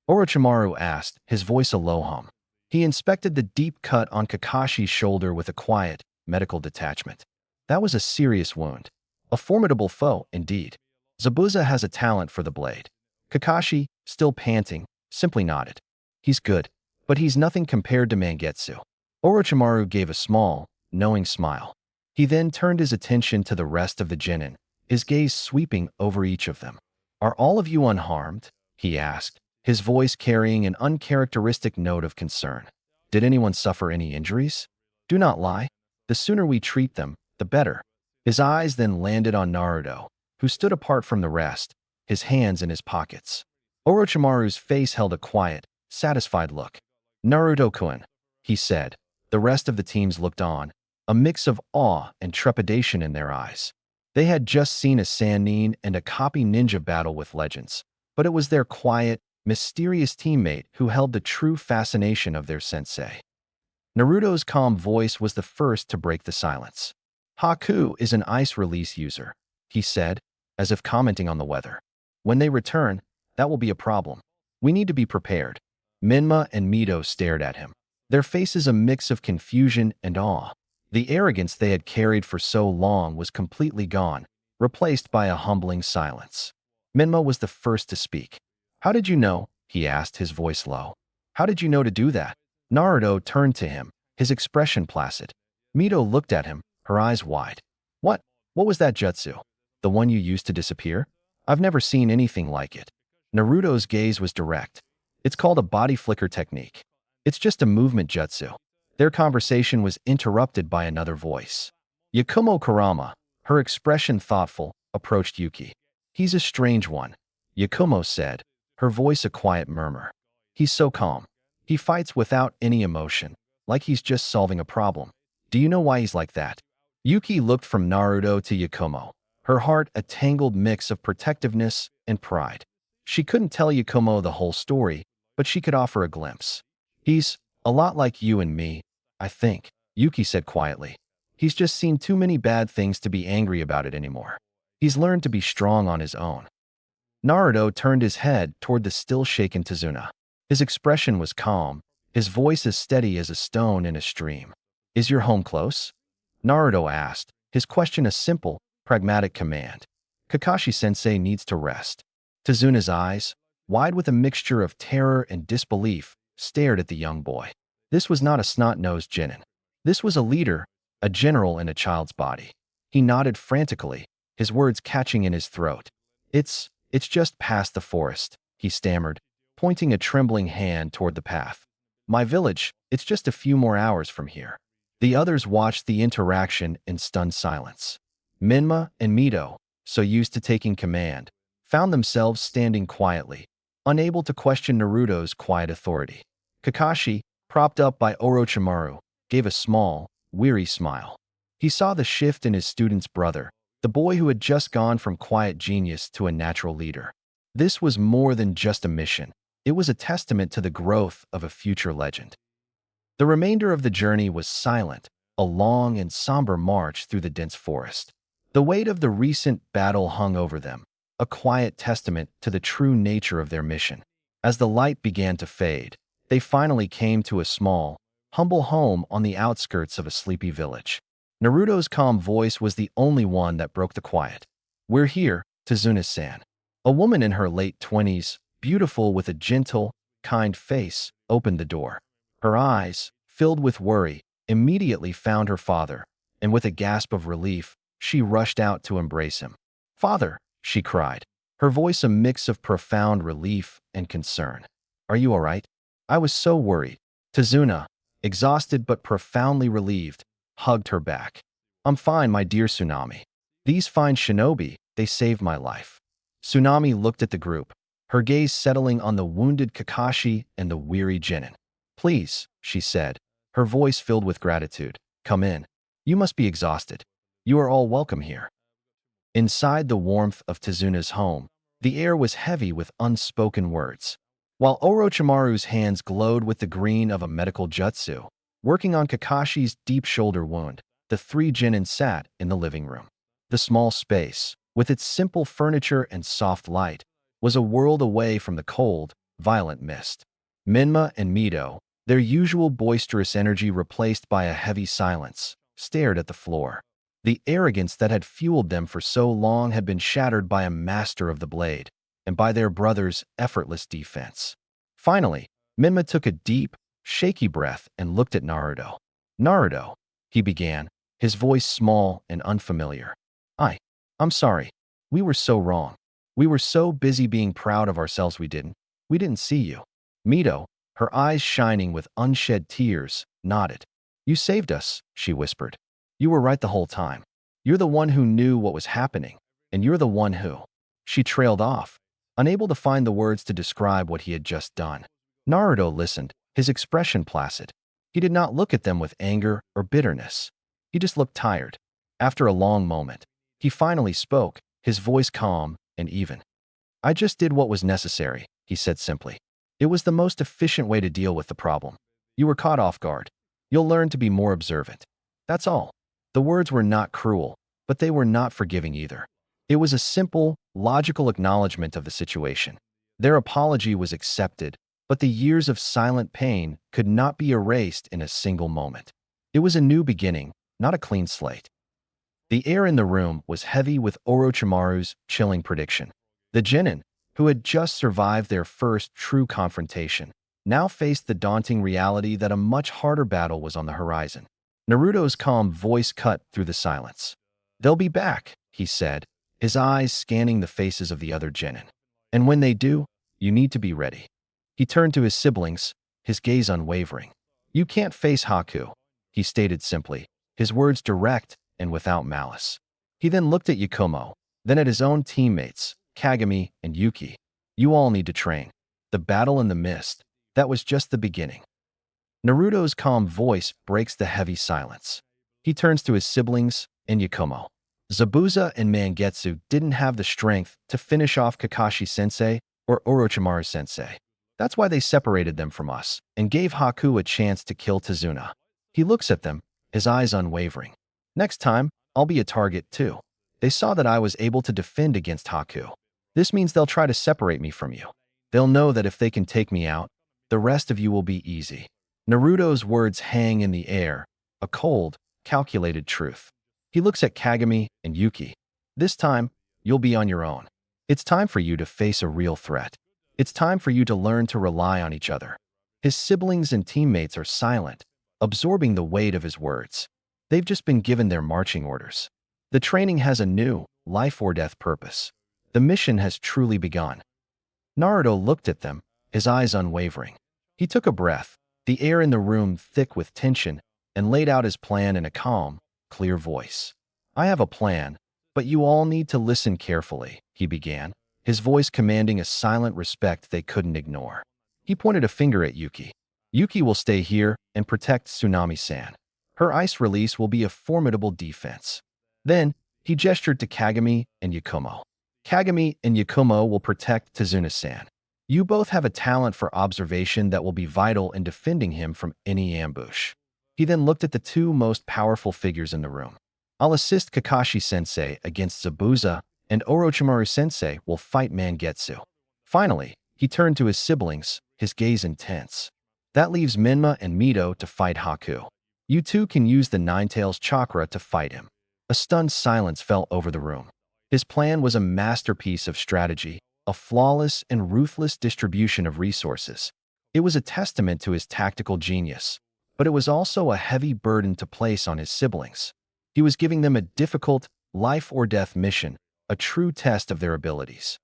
Orochimaru asked, his voice a low hum. He inspected the deep cut on Kakashi's shoulder with a quiet, medical detachment. That was a serious wound. A formidable foe, indeed. Zabuza has a talent for the blade. Kakashi, still panting, simply nodded. He's good, but he's nothing compared to Mangetsu. Orochimaru gave a small, knowing smile. He then turned his attention to the rest of the genin, his gaze sweeping over each of them. "Are all of you unharmed?" he asked, his voice carrying an uncharacteristic note of concern. "Did anyone suffer any injuries? Do not lie. The sooner we treat them, the better." His eyes then landed on Naruto, who stood apart from the rest, his hands in his pockets. Orochimaru's face held a quiet, satisfied look. "Naruto-kun," he said. The rest of the teams looked on, a mix of awe and trepidation in their eyes. They had just seen a Sannin and a copy ninja battle with legends, but it was their quiet, mysterious teammate who held the true fascination of their sensei. Naruto's calm voice was the first to break the silence. "Haku is an ice release user," he said, as if commenting on the weather. "When they return, that will be a problem. We need to be prepared." Minma and Mito stared at him, their faces a mix of confusion and awe. The arrogance they had carried for so long was completely gone, replaced by a humbling silence. Minma was the first to speak. "How did you know?" he asked, his voice low. "How did you know to do that?" Naruto turned to him, his expression placid. Mito looked at him, her eyes wide. What was that jutsu? The one you used to disappear? I've never seen anything like it." Naruto's gaze was direct. "It's called a body flicker technique. It's just a movement jutsu." Their conversation was interrupted by another voice. Yakumo Kurama, her expression thoughtful, approached Yuki. "He's a strange one," Yakumo said, her voice a quiet murmur. "He's so calm. He fights without any emotion, like he's just solving a problem. Do you know why he's like that?" Yuki looked from Naruto to Yakumo, her heart a tangled mix of protectiveness and pride. She couldn't tell Yakumo the whole story, but she could offer a glimpse. "He's a lot like you and me, I think," Yuki said quietly. "He's just seen too many bad things to be angry about it anymore. He's learned to be strong on his own." Naruto turned his head toward the still-shaken Tazuna. His expression was calm, his voice as steady as a stone in a stream. "Is your home close?" Naruto asked, his question a simple, pragmatic command. "Kakashi-sensei needs to rest." Tazuna's eyes, wide with a mixture of terror and disbelief, stared at the young boy. This was not a snot-nosed genin. This was a leader, a general in a child's body. He nodded frantically, his words catching in his throat. It's just past the forest. he stammered, pointing a trembling hand toward the path. My village, it's just a few more hours from here. The others watched the interaction in stunned silence. Minma and Mito, so used to taking command, found themselves standing quietly, unable to question Naruto's quiet authority. Kakashi, propped up by Orochimaru, gave a small, weary smile. He saw the shift in his student's brother, the boy who had just gone from quiet genius to a natural leader. This was more than just a mission. It was a testament to the growth of a future legend. The remainder of the journey was silent, a long and somber march through the dense forest. The weight of the recent battle hung over them, a quiet testament to the true nature of their mission. As the light began to fade, they finally came to a small, humble home on the outskirts of a sleepy village. Naruto's calm voice was the only one that broke the quiet. "We're here, Tazuna-san." A woman in her late 20s, beautiful with a gentle, kind face, opened the door. Her eyes, filled with worry, immediately found her father, and with a gasp of relief, she rushed out to embrace him. "Father," she cried, her voice a mix of profound relief and concern. "Are you all right? I was so worried." Tazuna, exhausted but profoundly relieved, hugged her back. "I'm fine, my dear Tsunami. These fine shinobi, they saved my life." Tsunami looked at the group, her gaze settling on the wounded Kakashi and the weary Jinin. "Please," she said, her voice filled with gratitude, "come in. You must be exhausted. You are all welcome here." Inside the warmth of Tazuna's home, the air was heavy with unspoken words. While Orochimaru's hands glowed with the green of a medical jutsu, working on Kakashi's deep shoulder wound, the three Jinin sat in the living room. The small space, with its simple furniture and soft light, was a world away from the cold, violent mist. Minma and Mito, their usual boisterous energy replaced by a heavy silence, stared at the floor. The arrogance that had fueled them for so long had been shattered by a master of the blade, and by their brother's effortless defense. Finally, Minma took a deep, shaky breath and looked at Naruto. "Naruto," he began, his voice small and unfamiliar. I'm sorry. We were so wrong. We were so busy being proud of ourselves we didn't see you." Mito, her eyes shining with unshed tears, nodded. "You saved us," she whispered. "You were right the whole time. You're the one who knew what was happening, and you're the one who—" She trailed off, unable to find the words to describe what he had just done. Naruto listened, his expression placid. He did not look at them with anger or bitterness. He just looked tired. After a long moment, he finally spoke, his voice calm and even. "I just did what was necessary," he said simply. "It was the most efficient way to deal with the problem. You were caught off guard. You'll learn to be more observant. That's all." The words were not cruel, but they were not forgiving either. It was a simple, logical acknowledgement of the situation. Their apology was accepted, but the years of silent pain could not be erased in a single moment. It was a new beginning, not a clean slate. The air in the room was heavy with Orochimaru's chilling prediction. The Jinin, who had just survived their first true confrontation, now faced the daunting reality that a much harder battle was on the horizon. Naruto's calm voice cut through the silence. "They'll be back," he said, his eyes scanning the faces of the other Jinin. "And when they do, you need to be ready." He turned to his siblings, his gaze unwavering. "You can't face Haku," he stated simply, his words direct and without malice. He then looked at Yakumo, then at his own teammates, Kagami and Yuki. "You all need to train. The battle in the mist, that was just the beginning." Naruto's calm voice breaks the heavy silence. He turns to his siblings and Yakumo. "Zabuza and Mangetsu didn't have the strength to finish off Kakashi-sensei or Orochimaru-sensei. That's why they separated them from us and gave Haku a chance to kill Tazuna." He looks at them, his eyes unwavering. "Next time, I'll be a target too. They saw that I was able to defend against Haku. This means they'll try to separate me from you. They'll know that if they can take me out, the rest of you will be easy." Naruto's words hang in the air, a cold, calculated truth. He looks at Kagami and Yuki. "This time, you'll be on your own. It's time for you to face a real threat. It's time for you to learn to rely on each other." His siblings and teammates are silent, absorbing the weight of his words. They've just been given their marching orders. The training has a new, life-or-death purpose. The mission has truly begun. Naruto looked at them, his eyes unwavering. He took a breath, the air in the room thick with tension, and laid out his plan in a calm, clear voice. I have a plan, but you all need to listen carefully, he began, his voice commanding a silent respect they couldn't ignore. He pointed a finger at Yuki. Yuki will stay here and protect Tsunami-san. Her ice release will be a formidable defense. Then, he gestured to Kagami and Yakumo. Kagami and Yakumo will protect Tazuna-san. You both have a talent for observation that will be vital in defending him from any ambush. He then looked at the two most powerful figures in the room. I'll assist Kakashi-sensei against Zabuza, and Orochimaru-sensei will fight Mangetsu. Finally, he turned to his siblings, his gaze intense. That leaves Menma and Mito to fight Haku. You two can use the Ninetales chakra to fight him. A stunned silence fell over the room. His plan was a masterpiece of strategy, a flawless and ruthless distribution of resources. It was a testament to his tactical genius, but it was also a heavy burden to place on his siblings. He was giving them a difficult, life-or-death mission, a true test of their abilities.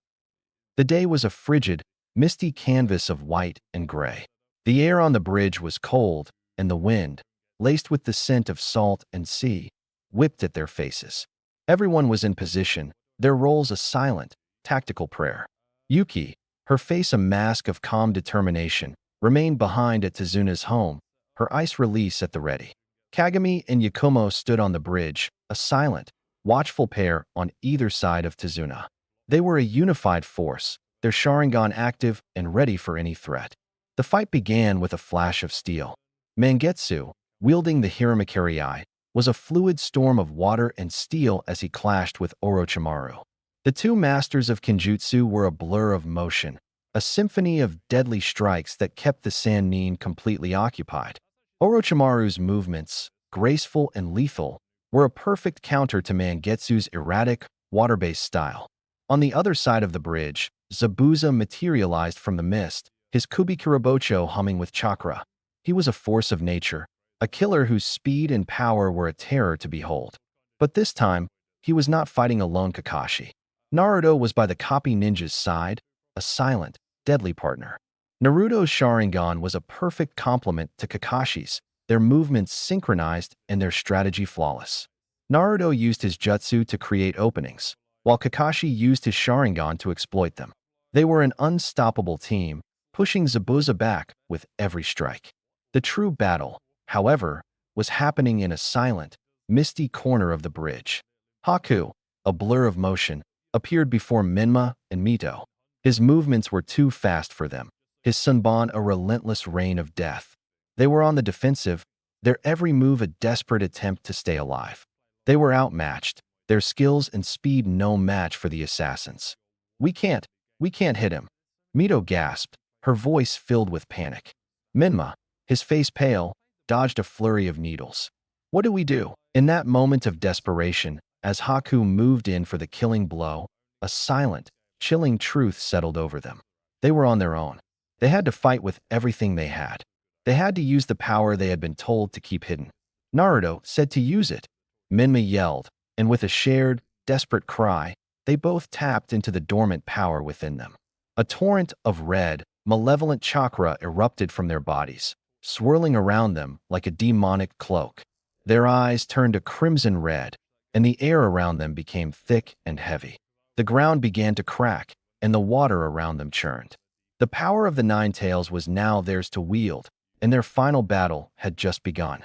The day was a frigid, misty canvas of white and gray. The air on the bridge was cold, and the wind, laced with the scent of salt and sea, whipped at their faces. Everyone was in position, their roles a silent, tactical prayer. Yuki, her face a mask of calm determination, remained behind at Tazuna's home, her ice release at the ready. Kagami and Yakumo stood on the bridge, a silent, watchful pair on either side of Tazuna. They were a unified force, their Sharingan active and ready for any threat. The fight began with a flash of steel. Mangetsu, wielding the Hiramakiri, was a fluid storm of water and steel as he clashed with Orochimaru. The two masters of Kenjutsu were a blur of motion, a symphony of deadly strikes that kept the Sannin completely occupied. Orochimaru's movements, graceful and lethal, were a perfect counter to Mangetsu's erratic, water-based style. On the other side of the bridge, Zabuza materialized from the mist, his Kubikirabocho humming with chakra. He was a force of nature, a killer whose speed and power were a terror to behold. But this time, he was not fighting alone Kakashi. Naruto was by the copy ninja's side, a silent, deadly partner. Naruto's Sharingan was a perfect complement to Kakashi's, their movements synchronized and their strategy flawless. Naruto used his jutsu to create openings, while Kakashi used his Sharingan to exploit them. They were an unstoppable team, pushing Zabuza back with every strike. The true battle, however, was happening in a silent, misty corner of the bridge. Haku, a blur of motion, appeared before Menma and Mito. His movements were too fast for them, his Sunban a relentless rain of death. They were on the defensive, their every move a desperate attempt to stay alive. They were outmatched, their skills and speed no match for the assassins. We can't hit him. Mito gasped, her voice filled with panic. Menma, his face pale, dodged a flurry of needles. What do we do? In that moment of desperation, as Haku moved in for the killing blow, a silent, chilling truth settled over them. They were on their own. They had to fight with everything they had. They had to use the power they had been told to keep hidden. Naruto said to use it. Menma yelled, and with a shared, desperate cry, they both tapped into the dormant power within them. A torrent of red, malevolent chakra erupted from their bodies, swirling around them like a demonic cloak. Their eyes turned a crimson red, and the air around them became thick and heavy. The ground began to crack, and the water around them churned. The power of the Ninetales was now theirs to wield, and their final battle had just begun.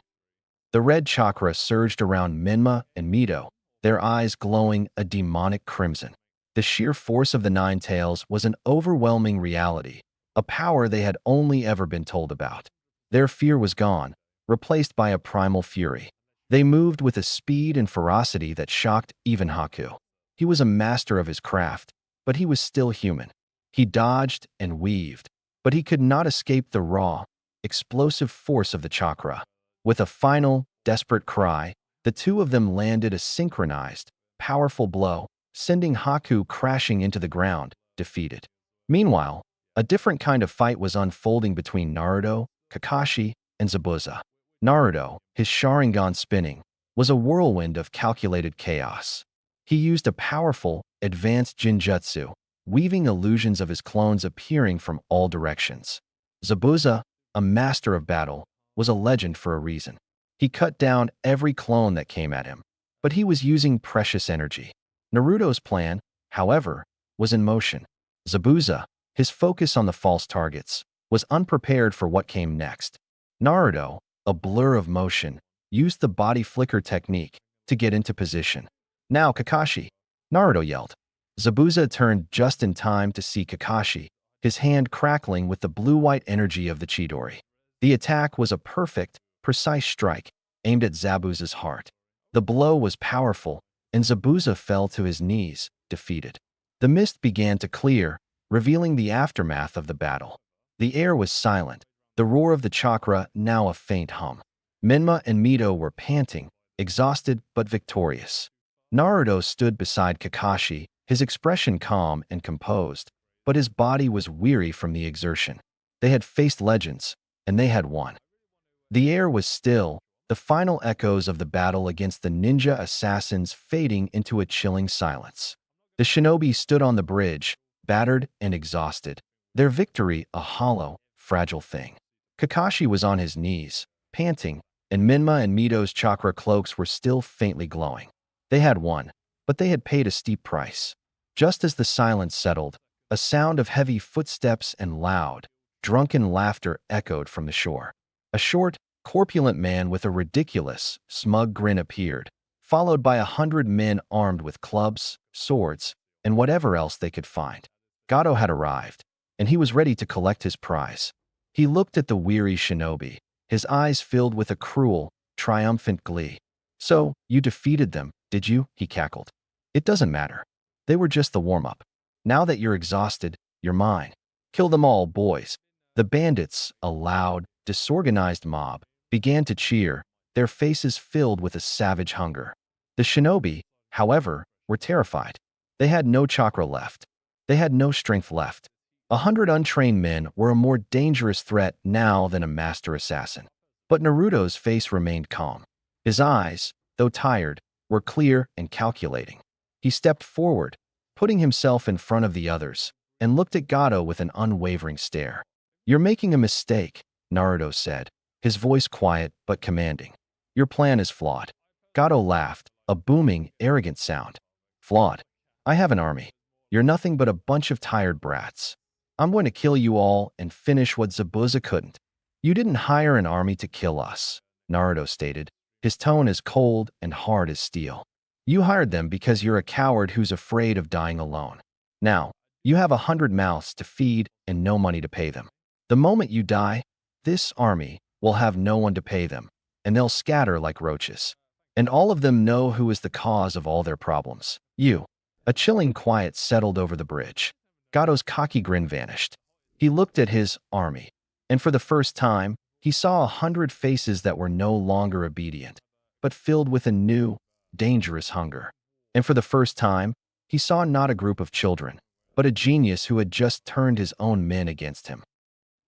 The red chakra surged around Menma and Mito, their eyes glowing a demonic crimson. The sheer force of the Ninetales was an overwhelming reality, a power they had only ever been told about. Their fear was gone, replaced by a primal fury. They moved with a speed and ferocity that shocked even Haku. He was a master of his craft, but he was still human. He dodged and weaved, but he could not escape the raw, explosive force of the chakra. With a final, desperate cry, the two of them landed a synchronized, powerful blow, sending Haku crashing into the ground, defeated. Meanwhile, a different kind of fight was unfolding between Naruto, Kakashi, and Zabuza. Naruto, his Sharingan spinning, was a whirlwind of calculated chaos. He used a powerful, advanced Jinjutsu, weaving illusions of his clones appearing from all directions. Zabuza, a master of battle, was a legend for a reason. He cut down every clone that came at him, but he was using precious energy. Naruto's plan, however, was in motion. Zabuza, his focus on the false targets, was unprepared for what came next. Naruto, a blur of motion, used the body flicker technique to get into position. "Now, Kakashi!" Naruto yelled. Zabuza turned just in time to see Kakashi, his hand crackling with the blue-white energy of the Chidori. The attack was a perfect, precise strike aimed at Zabuza's heart. The blow was powerful, and Zabuza fell to his knees, defeated. The mist began to clear, revealing the aftermath of the battle. The air was silent, the roar of the chakra now a faint hum. Menma and Mito were panting, exhausted but victorious. Naruto stood beside Kakashi, his expression calm and composed, but his body was weary from the exertion. They had faced legends, and they had won. The air was still, the final echoes of the battle against the ninja assassins fading into a chilling silence. The shinobi stood on the bridge, battered and exhausted, their victory a hollow, fragile thing. Kakashi was on his knees, panting, and Menma and Mito's chakra cloaks were still faintly glowing. They had won, but they had paid a steep price. Just as the silence settled, a sound of heavy footsteps and loud, drunken laughter echoed from the shore. A short, corpulent man with a ridiculous, smug grin appeared, followed by 100 men armed with clubs, swords, and whatever else they could find. Gato had arrived, and he was ready to collect his prize. He looked at the weary shinobi, his eyes filled with a cruel, triumphant glee. "So, you defeated them, did you?" he cackled. "It doesn't matter. They were just the warm-up. Now that you're exhausted, you're mine. Kill them all, boys." The bandits, a loud, disorganized mob, began to cheer, their faces filled with a savage hunger. The shinobi, however, were terrified. They had no chakra left. They had no strength left. 100 untrained men were a more dangerous threat now than a master assassin. But Naruto's face remained calm. His eyes, though tired, were clear and calculating. He stepped forward, putting himself in front of the others, and looked at Gato with an unwavering stare. "You're making a mistake," Naruto said, his voice quiet but commanding. "Your plan is flawed." Gato laughed, a booming, arrogant sound. "Flawed? I have an army. You're nothing but a bunch of tired brats. I'm going to kill you all and finish what Zabuza couldn't." "You didn't hire an army to kill us," Naruto stated, his tone as cold and hard as steel. "You hired them because you're a coward who's afraid of dying alone. Now, you have 100 mouths to feed and no money to pay them. The moment you die, this army will have no one to pay them, and they'll scatter like roaches. And all of them know who is the cause of all their problems. You." A chilling quiet settled over the bridge. Gato's cocky grin vanished. He looked at his army, and for the first time, he saw 100 faces that were no longer obedient, but filled with a new, dangerous hunger. And for the first time, he saw not a group of children, but a genius who had just turned his own men against him.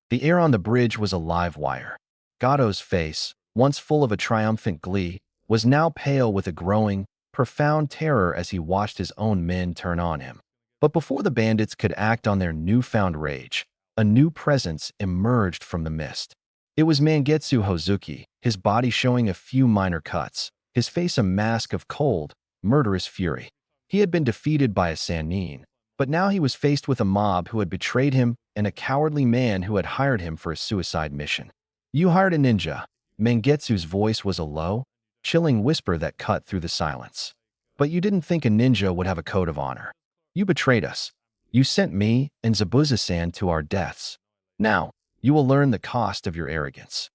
The air on the bridge was a live wire. Gato's face, once full of a triumphant glee, was now pale with a growing, profound terror as he watched his own men turn on him. But before the bandits could act on their newfound rage, a new presence emerged from the mist. It was Mangetsu Hozuki, his body showing a few minor cuts, his face a mask of cold, murderous fury. He had been defeated by a Sannin, but now he was faced with a mob who had betrayed him and a cowardly man who had hired him for a suicide mission. "You hired a ninja." Mangetsu's voice was a low, chilling whisper that cut through the silence. "But you didn't think a ninja would have a code of honor. You betrayed us. You sent me and Zabuza-san to our deaths. Now, you will learn the cost of your arrogance."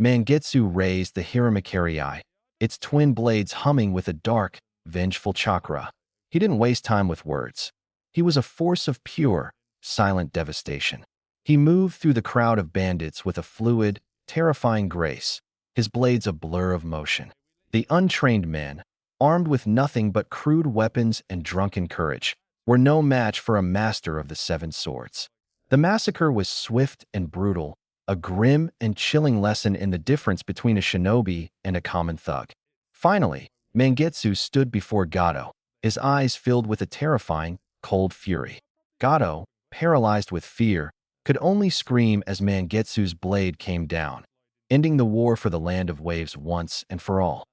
Mangetsu raised the Hiramakiri, its twin blades humming with a dark, vengeful chakra. He didn't waste time with words. He was a force of pure, silent devastation. He moved through the crowd of bandits with a fluid, terrifying grace, his blades a blur of motion. The untrained men, armed with nothing but crude weapons and drunken courage, were no match for a master of the 7 swords. The massacre was swift and brutal, a grim and chilling lesson in the difference between a shinobi and a common thug. Finally, Mangetsu stood before Gato, his eyes filled with a terrifying, cold fury. Gato, paralyzed with fear, could only scream as Mangetsu's blade came down, ending the war for the land of waves once and for all.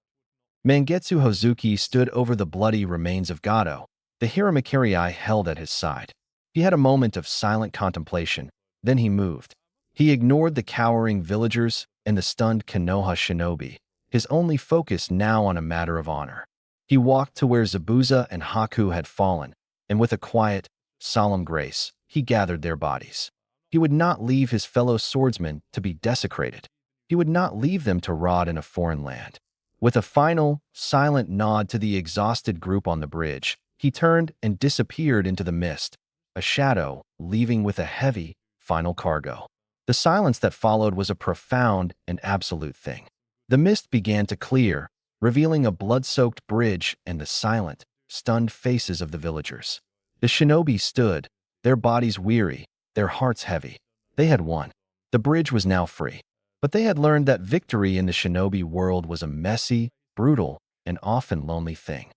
Mangetsu Hozuki stood over the bloody remains of Gato, the Hiramakiri held at his side. He had a moment of silent contemplation, then he moved. He ignored the cowering villagers and the stunned Konoha shinobi, his only focus now on a matter of honor. He walked to where Zabuza and Haku had fallen, and with a quiet, solemn grace, he gathered their bodies. He would not leave his fellow swordsmen to be desecrated. He would not leave them to rot in a foreign land. With a final, silent nod to the exhausted group on the bridge, he turned and disappeared into the mist, a shadow, leaving with a heavy, final cargo. The silence that followed was a profound and absolute thing. The mist began to clear, revealing a blood-soaked bridge and the silent, stunned faces of the villagers. The shinobi stood, their bodies weary, their hearts heavy. They had won. The bridge was now free. But they had learned that victory in the shinobi world was a messy, brutal, and often lonely thing.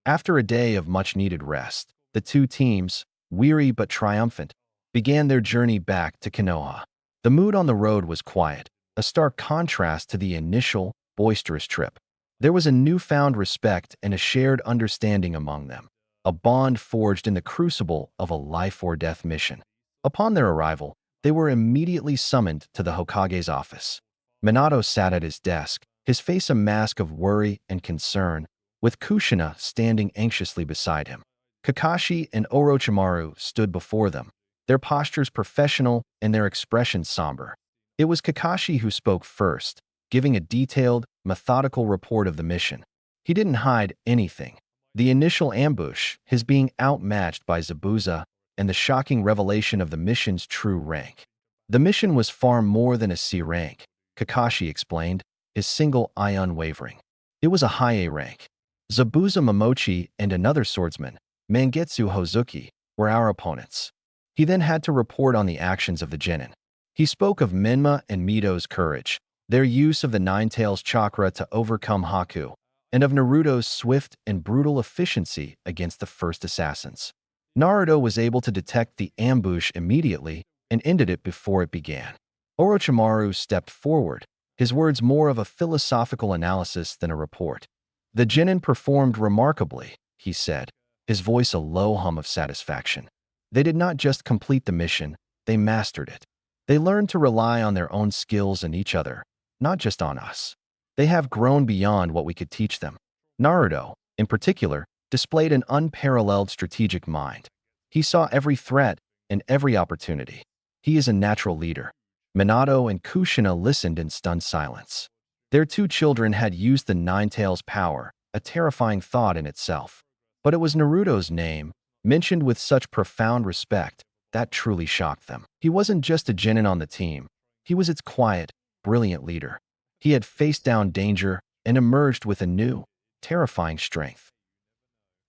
After a day of much-needed rest, the two teams, weary but triumphant, began their journey back to Konoha. The mood on the road was quiet, a stark contrast to the initial, boisterous trip. There was a newfound respect and a shared understanding among them, a bond forged in the crucible of a life-or-death mission. Upon their arrival, they were immediately summoned to the Hokage's office. Minato sat at his desk, his face a mask of worry and concern, with Kushina standing anxiously beside him. Kakashi and Orochimaru stood before them, their postures professional and their expressions somber. It was Kakashi who spoke first, giving a detailed, methodical report of the mission. He didn't hide anything. The initial ambush, his being outmatched by Zabuza, and the shocking revelation of the mission's true rank. The mission was far more than a C rank, Kakashi explained, his single eye unwavering. It was a high A rank. Zabuza Momochi and another swordsman, Mangetsu Hozuki, were our opponents. He then had to report on the actions of the genin. He spoke of Menma and Mito's courage, their use of the Nine-Tails chakra to overcome Haku, and of Naruto's swift and brutal efficiency against the first assassins. Naruto was able to detect the ambush immediately and ended it before it began. Orochimaru stepped forward, his words more of a philosophical analysis than a report. The genin performed remarkably, he said, his voice a low hum of satisfaction. They did not just complete the mission, they mastered it. They learned to rely on their own skills and each other, not just on us. They have grown beyond what we could teach them. Naruto, in particular, displayed an unparalleled strategic mind. He saw every threat and every opportunity. He is a natural leader. Minato and Kushina listened in stunned silence. Their two children had used the Nine-Tails power, a terrifying thought in itself. But it was Naruto's name, mentioned with such profound respect, that truly shocked them. He wasn't just a genin on the team. He was its quiet, brilliant leader. He had faced down danger and emerged with a new, terrifying strength.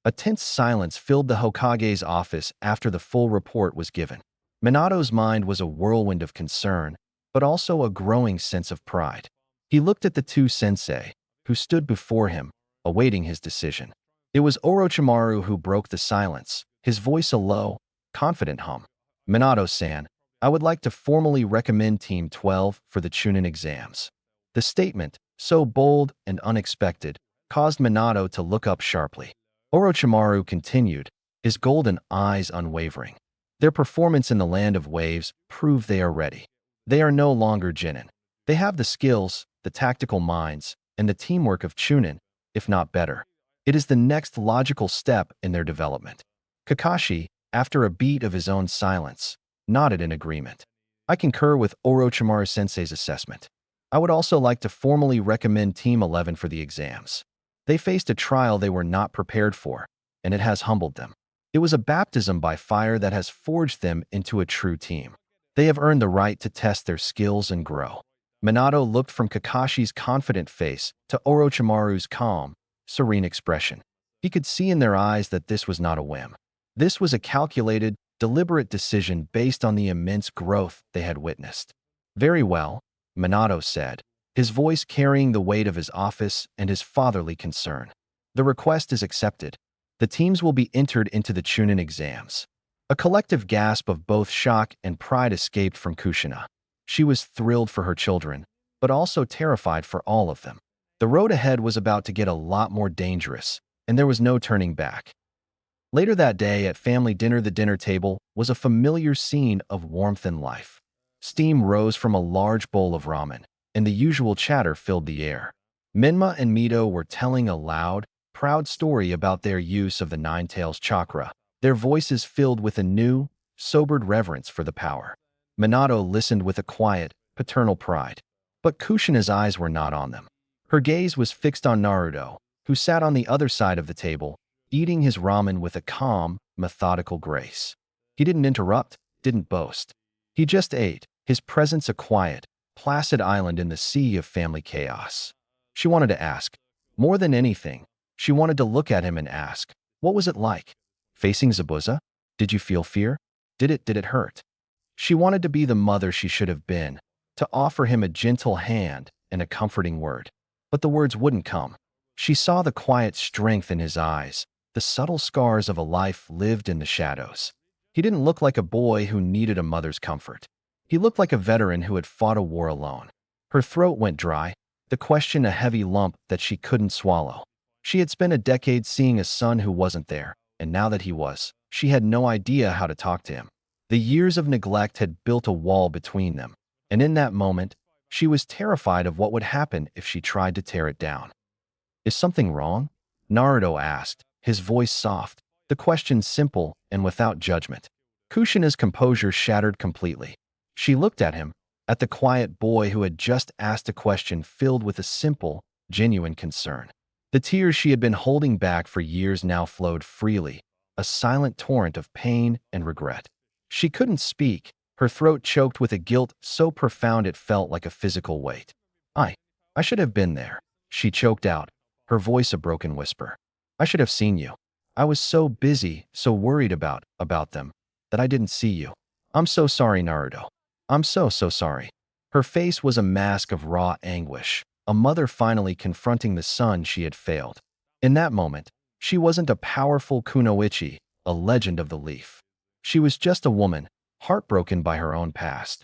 A tense silence filled the Hokage's office after the full report was given. Minato's mind was a whirlwind of concern, but also a growing sense of pride. He looked at the two sensei, who stood before him, awaiting his decision. It was Orochimaru who broke the silence, his voice a low, confident hum. Minato-san, I would like to formally recommend Team 12 for the Chunin exams. The statement, so bold and unexpected, caused Minato to look up sharply. Orochimaru continued, his golden eyes unwavering. Their performance in the land of waves proved they are ready. They are no longer genin. They have the skills, the tactical minds, and the teamwork of Chunin, if not better. It is the next logical step in their development. Kakashi, after a beat of his own silence, nodded in agreement. I concur with Orochimaru-sensei's assessment. I would also like to formally recommend Team 11 for the exams. They faced a trial they were not prepared for, and it has humbled them. It was a baptism by fire that has forged them into a true team. They have earned the right to test their skills and grow. Minato looked from Kakashi's confident face to Orochimaru's calm, serene expression. He could see in their eyes that this was not a whim. This was a calculated, deliberate decision based on the immense growth they had witnessed. Very well, Minato said, his voice carrying the weight of his office and his fatherly concern. The request is accepted. The teams will be entered into the Chunin exams. A collective gasp of both shock and pride escaped from Kushina. She was thrilled for her children, but also terrified for all of them. The road ahead was about to get a lot more dangerous, and there was no turning back. Later that day at family dinner, the dinner table was a familiar scene of warmth and life. Steam rose from a large bowl of ramen, and the usual chatter filled the air. Minma and Mito were telling a loud, proud story about their use of the Nine-Tails chakra, their voices filled with a new, sobered reverence for the power. Minato listened with a quiet, paternal pride. But Kushina's eyes were not on them. Her gaze was fixed on Naruto, who sat on the other side of the table, eating his ramen with a calm, methodical grace. He didn't interrupt, didn't boast. He just ate, his presence a quiet, placid island in the sea of family chaos. She wanted to ask. More than anything, she wanted to look at him and ask, what was it like? Facing Zabuza? Did you feel fear? Did it hurt? She wanted to be the mother she should have been, to offer him a gentle hand and a comforting word. But the words wouldn't come. She saw the quiet strength in his eyes, the subtle scars of a life lived in the shadows. He didn't look like a boy who needed a mother's comfort. He looked like a veteran who had fought a war alone. Her throat went dry, the question a heavy lump that she couldn't swallow. She had spent a decade seeing a son who wasn't there, and now that he was, she had no idea how to talk to him. The years of neglect had built a wall between them, and in that moment, she was terrified of what would happen if she tried to tear it down. Is something wrong? Naruto asked, his voice soft, the question simple and without judgment. Kushina's composure shattered completely. She looked at him, at the quiet boy who had just asked a question filled with a simple, genuine concern. The tears she had been holding back for years now flowed freely, a silent torrent of pain and regret. She couldn't speak, her throat choked with a guilt so profound it felt like a physical weight. I should have been there, she choked out, her voice a broken whisper. I should have seen you. I was so busy, so worried about them, that I didn't see you. I'm so sorry, Naruto. I'm so sorry. Her face was a mask of raw anguish, a mother finally confronting the son she had failed. In that moment, she wasn't a powerful kunoichi, a legend of the leaf. She was just a woman, heartbroken by her own past.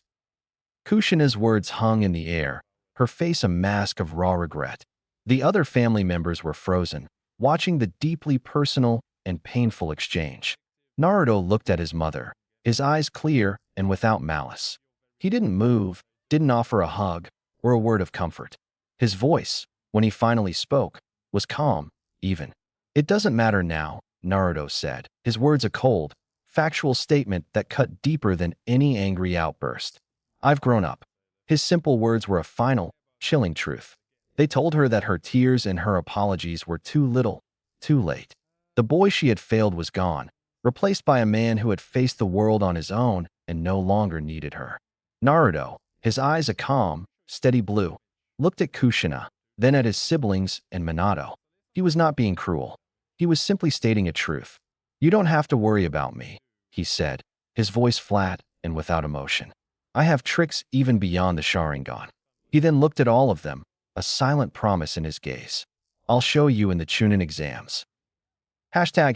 Kushina's words hung in the air, her face a mask of raw regret. The other family members were frozen, watching the deeply personal and painful exchange. Naruto looked at his mother, his eyes clear and without malice. He didn't move, didn't offer a hug or a word of comfort. His voice, when he finally spoke, was calm, even. It doesn't matter now, Naruto said, his words a cold, factual statement that cut deeper than any angry outburst. I've grown up. His simple words were a final, chilling truth. They told her that her tears and her apologies were too little, too late. The boy she had failed was gone, replaced by a man who had faced the world on his own and no longer needed her. Naruto, his eyes a calm, steady blue, looked at Kushina, then at his siblings and Minato. He was not being cruel. He was simply stating a truth. You don't have to worry about me, he said, his voice flat and without emotion. I have tricks even beyond the Sharingan. He then looked at all of them, a silent promise in his gaze. I'll show you in the Chunin exams. Next day #.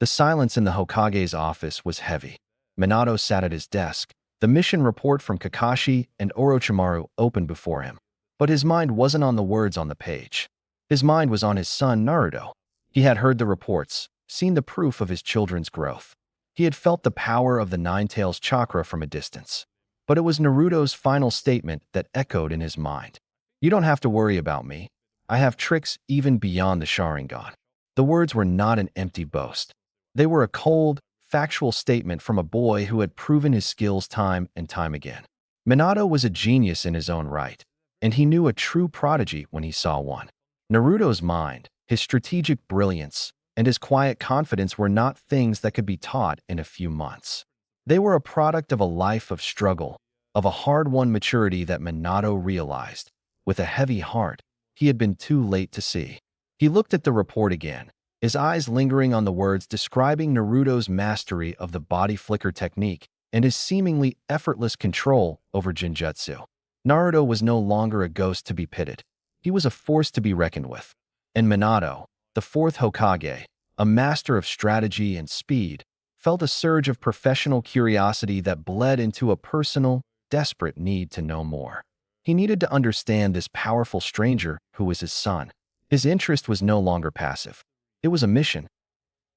The silence in the Hokage's office was heavy. Minato sat at his desk, the mission report from Kakashi and Orochimaru open before him. But his mind wasn't on the words on the page. His mind was on his son Naruto. He had heard the reports, seen the proof of his children's growth. He had felt the power of the Nine-Tails chakra from a distance. But it was Naruto's final statement that echoed in his mind. You don't have to worry about me. I have tricks even beyond the Sharingan. The words were not an empty boast. They were a cold, factual statement from a boy who had proven his skills time and time again. Minato was a genius in his own right, and he knew a true prodigy when he saw one. Naruto's mind, his strategic brilliance, and his quiet confidence were not things that could be taught in a few months. They were a product of a life of struggle, of a hard-won maturity that Minato realized, with a heavy heart, he had been too late to see. He looked at the report again, his eyes lingering on the words describing Naruto's mastery of the body flicker technique and his seemingly effortless control over Jinjutsu. Naruto was no longer a ghost to be pitied. He was a force to be reckoned with. And Minato, the fourth Hokage, a master of strategy and speed, felt a surge of professional curiosity that bled into a personal, desperate need to know more. He needed to understand this powerful stranger who was his son. His interest was no longer passive. It was a mission.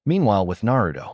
Meanwhile, with Naruto,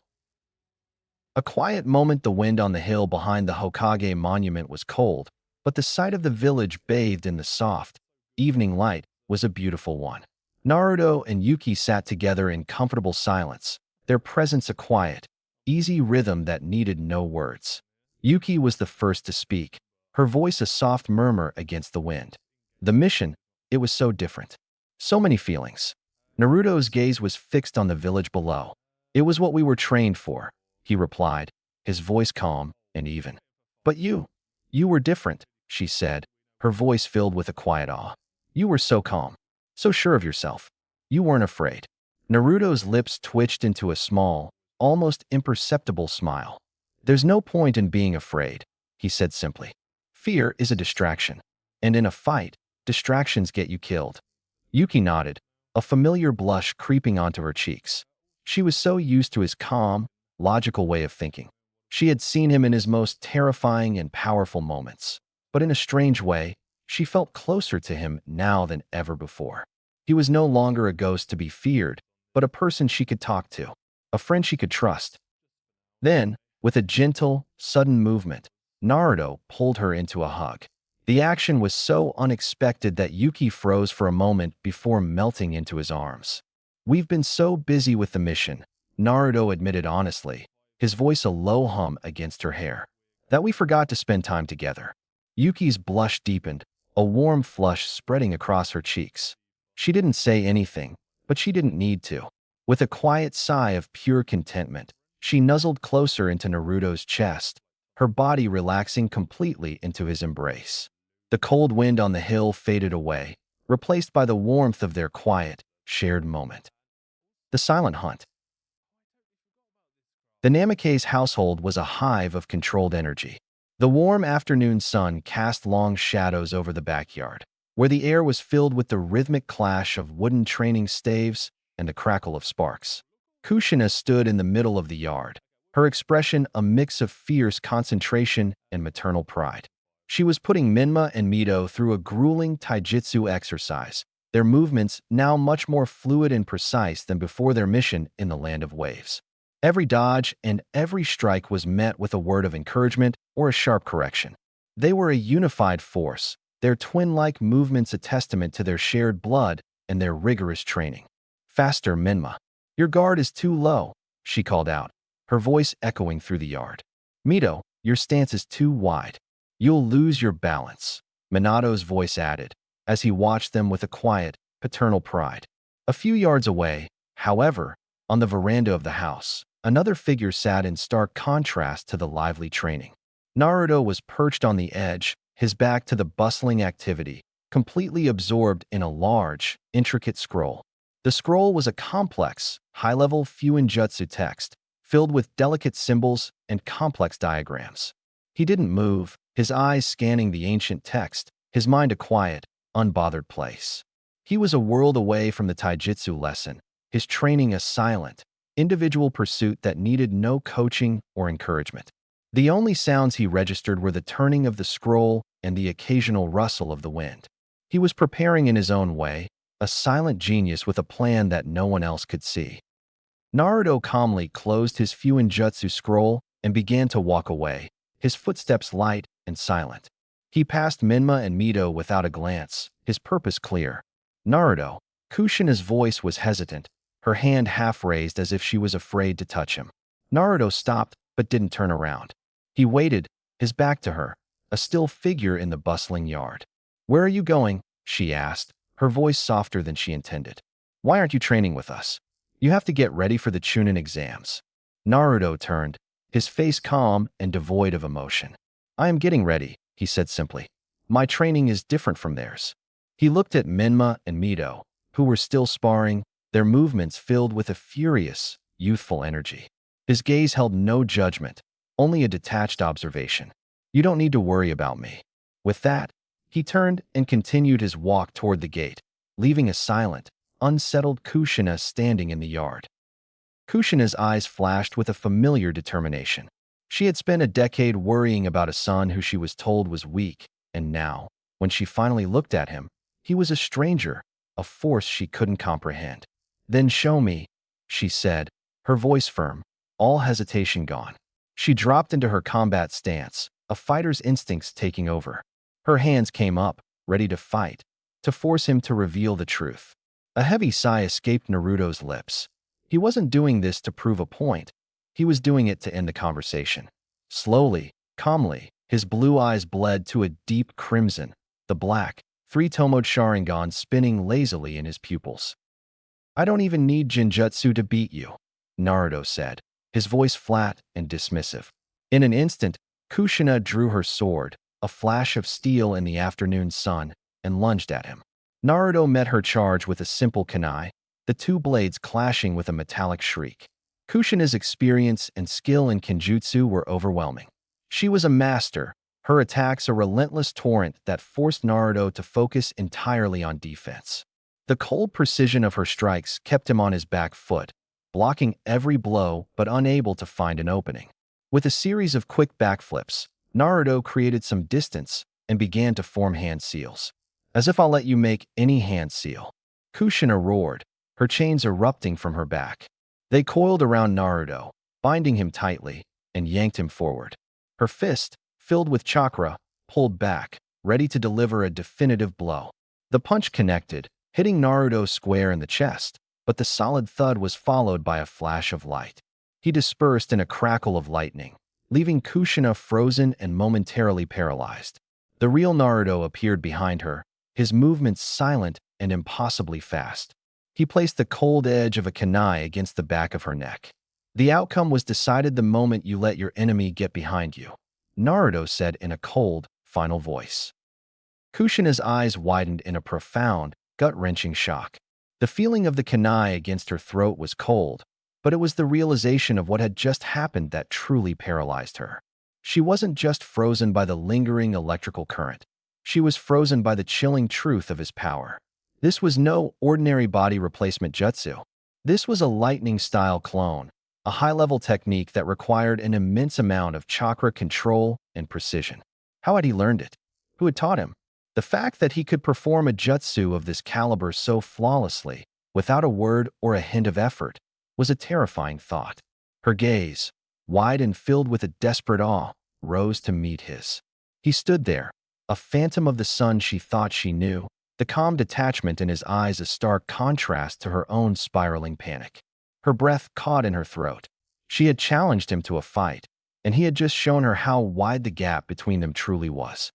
a quiet moment. The wind on the hill behind the Hokage monument was cold, but the sight of the village bathed in the soft, evening light was a beautiful one. Naruto and Yuki sat together in comfortable silence, their presence a quiet, easy rhythm that needed no words. Yuki was the first to speak, her voice a soft murmur against the wind. The mission, it was so different. So many feelings. Naruto's gaze was fixed on the village below. It was what we were trained for, he replied, his voice calm and even. But you were different, she said, her voice filled with a quiet awe. You were so calm, so sure of yourself. You weren't afraid. Naruto's lips twitched into a small, almost imperceptible smile. There's no point in being afraid, he said simply. Fear is a distraction, and in a fight, distractions get you killed. Yuki nodded, a familiar blush creeping onto her cheeks. She was so used to his calm, logical way of thinking. She had seen him in his most terrifying and powerful moments, but in a strange way, she felt closer to him now than ever before. He was no longer a ghost to be feared, but a person she could talk to, a friend she could trust. Then, with a gentle, sudden movement, Naruto pulled her into a hug. The action was so unexpected that Yuki froze for a moment before melting into his arms. We've been so busy with the mission, Naruto admitted honestly, his voice a low hum against her hair, that we forgot to spend time together. Yuki's blush deepened, a warm flush spreading across her cheeks. She didn't say anything, but she didn't need to. With a quiet sigh of pure contentment, she nuzzled closer into Naruto's chest, her body relaxing completely into his embrace. The cold wind on the hill faded away, replaced by the warmth of their quiet, shared moment. The silent hunt. The Namake's household was a hive of controlled energy. The warm afternoon sun cast long shadows over the backyard, where the air was filled with the rhythmic clash of wooden training staves and the crackle of sparks. Kushina stood in the middle of the yard, her expression a mix of fierce concentration and maternal pride. She was putting Minma and Mito through a grueling taijutsu exercise, their movements now much more fluid and precise than before their mission in the Land of Waves. Every dodge and every strike was met with a word of encouragement or a sharp correction. They were a unified force, their twin-like movements a testament to their shared blood and their rigorous training. Faster, Minma. Your guard is too low, she called out, her voice echoing through the yard. Mito, your stance is too wide. You'll lose your balance, Minato's voice added, as he watched them with a quiet, paternal pride. A few yards away, however, on the veranda of the house, another figure sat in stark contrast to the lively training. Naruto was perched on the edge, his back to the bustling activity, completely absorbed in a large, intricate scroll. The scroll was a complex, high-level Fuinjutsu text, filled with delicate symbols and complex diagrams. He didn't move, his eyes scanning the ancient text, his mind a quiet, unbothered place. He was a world away from the taijutsu lesson, his training a silent, individual pursuit that needed no coaching or encouragement. The only sounds he registered were the turning of the scroll and the occasional rustle of the wind. He was preparing in his own way, a silent genius with a plan that no one else could see. Naruto calmly closed his Fuinjutsu scroll and began to walk away, his footsteps light and silent. He passed Minma and Mito without a glance, his purpose clear. Naruto, Kushina's voice was hesitant, her hand half raised as if she was afraid to touch him. Naruto stopped but didn't turn around. He waited, his back to her, a still figure in the bustling yard. Where are you going? She asked, her voice softer than she intended. Why aren't you training with us? You have to get ready for the Chunin exams. Naruto turned, his face calm and devoid of emotion. I am getting ready, he said simply. My training is different from theirs. He looked at Minma and Mito, who were still sparring, their movements filled with a furious, youthful energy. His gaze held no judgment, only a detached observation. You don't need to worry about me. With that, he turned and continued his walk toward the gate, leaving a silent, unsettled Kushina standing in the yard. Kushina's eyes flashed with a familiar determination. She had spent a decade worrying about a son who she was told was weak, and now, when she finally looked at him, he was a stranger, a force she couldn't comprehend. "Then show me," she said, her voice firm, all hesitation gone. She dropped into her combat stance, a fighter's instincts taking over. Her hands came up, ready to fight, to force him to reveal the truth. A heavy sigh escaped Naruto's lips. He wasn't doing this to prove a point. He was doing it to end the conversation. Slowly, calmly, his blue eyes bled to a deep crimson, the black, three-tomoed Sharingan spinning lazily in his pupils. "I don't even need Jinjutsu to beat you," Naruto said, his voice flat and dismissive. In an instant, Kushina drew her sword, a flash of steel in the afternoon sun, and lunged at him. Naruto met her charge with a simple kunai, the two blades clashing with a metallic shriek. Kushina's experience and skill in Kenjutsu were overwhelming. She was a master, her attacks a relentless torrent that forced Naruto to focus entirely on defense. The cold precision of her strikes kept him on his back foot, blocking every blow but unable to find an opening. With a series of quick backflips, Naruto created some distance and began to form hand seals. "As if I'll let you make any hand seal," Kushina roared, her chains erupting from her back. They coiled around Naruto, binding him tightly, and yanked him forward. Her fist, filled with chakra, pulled back, ready to deliver a definitive blow. The punch connected, hitting Naruto square in the chest, but the solid thud was followed by a flash of light. He dispersed in a crackle of lightning, leaving Kushina frozen and momentarily paralyzed. The real Naruto appeared behind her, his movements silent and impossibly fast. He placed the cold edge of a kunai against the back of her neck. "The outcome was decided the moment you let your enemy get behind you," Naruto said in a cold, final voice. Kushina's eyes widened in a profound, gut-wrenching shock. The feeling of the kunai against her throat was cold, but it was the realization of what had just happened that truly paralyzed her. She wasn't just frozen by the lingering electrical current. She was frozen by the chilling truth of his power. This was no ordinary body replacement jutsu. This was a lightning-style clone, a high-level technique that required an immense amount of chakra control and precision. How had he learned it? Who had taught him? The fact that he could perform a jutsu of this caliber so flawlessly, without a word or a hint of effort, was a terrifying thought. Her gaze, wide and filled with a desperate awe, rose to meet his. He stood there, a phantom of the sun she thought she knew, the calm detachment in his eyes a stark contrast to her own spiraling panic. Her breath caught in her throat. She had challenged him to a fight, and he had just shown her how wide the gap between them truly was.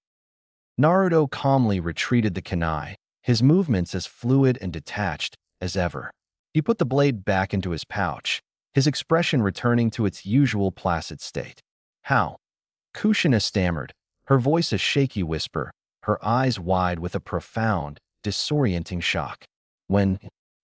Naruto calmly retreated the kunai, his movements as fluid and detached as ever. He put the blade back into his pouch, his expression returning to its usual placid state. "How?" Kushina stammered, her voice a shaky whisper, her eyes wide with a profound, disorienting shock.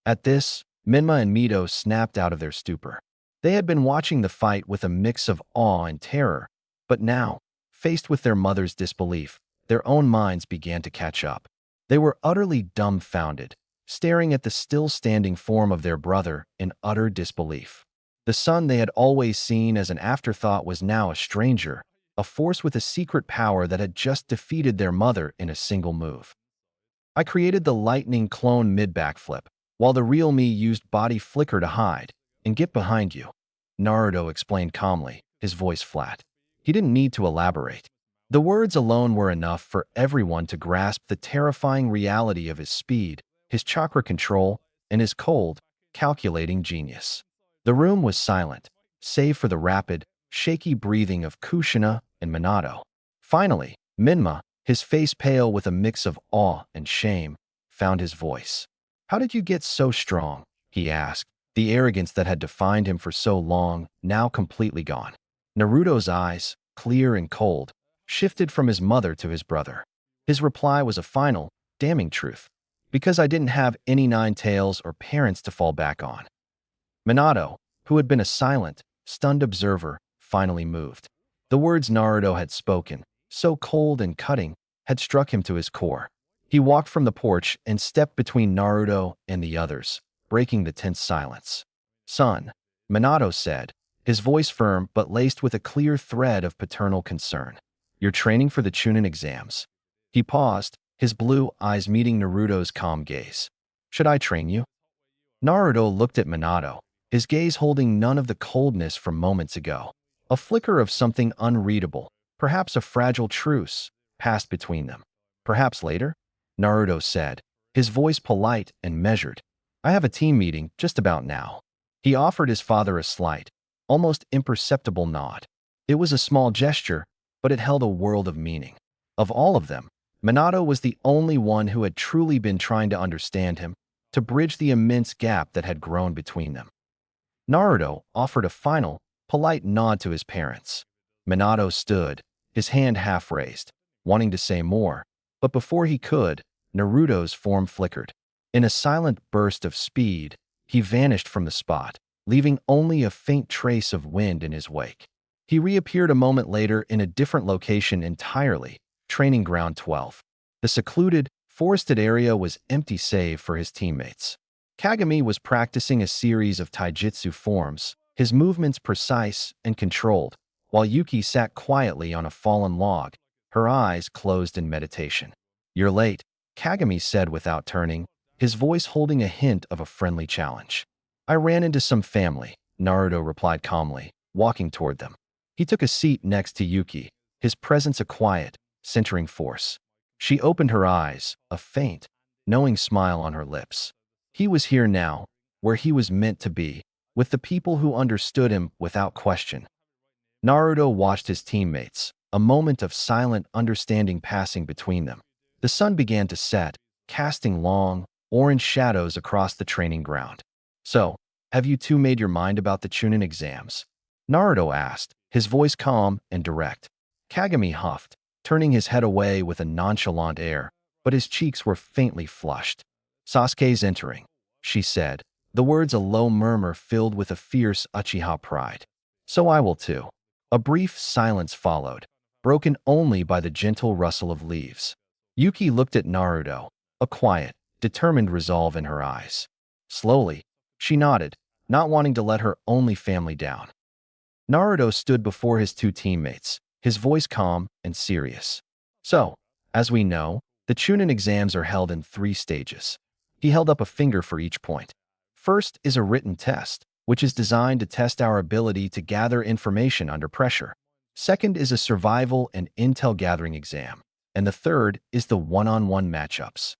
At this, Minma and Mito snapped out of their stupor. They had been watching the fight with a mix of awe and terror, but now, faced with their mother's disbelief, their own minds began to catch up. They were utterly dumbfounded, staring at the still-standing form of their brother in utter disbelief. The son they had always seen as an afterthought was now a stranger, a force with a secret power that had just defeated their mother in a single move. "I created the lightning clone mid-backflip, while the real me used body flicker to hide and get behind you," Naruto explained calmly, his voice flat. He didn't need to elaborate. The words alone were enough for everyone to grasp the terrifying reality of his speed, his chakra control, and his cold, calculating genius. The room was silent, save for the rapid, shaky breathing of Kushina and Minato. Finally, Minma, his face pale with a mix of awe and shame, found his voice. "How did you get so strong?" he asked, the arrogance that had defined him for so long now completely gone. Naruto's eyes, clear and cold, shifted from his mother to his brother. His reply was a final, damning truth. "Because I didn't have any nine tails or parents to fall back on." Minato, who had been a silent, stunned observer, finally moved. The words Naruto had spoken, so cold and cutting, had struck him to his core. He walked from the porch and stepped between Naruto and the others, breaking the tense silence. "Son," Minato said, his voice firm but laced with a clear thread of paternal concern. You're training for the Chunin exams. He paused, his blue eyes meeting Naruto's calm gaze. Should I train you? Naruto looked at Minato, his gaze holding none of the coldness from moments ago. A flicker of something unreadable, perhaps a fragile truce, passed between them. Perhaps later? Naruto said, his voice polite and measured. I have a team meeting just about now. He offered his father a slight, almost imperceptible nod. It was a small gesture, but it held a world of meaning. Of all of them, Minato was the only one who had truly been trying to understand him, to bridge the immense gap that had grown between them. Naruto offered a final, polite nod to his parents. Minato stood, his hand half raised, wanting to say more, but before he could, Naruto's form flickered. In a silent burst of speed, he vanished from the spot, leaving only a faint trace of wind in his wake. He reappeared a moment later in a different location entirely, Training Ground 12. The secluded, forested area was empty save for his teammates. Kagami was practicing a series of taijutsu forms, his movements precise and controlled, while Yuki sat quietly on a fallen log, her eyes closed in meditation. You're late, Kagami said without turning, his voice holding a hint of a friendly challenge. I ran into some family, Naruto replied calmly, walking toward them. He took a seat next to Yuki, his presence a quiet, centering force. She opened her eyes, a faint, knowing smile on her lips. He was here now, where he was meant to be, with the people who understood him without question. Naruto watched his teammates, a moment of silent understanding passing between them. The sun began to set, casting long, orange shadows across the training ground. So, have you two made your mind about the Chunin exams? Naruto asked, his voice calm and direct. Kagami huffed, turning his head away with a nonchalant air, but his cheeks were faintly flushed. Sasuke's entering, she said, the words a low murmur filled with a fierce Uchiha pride. So I will too. A brief silence followed, broken only by the gentle rustle of leaves. Yuki looked at Naruto, a quiet, determined resolve in her eyes. Slowly, she nodded, not wanting to let her only family down. Naruto stood before his two teammates, his voice calm and serious. So, as we know, the Chunin exams are held in 3 stages. He held up a finger for each point. First is a written test, which is designed to test our ability to gather information under pressure. Second is a survival and intel gathering exam. And the third is the one-on-one matchups.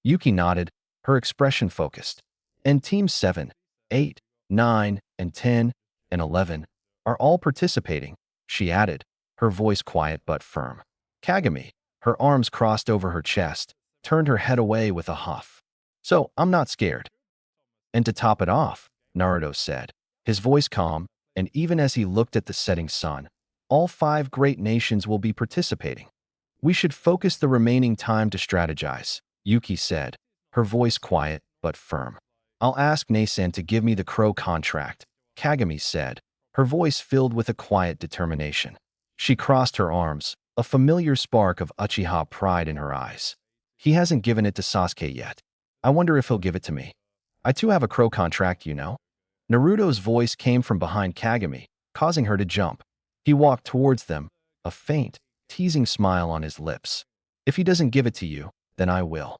Yuki nodded, her expression focused. And Teams 7, 8, 9, and 10, and 11 are all participating, she added, her voice quiet but firm. Kagami, her arms crossed over her chest, turned her head away with a huff. So, I'm not scared. And to top it off, Naruto said, his voice calm, and even as he looked at the setting sun, all 5 great nations will be participating. We should focus the remaining time to strategize, Yuki said, her voice quiet but firm. I'll ask Nasan to give me the crow contract, Kagami said, her voice filled with a quiet determination. She crossed her arms, a familiar spark of Uchiha pride in her eyes. He hasn't given it to Sasuke yet. I wonder if he'll give it to me. I too have a crow contract, you know. Naruto's voice came from behind Kagami, causing her to jump. He walked towards them, a faint, teasing smile on his lips. If he doesn't give it to you, then I will.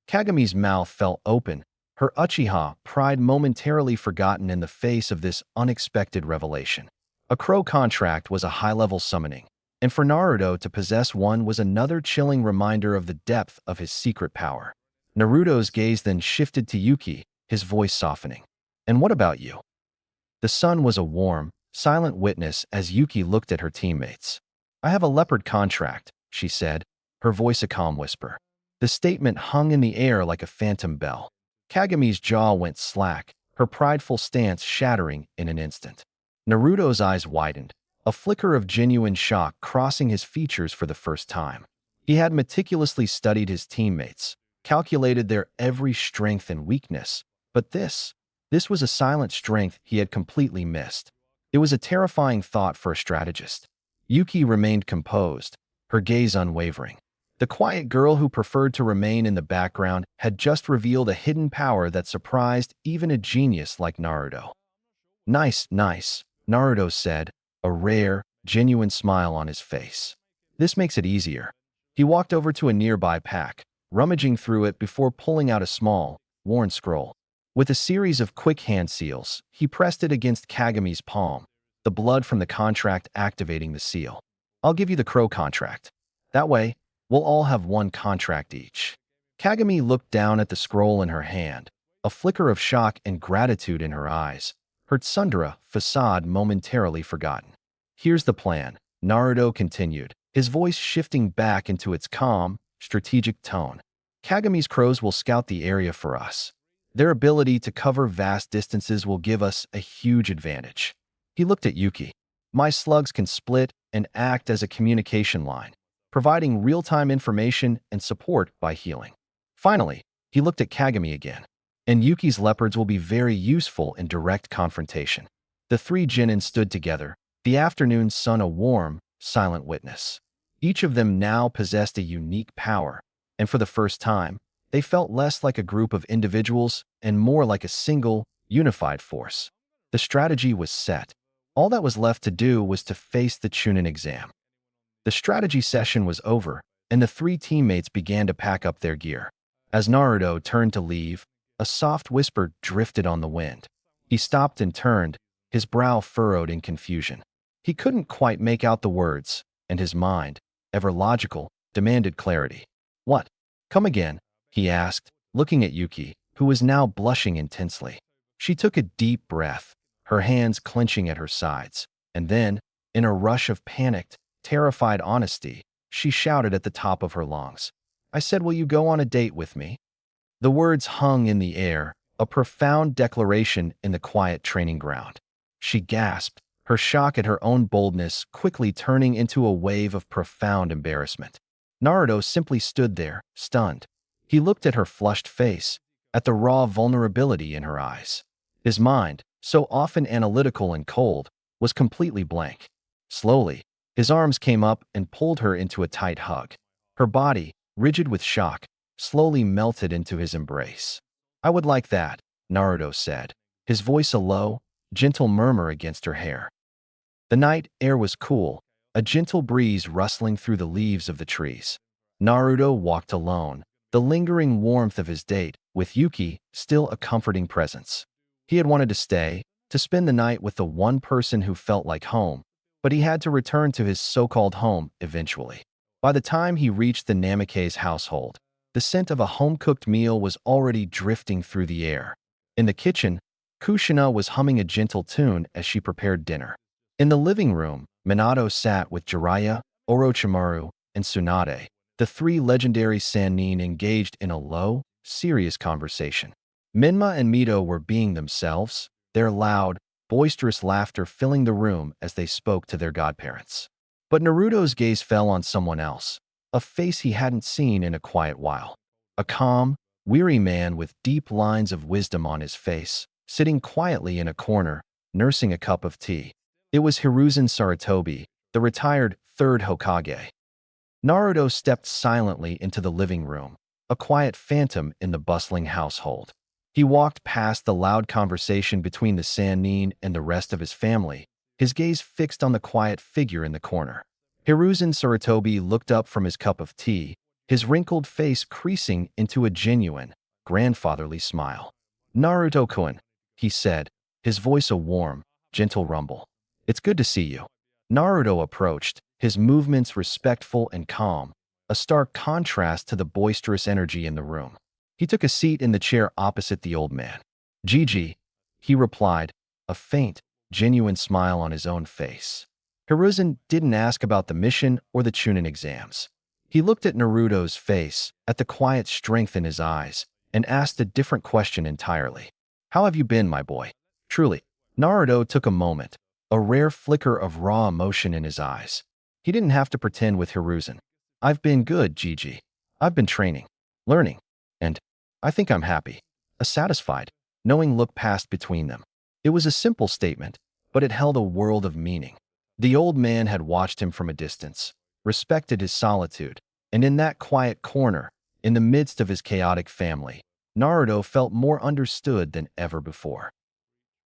Kagami's mouth fell open, her Uchiha pride momentarily forgotten in the face of this unexpected revelation. A crow contract was a high-level summoning, and for Naruto to possess one was another chilling reminder of the depth of his secret power. Naruto's gaze then shifted to Yuki, his voice softening. And what about you? The sun was a warm, silent witness as Yuki looked at her teammates. I have a leopard contract, she said, her voice a calm whisper. The statement hung in the air like a phantom bell. Kagami's jaw went slack, her prideful stance shattering in an instant. Naruto's eyes widened, a flicker of genuine shock crossing his features for the first time. He had meticulously studied his teammates, calculated their every strength and weakness, but this was a silent strength he had completely missed. It was a terrifying thought for a strategist. Yuki remained composed, her gaze unwavering. The quiet girl who preferred to remain in the background had just revealed a hidden power that surprised even a genius like Naruto. Nice, nice, Naruto said, a rare, genuine smile on his face. This makes it easier. He walked over to a nearby pack, rummaging through it before pulling out a small, worn scroll. With a series of quick hand seals, he pressed it against Kagami's palm, the blood from the contract activating the seal. I'll give you the crow contract. That way, we'll all have one contract each. Kagami looked down at the scroll in her hand, a flicker of shock and gratitude in her eyes, her tsundere facade momentarily forgotten. Here's the plan, Naruto continued, his voice shifting back into its calm, strategic tone. Kagami's crows will scout the area for us. Their ability to cover vast distances will give us a huge advantage. He looked at Yuki. My slugs can split and act as a communication line, providing real-time information and support by healing. Finally, he looked at Kagami again. And Yuki's leopards will be very useful in direct confrontation. The three Genin stood together, the afternoon sun a warm, silent witness. Each of them now possessed a unique power, and for the first time, they felt less like a group of individuals and more like a single, unified force. The strategy was set. All that was left to do was to face the Chunin exam. The strategy session was over, and the three teammates began to pack up their gear. As Naruto turned to leave, a soft whisper drifted on the wind. He stopped and turned, his brow furrowed in confusion. He couldn't quite make out the words, and his mind, ever logical, demanded clarity. What? Come again? He asked, looking at Yuki, who was now blushing intensely. She took a deep breath, her hands clenching at her sides, and then, in a rush of panicked, terrified honesty, she shouted at the top of her lungs. I said, will you go on a date with me? The words hung in the air, a profound declaration in the quiet training ground. She gasped, her shock at her own boldness quickly turning into a wave of profound embarrassment. Naruto simply stood there, stunned. He looked at her flushed face, at the raw vulnerability in her eyes. His mind, so often analytical and cold, was completely blank. Slowly, his arms came up and pulled her into a tight hug. Her body, rigid with shock, slowly melted into his embrace. I would like that, Naruto said, his voice a low, gentle murmur against her hair. The night air was cool, a gentle breeze rustling through the leaves of the trees. Naruto walked alone, the lingering warmth of his date, with Yuki still a comforting presence. He had wanted to stay, to spend the night with the one person who felt like home, but he had to return to his so-called home eventually. By the time he reached the Namikaze household, the scent of a home-cooked meal was already drifting through the air. In the kitchen, Kushina was humming a gentle tune as she prepared dinner. In the living room, Minato sat with Jiraiya, Orochimaru, and Tsunade, the three legendary Sannin engaged in a low, serious conversation. Minma and Mito were being themselves, their loud, boisterous laughter filling the room as they spoke to their godparents. But Naruto's gaze fell on someone else, a face he hadn't seen in a quiet while. A calm, weary man with deep lines of wisdom on his face, sitting quietly in a corner, nursing a cup of tea. It was Hiruzen Sarutobi, the retired third Hokage. Naruto stepped silently into the living room, a quiet phantom in the bustling household. He walked past the loud conversation between the Sannin and the rest of his family, his gaze fixed on the quiet figure in the corner. Hiruzen Sarutobi looked up from his cup of tea, his wrinkled face creasing into a genuine, grandfatherly smile. Naruto-kun, he said, his voice a warm, gentle rumble. It's good to see you. Naruto approached, his movements respectful and calm, a stark contrast to the boisterous energy in the room. He took a seat in the chair opposite the old man. Gigi, he replied, a faint, genuine smile on his own face. Hiruzen didn't ask about the mission or the Chunin exams. He looked at Naruto's face, at the quiet strength in his eyes, and asked a different question entirely. How have you been, my boy? Truly. Naruto took a moment, a rare flicker of raw emotion in his eyes. He didn't have to pretend with Hiruzen. I've been good, Gigi. I've been training, learning, and I think I'm happy. A satisfied, knowing look passed between them. It was a simple statement, but it held a world of meaning. The old man had watched him from a distance, respected his solitude, and in that quiet corner, in the midst of his chaotic family, Naruto felt more understood than ever before.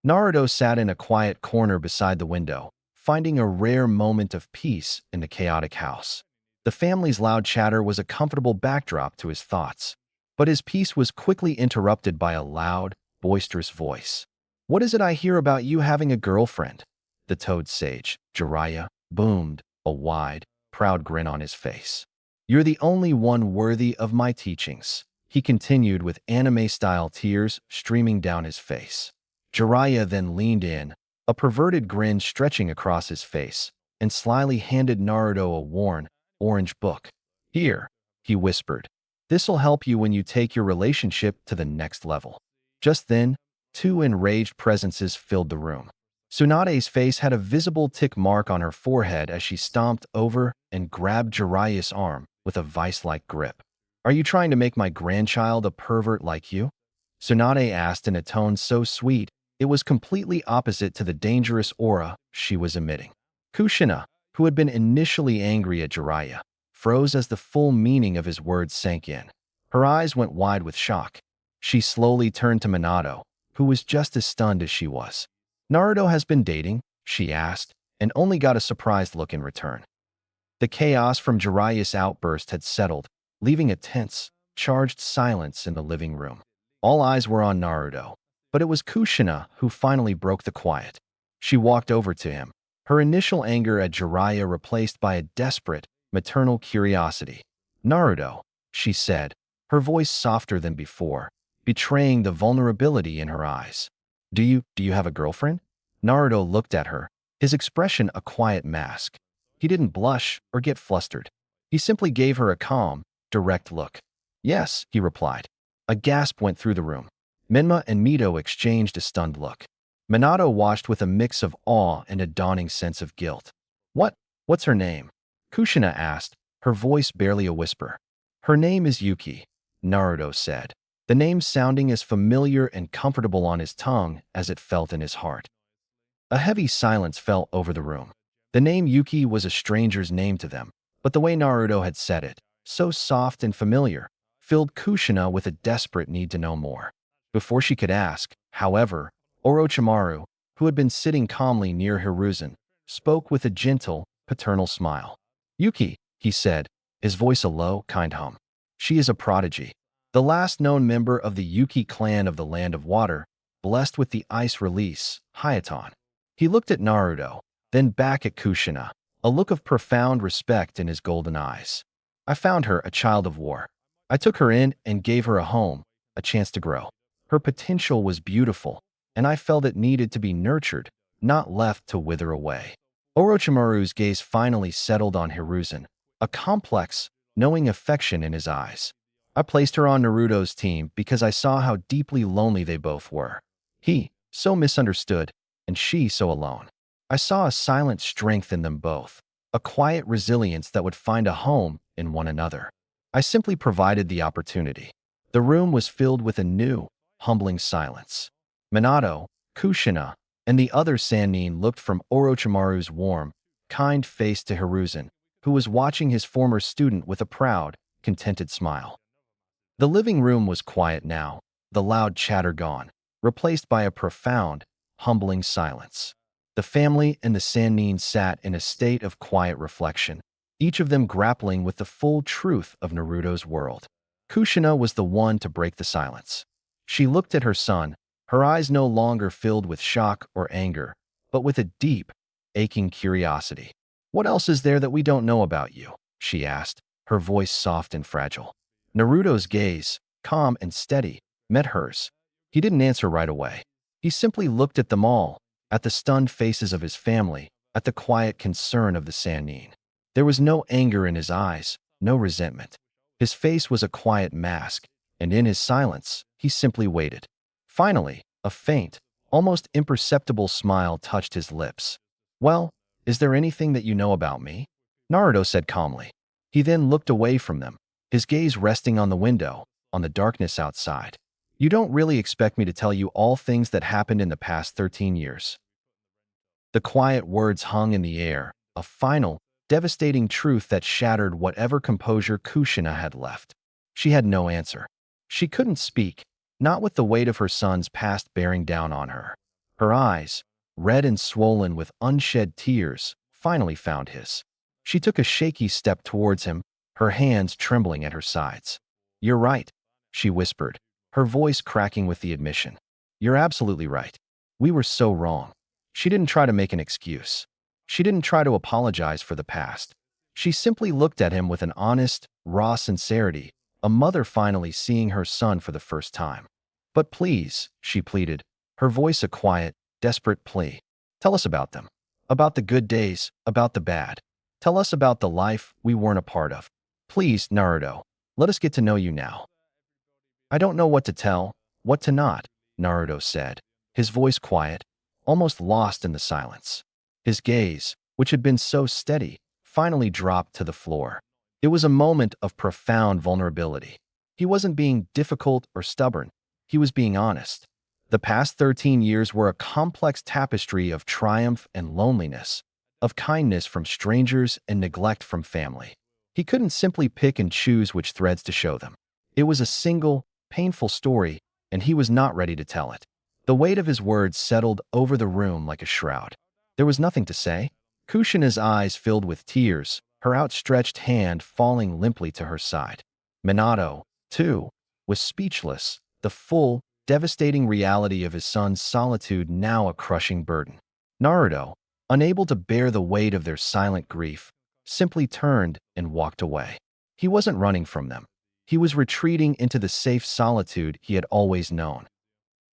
Naruto sat in a quiet corner beside the window, finding a rare moment of peace in the chaotic house. The family's loud chatter was a comfortable backdrop to his thoughts, but his peace was quickly interrupted by a loud, boisterous voice. "What is it I hear about you having a girlfriend?" The toad sage, Jiraiya, boomed, a wide, proud grin on his face. "You're the only one worthy of my teachings," he continued with anime-style tears streaming down his face. Jiraiya then leaned in, a perverted grin stretching across his face, and slyly handed Naruto a worn, orange book. "Here," he whispered. "This'll help you when you take your relationship to the next level." Just then, two enraged presences filled the room. Tsunade's face had a visible tick mark on her forehead as she stomped over and grabbed Jiraiya's arm with a vice-like grip. "Are you trying to make my grandchild a pervert like you?" Tsunade asked in a tone so sweet it was completely opposite to the dangerous aura she was emitting. Kushina, who had been initially angry at Jiraiya, froze as the full meaning of his words sank in. Her eyes went wide with shock. She slowly turned to Minato, who was just as stunned as she was. "Naruto has been dating?" she asked, and only got a surprised look in return. The chaos from Jiraiya's outburst had settled, leaving a tense, charged silence in the living room. All eyes were on Naruto, but it was Kushina who finally broke the quiet. She walked over to him, her initial anger at Jiraiya replaced by a desperate, maternal curiosity. "Naruto," she said, her voice softer than before, betraying the vulnerability in her eyes. Do you have a girlfriend?" Naruto looked at her, his expression a quiet mask. He didn't blush or get flustered. He simply gave her a calm, direct look. "Yes," he replied. A gasp went through the room. Menma and Mito exchanged a stunned look. Minato watched with a mix of awe and a dawning sense of guilt. What's her name?" Kushina asked, her voice barely a whisper. "Her name is Yuki," Naruto said, the name sounding as familiar and comfortable on his tongue as it felt in his heart. A heavy silence fell over the room. The name Yuki was a stranger's name to them, but the way Naruto had said it, so soft and familiar, filled Kushina with a desperate need to know more. Before she could ask, however, Orochimaru, who had been sitting calmly near Hiruzen, spoke with a gentle, paternal smile. "Yuki," he said, his voice a low, kind hum. "She is a prodigy. The last known member of the Yuki clan of the Land of Water, blessed with the ice release, Hayaton." He looked at Naruto, then back at Kushina, a look of profound respect in his golden eyes. "I found her a child of war. I took her in and gave her a home, a chance to grow. Her potential was beautiful, and I felt it needed to be nurtured, not left to wither away." Orochimaru's gaze finally settled on Hiruzen, a complex, knowing affection in his eyes. "I placed her on Naruto's team because I saw how deeply lonely they both were. He, so misunderstood, and she so alone. I saw a silent strength in them both, a quiet resilience that would find a home in one another. I simply provided the opportunity." The room was filled with a new, humbling silence. Minato, Kushina, and the other Sannin looked from Orochimaru's warm, kind face to Hiruzen, who was watching his former student with a proud, contented smile. The living room was quiet now, the loud chatter gone, replaced by a profound, humbling silence. The family and the Sannin sat in a state of quiet reflection, each of them grappling with the full truth of Naruto's world. Kushina was the one to break the silence. She looked at her son, her eyes no longer filled with shock or anger, but with a deep, aching curiosity. "What else is there that we don't know about you?" she asked, her voice soft and fragile. Naruto's gaze, calm and steady, met hers. He didn't answer right away. He simply looked at them all, at the stunned faces of his family, at the quiet concern of the Sannin. There was no anger in his eyes, no resentment. His face was a quiet mask, and in his silence, he simply waited. Finally, a faint, almost imperceptible smile touched his lips. "Well, is there anything that you know about me?" Naruto said calmly. He then looked away from them, his gaze resting on the window, on the darkness outside. "You don't really expect me to tell you all things that happened in the past 13 years. The quiet words hung in the air, a final, devastating truth that shattered whatever composure Kushina had left. She had no answer. She couldn't speak, not with the weight of her son's past bearing down on her. Her eyes, red and swollen with unshed tears, finally found his. She took a shaky step towards him, her hands trembling at her sides. "You're right," she whispered, her voice cracking with the admission. "You're absolutely right. We were so wrong." She didn't try to make an excuse. She didn't try to apologize for the past. She simply looked at him with an honest, raw sincerity, a mother finally seeing her son for the first time. "But please," she pleaded, her voice a quiet, desperate plea. "Tell us about them. About the good days, about the bad. Tell us about the life we weren't a part of. Please, Naruto, let us get to know you now." "I don't know what to tell, what to not," Naruto said, his voice quiet, almost lost in the silence. His gaze, which had been so steady, finally dropped to the floor. It was a moment of profound vulnerability. He wasn't being difficult or stubborn. He was being honest. The past 13 years were a complex tapestry of triumph and loneliness, of kindness from strangers and neglect from family. He couldn't simply pick and choose which threads to show them. It was a single, painful story, and he was not ready to tell it. The weight of his words settled over the room like a shroud. There was nothing to say. Kushina's eyes filled with tears, her outstretched hand falling limply to her side. Minato, too, was speechless, the full, devastating reality of his son's solitude now a crushing burden. Naruto, unable to bear the weight of their silent grief, simply turned and walked away. He wasn't running from them. He was retreating into the safe solitude he had always known.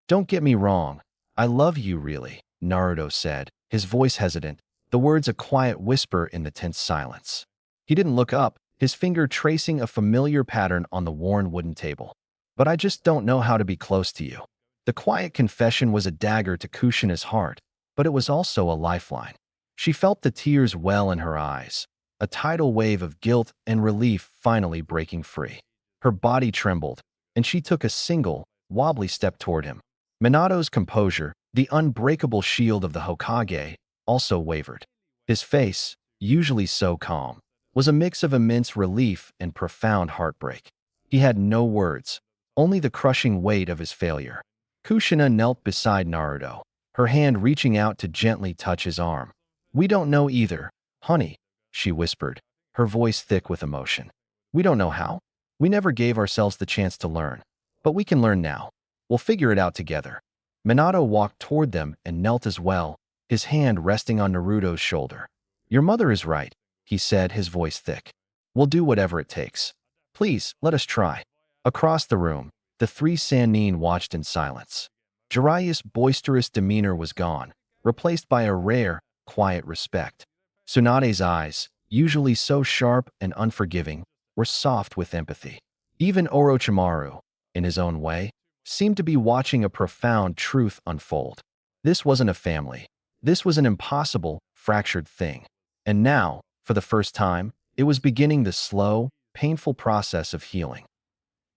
"Don't get me wrong. I love you, really," Naruto said, his voice hesitant, the words a quiet whisper in the tense silence. He didn't look up, his finger tracing a familiar pattern on the worn wooden table. "But I just don't know how to be close to you." The quiet confession was a dagger to Kushina's heart, but it was also a lifeline. She felt the tears well in her eyes, a tidal wave of guilt and relief finally breaking free. Her body trembled, and she took a single, wobbly step toward him. Minato's composure, the unbreakable shield of the Hokage, also wavered. His face, usually so calm, was a mix of immense relief and profound heartbreak. He had no words, only the crushing weight of his failure. Kushina knelt beside Naruto, her hand reaching out to gently touch his arm. "We don't know either, honey," she whispered, her voice thick with emotion. "We don't know how. We never gave ourselves the chance to learn. But we can learn now. We'll figure it out together." Minato walked toward them and knelt as well, his hand resting on Naruto's shoulder. "Your mother is right," he said, his voice thick. "We'll do whatever it takes. Please, let us try." Across the room, the three Sannin watched in silence. Jiraiya's boisterous demeanor was gone, replaced by a rare, quiet respect. Tsunade's eyes, usually so sharp and unforgiving, were soft with empathy. Even Orochimaru, in his own way, seemed to be watching a profound truth unfold. This wasn't a family. This was an impossible, fractured thing. And now, for the first time, it was beginning the slow, painful process of healing.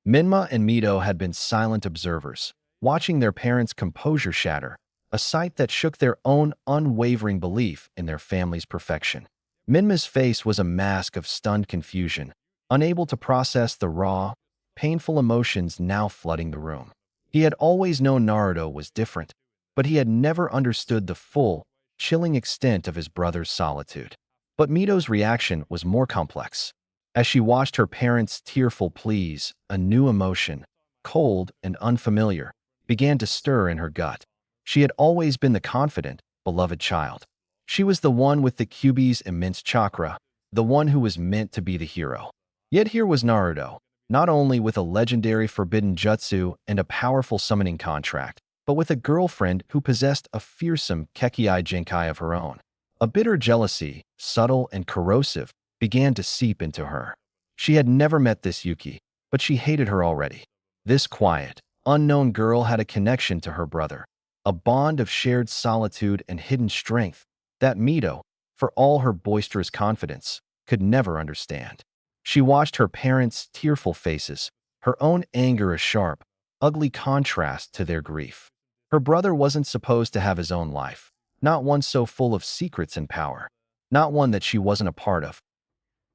Minma and Mito had been silent observers, watching their parents' composure shatter, a sight that shook their own unwavering belief in their family's perfection. Minma's face was a mask of stunned confusion, unable to process the raw, painful emotions now flooding the room. He had always known Naruto was different, but he had never understood the full, chilling extent of his brother's solitude. But Mito's reaction was more complex. As she watched her parents' tearful pleas, a new emotion, cold and unfamiliar, began to stir in her gut. She had always been the confident, beloved child. She was the one with the Kyuubi's immense chakra, the one who was meant to be the hero. Yet here was Naruto, not only with a legendary forbidden jutsu and a powerful summoning contract, but with a girlfriend who possessed a fearsome Kekkei Genkai of her own. A bitter jealousy, subtle and corrosive, began to seep into her. She had never met this Yuki, but she hated her already. This quiet, unknown girl had a connection to her brother, a bond of shared solitude and hidden strength that Mito, for all her boisterous confidence, could never understand. She watched her parents' tearful faces, her own anger a sharp, ugly contrast to their grief. Her brother wasn't supposed to have his own life, not one so full of secrets and power, not one that she wasn't a part of.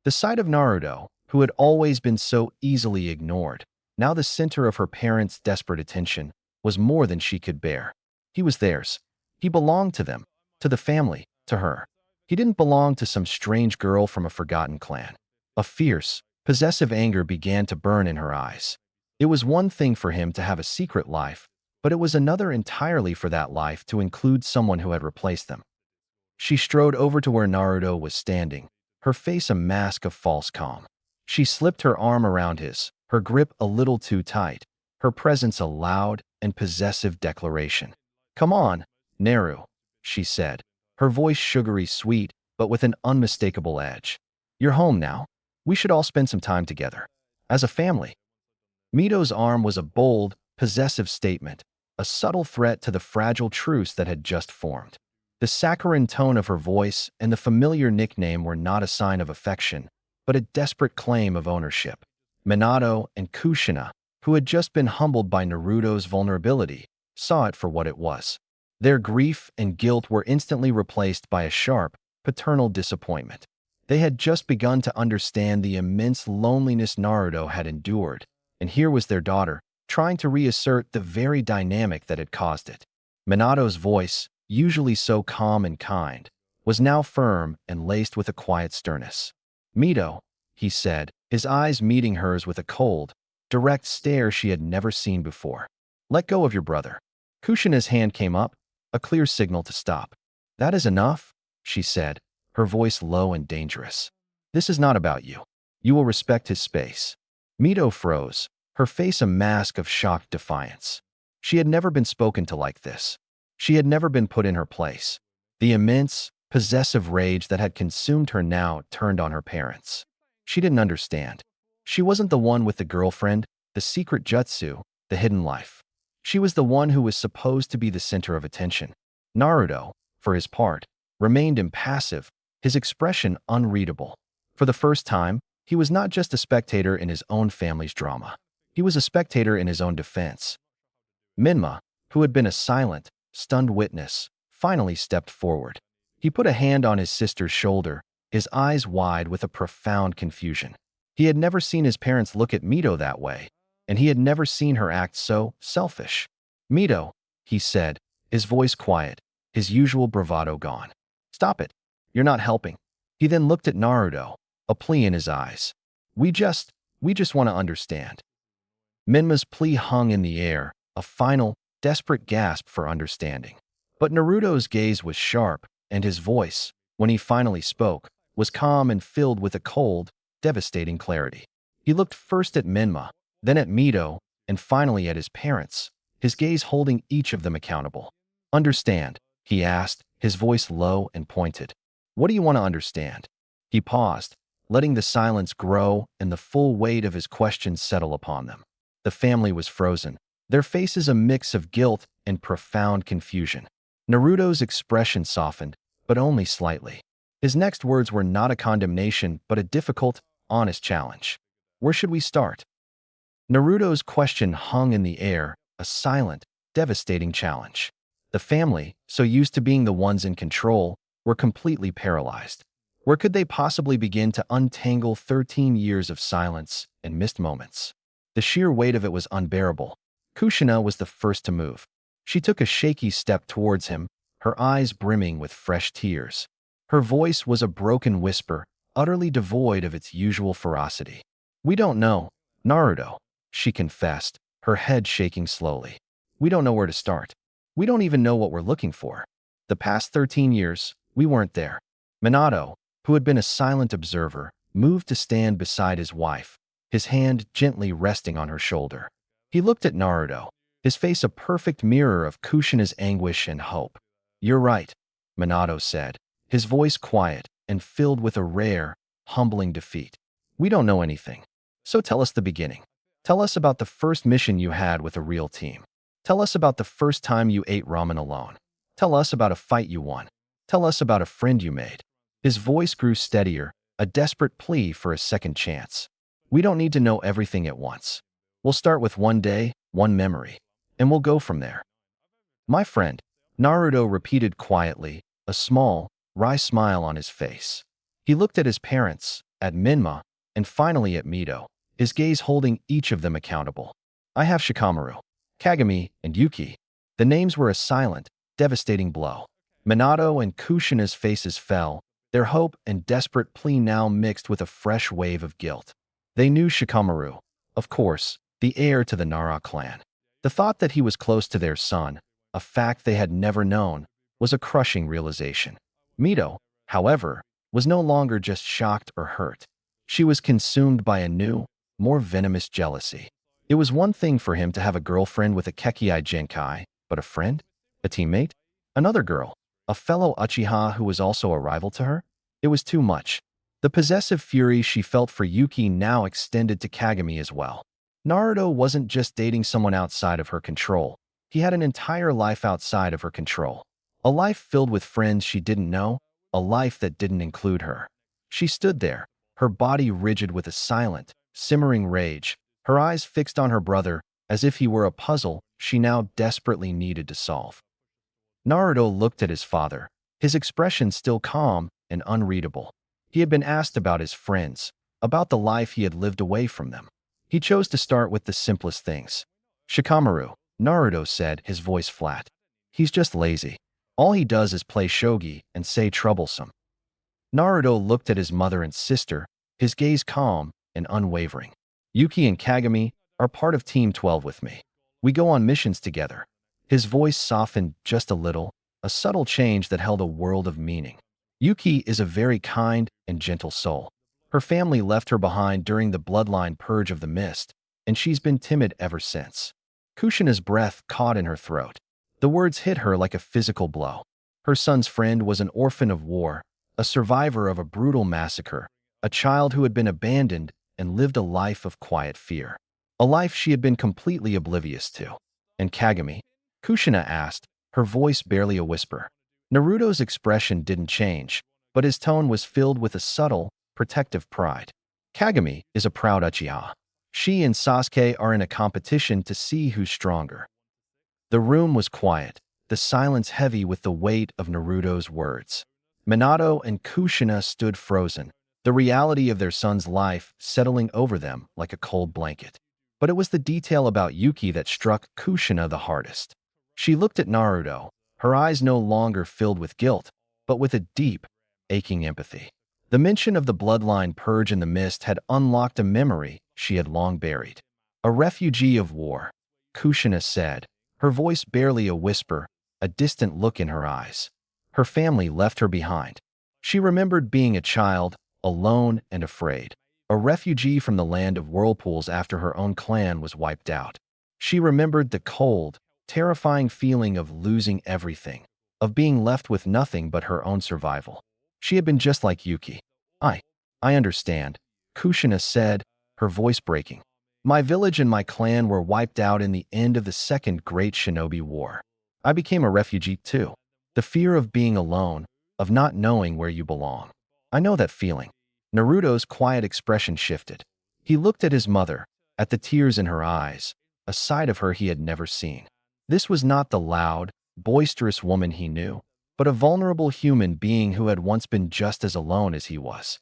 The sight of Naruto, who had always been so easily ignored, now the center of her parents' desperate attention, was more than she could bear. He was theirs, He belonged to them, to the family, to her. He didn't belong to some strange girl from a forgotten clan. A fierce, possessive anger began to burn in her eyes. It was one thing for him to have a secret life, but it was another entirely for that life to include someone who had replaced them. She strode over to where Naruto was standing, her face a mask of false calm. She slipped her arm around his, her grip a little too tight, her presence a loud and possessive declaration. "Come on, Naru," she said, her voice sugary sweet, but with an unmistakable edge. "You're home now. We should all spend some time together. As a family." Mito's arm was a bold, possessive statement, a subtle threat to the fragile truce that had just formed. The saccharine tone of her voice and the familiar nickname were not a sign of affection, but a desperate claim of ownership. Minato and Kushina, who had just been humbled by Naruto's vulnerability, saw it for what it was. Their grief and guilt were instantly replaced by a sharp, paternal disappointment. They had just begun to understand the immense loneliness Naruto had endured, and here was their daughter, trying to reassert the very dynamic that had caused it. Minato's voice, usually so calm and kind, was now firm and laced with a quiet sternness. "Mito," he said, his eyes meeting hers with a cold, direct stare she had never seen before. "Let go of your brother." Kushina's hand came up, a clear signal to stop. "That is enough," she said, her voice low and dangerous. "This is not about you. You will respect his space." Mito froze, her face a mask of shocked defiance. She had never been spoken to like this. She had never been put in her place. The immense, possessive rage that had consumed her now turned on her parents. She didn't understand. She wasn't the one with the girlfriend, the secret jutsu, the hidden life. She was the one who was supposed to be the center of attention. Naruto, for his part, remained impassive, his expression unreadable. For the first time, he was not just a spectator in his own family's drama. He was a spectator in his own defense. Minma, who had been a silent, stunned witness, finally stepped forward. He put a hand on his sister's shoulder, his eyes wide with a profound confusion. He had never seen his parents look at Mito that way, and he had never seen her act so selfish. "Mito," he said, his voice quiet, his usual bravado gone. "Stop it. You're not helping." He then looked at Naruto, a plea in his eyes. We just want to understand." Minma's plea hung in the air, a final, desperate gasp for understanding. But Naruto's gaze was sharp, and his voice, when he finally spoke, was calm and filled with a cold, devastating clarity. He looked first at Minma, then at Mito, and finally at his parents, his gaze holding each of them accountable. "Understand?" he asked, his voice low and pointed. "What do you want to understand?" He paused, letting the silence grow and the full weight of his questions settle upon them. The family was frozen, their faces a mix of guilt and profound confusion. Naruto's expression softened, but only slightly. His next words were not a condemnation, but a difficult, honest challenge. "Where should we start?" Naruto's question hung in the air, a silent, devastating challenge. The family, so used to being the ones in control, were completely paralyzed. Where could they possibly begin to untangle 13 years of silence and missed moments? The sheer weight of it was unbearable. Kushina was the first to move. She took a shaky step towards him, her eyes brimming with fresh tears. Her voice was a broken whisper, utterly devoid of its usual ferocity. "We don't know, Naruto," she confessed, her head shaking slowly. "We don't know where to start. We don't even know what we're looking for. The past 13 years, we weren't there." Minato, who had been a silent observer, moved to stand beside his wife, his hand gently resting on her shoulder. He looked at Naruto, his face a perfect mirror of Kushina's anguish and hope. "You're right," Minato said, his voice quiet and filled with a rare, humbling defeat. "We don't know anything. So tell us the beginning. Tell us about the first mission you had with a real team. Tell us about the first time you ate ramen alone. Tell us about a fight you won. Tell us about a friend you made." His voice grew steadier, a desperate plea for a second chance. "We don't need to know everything at once. We'll start with one day, one memory, and we'll go from there." "My friend," Naruto repeated quietly, a small, wry smile on his face. He looked at his parents, at Minma, and finally at Mito, his gaze holding each of them accountable. "I have Shikamaru, Kagami, and Yuki." The names were a silent, devastating blow. Minato and Kushina's faces fell, their hope and desperate plea now mixed with a fresh wave of guilt. They knew Shikamaru, of course, the heir to the Nara clan. The thought that he was close to their son, a fact they had never known, was a crushing realization. Mito, however, was no longer just shocked or hurt. She was consumed by a new, more venomous jealousy. It was one thing for him to have a girlfriend with a Kekkei Genkai, but a friend? A teammate? Another girl? A fellow Uchiha who was also a rival to her? It was too much. The possessive fury she felt for Yuki now extended to Kagami as well. Naruto wasn't just dating someone outside of her control. He had an entire life outside of her control. A life filled with friends she didn't know, a life that didn't include her. She stood there, her body rigid with a silent, simmering rage, her eyes fixed on her brother as if he were a puzzle she now desperately needed to solve. Naruto looked at his father, his expression still calm and unreadable. He had been asked about his friends, about the life he had lived away from them. He chose to start with the simplest things. Shikamaru, Naruto said, his voice flat. He's just lazy. All he does is play shogi and say troublesome. Naruto looked at his mother and sister, his gaze calm and unwavering. Yuki and Kagami are part of Team 12 with me. We go on missions together. His voice softened just a little, a subtle change that held a world of meaning. Yuki is a very kind and gentle soul. Her family left her behind during the bloodline purge of the mist, and she's been timid ever since. Kushina's breath caught in her throat. The words hit her like a physical blow. Her son's friend was an orphan of war, a survivor of a brutal massacre, a child who had been abandoned and lived a life of quiet fear. A life she had been completely oblivious to. And Kagami? Kushina asked, her voice barely a whisper. Naruto's expression didn't change, but his tone was filled with a subtle, protective pride. Kagami is a proud Uchiha. She and Sasuke are in a competition to see who's stronger. The room was quiet, the silence heavy with the weight of Naruto's words. Minato and Kushina stood frozen, the reality of their son's life settling over them like a cold blanket. But it was the detail about Yuki that struck Kushina the hardest. She looked at Naruto, her eyes no longer filled with guilt, but with a deep, aching empathy. The mention of the bloodline purge in the mist had unlocked a memory she had long buried. A refugee of war, Kushina said, her voice barely a whisper, a distant look in her eyes. Her family left her behind. She remembered being a child, alone and afraid, a refugee from the land of whirlpools after her own clan was wiped out. She remembered the cold, terrifying feeling of losing everything, of being left with nothing but her own survival. She had been just like Yuki. I understand, Kushina said, her voice breaking. My village and my clan were wiped out in the end of the Second Great Shinobi War. I became a refugee too. The fear of being alone, of not knowing where you belong. I know that feeling. Naruto's quiet expression shifted. He looked at his mother, at the tears in her eyes, a side of her he had never seen. This was not the loud, boisterous woman he knew, but a vulnerable human being who had once been just as alone as he was.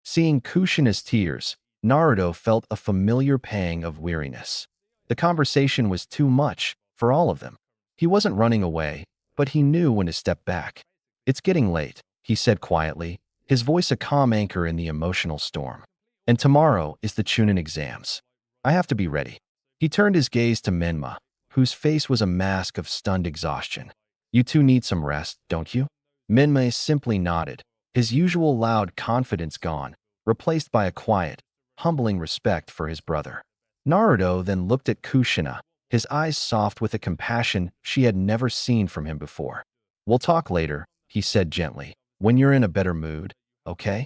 Seeing Kushina's tears, Naruto felt a familiar pang of weariness. The conversation was too much for all of them. He wasn't running away, but he knew when to step back. It's getting late, he said quietly, his voice a calm anchor in the emotional storm. And tomorrow is the Chunin exams. I have to be ready. He turned his gaze to Menma, whose face was a mask of stunned exhaustion. You two need some rest, don't you? Menma simply nodded, his usual loud confidence gone, replaced by a quiet, humbling respect for his brother. Naruto then looked at Kushina, his eyes soft with a compassion she had never seen from him before. We'll talk later, he said gently, when you're in a better mood, okay?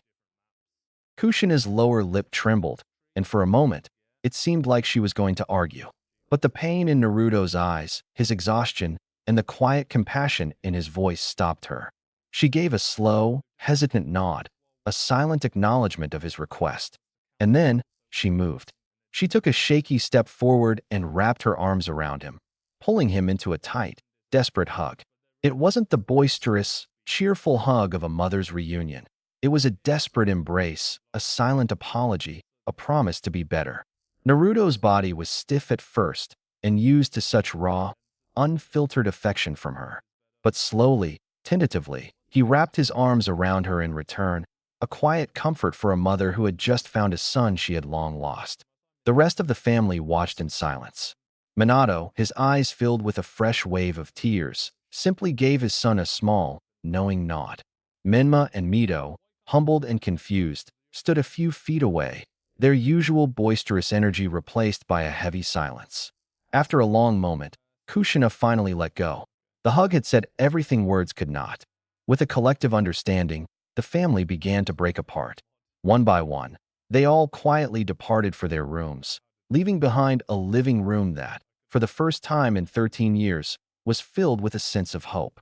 Kushina's lower lip trembled, and for a moment, it seemed like she was going to argue. But the pain in Naruto's eyes, his exhaustion, and the quiet compassion in his voice stopped her. She gave a slow, hesitant nod, a silent acknowledgement of his request. And then, she moved. She took a shaky step forward and wrapped her arms around him, pulling him into a tight, desperate hug. It wasn't the boisterous, cheerful hug of a mother's reunion. It was a desperate embrace, a silent apology, a promise to be better. Naruto's body was stiff at first and used to such raw, unfiltered affection from her. But slowly, tentatively, he wrapped his arms around her in return, a quiet comfort for a mother who had just found a son she had long lost. The rest of the family watched in silence. Minato, his eyes filled with a fresh wave of tears, simply gave his son a small, knowing nod. Menma and Mito, humbled and confused, stood a few feet away, their usual boisterous energy replaced by a heavy silence. After a long moment, Kushina finally let go. The hug had said everything words could not. With a collective understanding, the family began to break apart. One by one, they all quietly departed for their rooms, leaving behind a living room that, for the first time in 13 years, was filled with a sense of hope.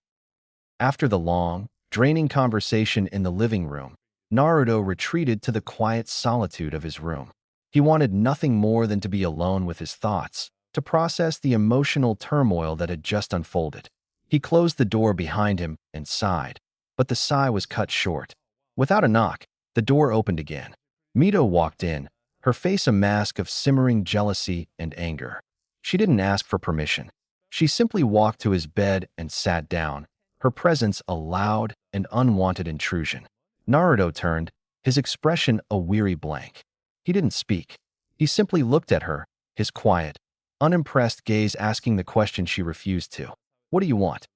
After the long, draining conversation in the living room, Naruto retreated to the quiet solitude of his room. He wanted nothing more than to be alone with his thoughts, to process the emotional turmoil that had just unfolded. He closed the door behind him and sighed, but the sigh was cut short. Without a knock, the door opened again. Mito walked in, her face a mask of simmering jealousy and anger. She didn't ask for permission. She simply walked to his bed and sat down, her presence a loud and unwanted intrusion. Naruto turned, his expression a weary blank. He didn't speak. He simply looked at her, his quiet, unimpressed gaze asking the question she refused to. What do you want?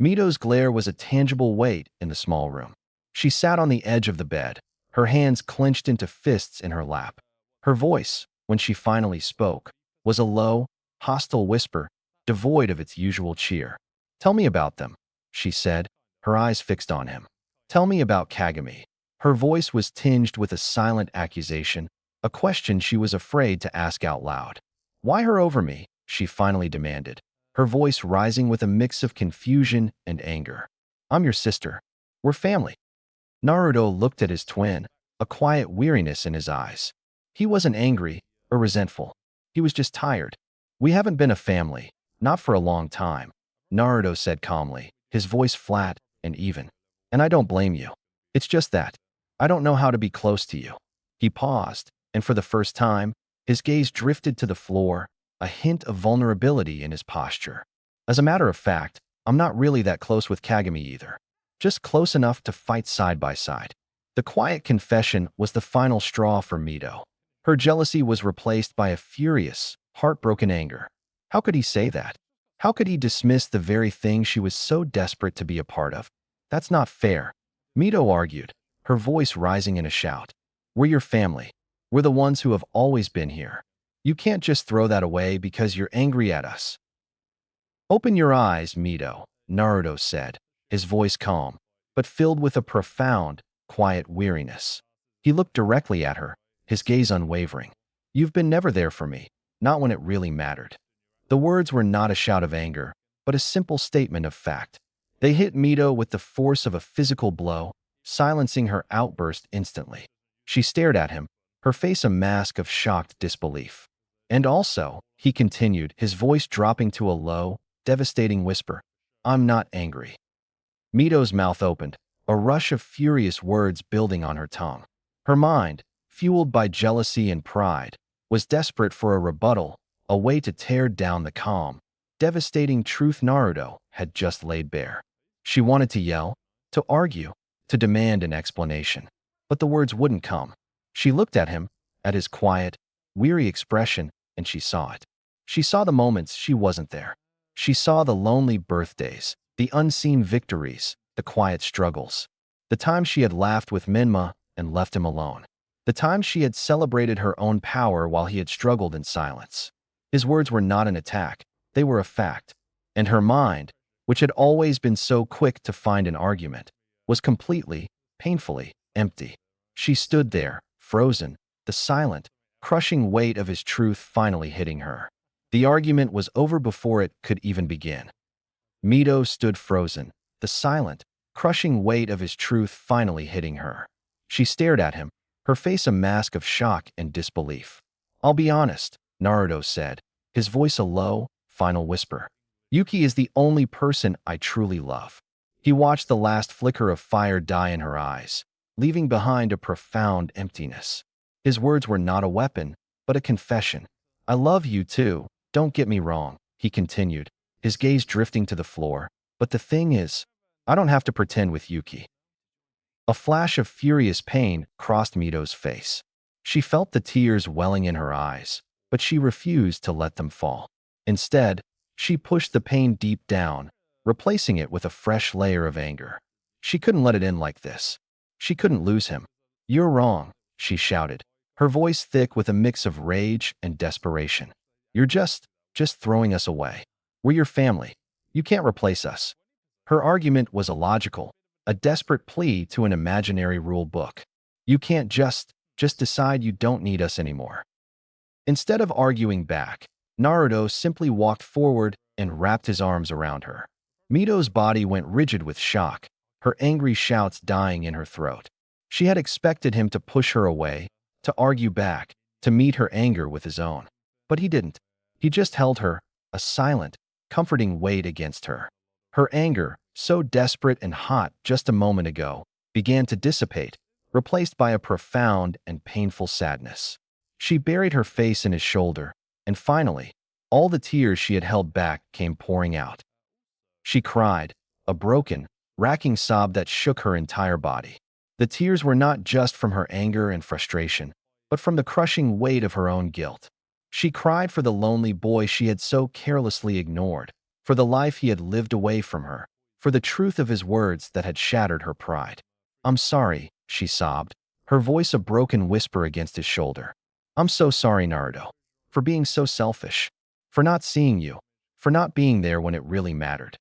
Mito's glare was a tangible weight in the small room. She sat on the edge of the bed, her hands clenched into fists in her lap. Her voice, when she finally spoke, was a low, hostile whisper, devoid of its usual cheer. Tell me about them, she said, her eyes fixed on him. Tell me about Kagami. Her voice was tinged with a silent accusation, a question she was afraid to ask out loud. Why her over me? She finally demanded, her voice rising with a mix of confusion and anger. I'm your sister. We're family. Naruto looked at his twin, a quiet weariness in his eyes. He wasn't angry or resentful. He was just tired. We haven't been a family, not for a long time, Naruto said calmly, his voice flat and even. And I don't blame you. It's just that I don't know how to be close to you. He paused, and for the first time, his gaze drifted to the floor, a hint of vulnerability in his posture. As a matter of fact, I'm not really that close with Kagami either. Just close enough to fight side by side. The quiet confession was the final straw for Mito. Her jealousy was replaced by a furious, heartbroken anger. How could he say that? How could he dismiss the very thing she was so desperate to be a part of? That's not fair, Mito argued, her voice rising in a shout. We're your family. We're the ones who have always been here. You can't just throw that away because you're angry at us. Open your eyes, Mito, Naruto said, his voice calm, but filled with a profound, quiet weariness. He looked directly at her, his gaze unwavering. You've been never there for me, not when it really mattered. The words were not a shout of anger, but a simple statement of fact. They hit Mito with the force of a physical blow, silencing her outburst instantly. She stared at him, her face a mask of shocked disbelief. And also, he continued, his voice dropping to a low, devastating whisper, I'm not angry. Mito's mouth opened, a rush of furious words building on her tongue. Her mind, fueled by jealousy and pride, was desperate for a rebuttal, a way to tear down the calm, devastating truth Naruto had just laid bare. She wanted to yell, to argue, to demand an explanation. But the words wouldn't come. She looked at him, at his quiet, weary expression, and she saw it. She saw the moments she wasn't there. She saw the lonely birthdays, the unseen victories, the quiet struggles. The times she had laughed with Menma and left him alone. The times she had celebrated her own power while he had struggled in silence. His words were not an attack, they were a fact. And her mind, which had always been so quick to find an argument, was completely, painfully, empty. She stood there, frozen, the silent, crushing weight of his truth finally hitting her. The argument was over before it could even begin. Mito stood frozen, the silent, crushing weight of his truth finally hitting her. She stared at him, her face a mask of shock and disbelief. I'll be honest, Naruto said, his voice a low, final whisper. Yuki is the only person I truly love. He watched the last flicker of fire die in her eyes, leaving behind a profound emptiness. His words were not a weapon, but a confession. I love you too, don't get me wrong, he continued, his gaze drifting to the floor, But the thing is, I don't have to pretend with Yuki. A flash of furious pain crossed Mito's face. She felt the tears welling in her eyes, but she refused to let them fall. Instead, she pushed the pain deep down, replacing it with a fresh layer of anger. She couldn't let it in like this. She couldn't lose him. "You're wrong," she shouted, her voice thick with a mix of rage and desperation. "You're just throwing us away. We're your family. You can't replace us." Her argument was illogical, a desperate plea to an imaginary rule book. "You can't just decide you don't need us anymore." Instead of arguing back, Naruto simply walked forward and wrapped his arms around her. Mito's body went rigid with shock, her angry shouts dying in her throat. She had expected him to push her away, to argue back, to meet her anger with his own. But he didn't. He just held her, a silent, comforting weight against her. Her anger, so desperate and hot just a moment ago, began to dissipate, replaced by a profound and painful sadness. She buried her face in his shoulder, and finally, all the tears she had held back came pouring out. She cried, a broken, racking sob that shook her entire body. The tears were not just from her anger and frustration, but from the crushing weight of her own guilt. She cried for the lonely boy she had so carelessly ignored, for the life he had lived away from her, for the truth of his words that had shattered her pride. "I'm sorry," she sobbed, her voice a broken whisper against his shoulder. "I'm so sorry, Naruto, for being so selfish, for not seeing you, for not being there when it really mattered."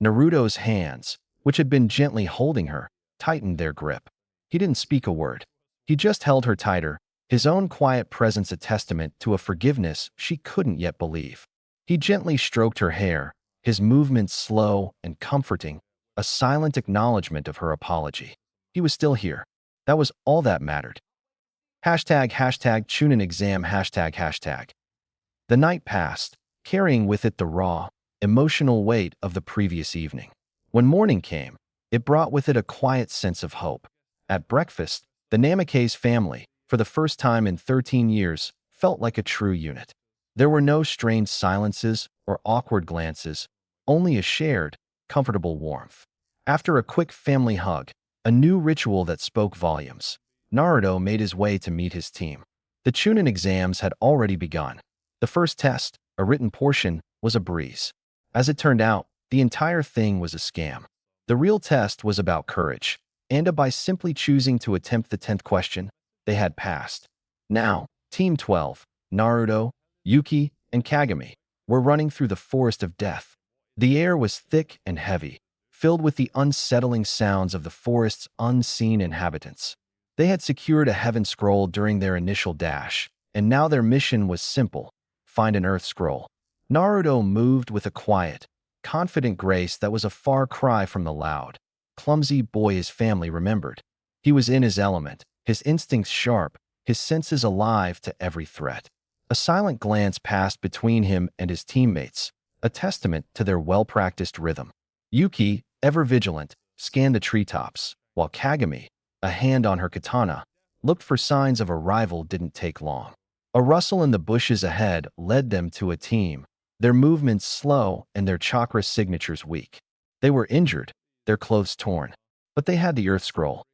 Naruto's hands, which had been gently holding her, tightened their grip. He didn't speak a word. He just held her tighter, his own quiet presence a testament to a forgiveness she couldn't yet believe. He gently stroked her hair, his movements slow and comforting, a silent acknowledgement of her apology. He was still here. That was all that mattered. Chunin exam ##. The night passed, carrying with it the raw, emotional weight of the previous evening. When morning came, it brought with it a quiet sense of hope. At breakfast, the Namikaze family, for the first time in 13 years, felt like a true unit. There were no strained silences or awkward glances, only a shared, comfortable warmth. After a quick family hug, a new ritual that spoke volumes, Naruto made his way to meet his team. The Chunin exams had already begun. The first test, a written portion, was a breeze. As it turned out, the entire thing was a scam. The real test was about courage, and by simply choosing to attempt the 10th question, they had passed. Now, Team 12, Naruto, Yuki, and Kagami, were running through the forest of death. The air was thick and heavy, filled with the unsettling sounds of the forest's unseen inhabitants. They had secured a heaven scroll during their initial dash, and now their mission was simple: find an earth scroll. Naruto moved with a quiet, confident grace that was a far cry from the loud, clumsy boy his family remembered. He was in his element, his instincts sharp, his senses alive to every threat. A silent glance passed between him and his teammates, a testament to their well-practiced rhythm. Yuki, ever vigilant, scanned the treetops, while Kagami, a hand on her katana, looked for signs of arrival. Didn't take long. A rustle in the bushes ahead led them to a team, their movements slow and their chakra signatures weak. They were injured, their clothes torn, but they had the earth scroll.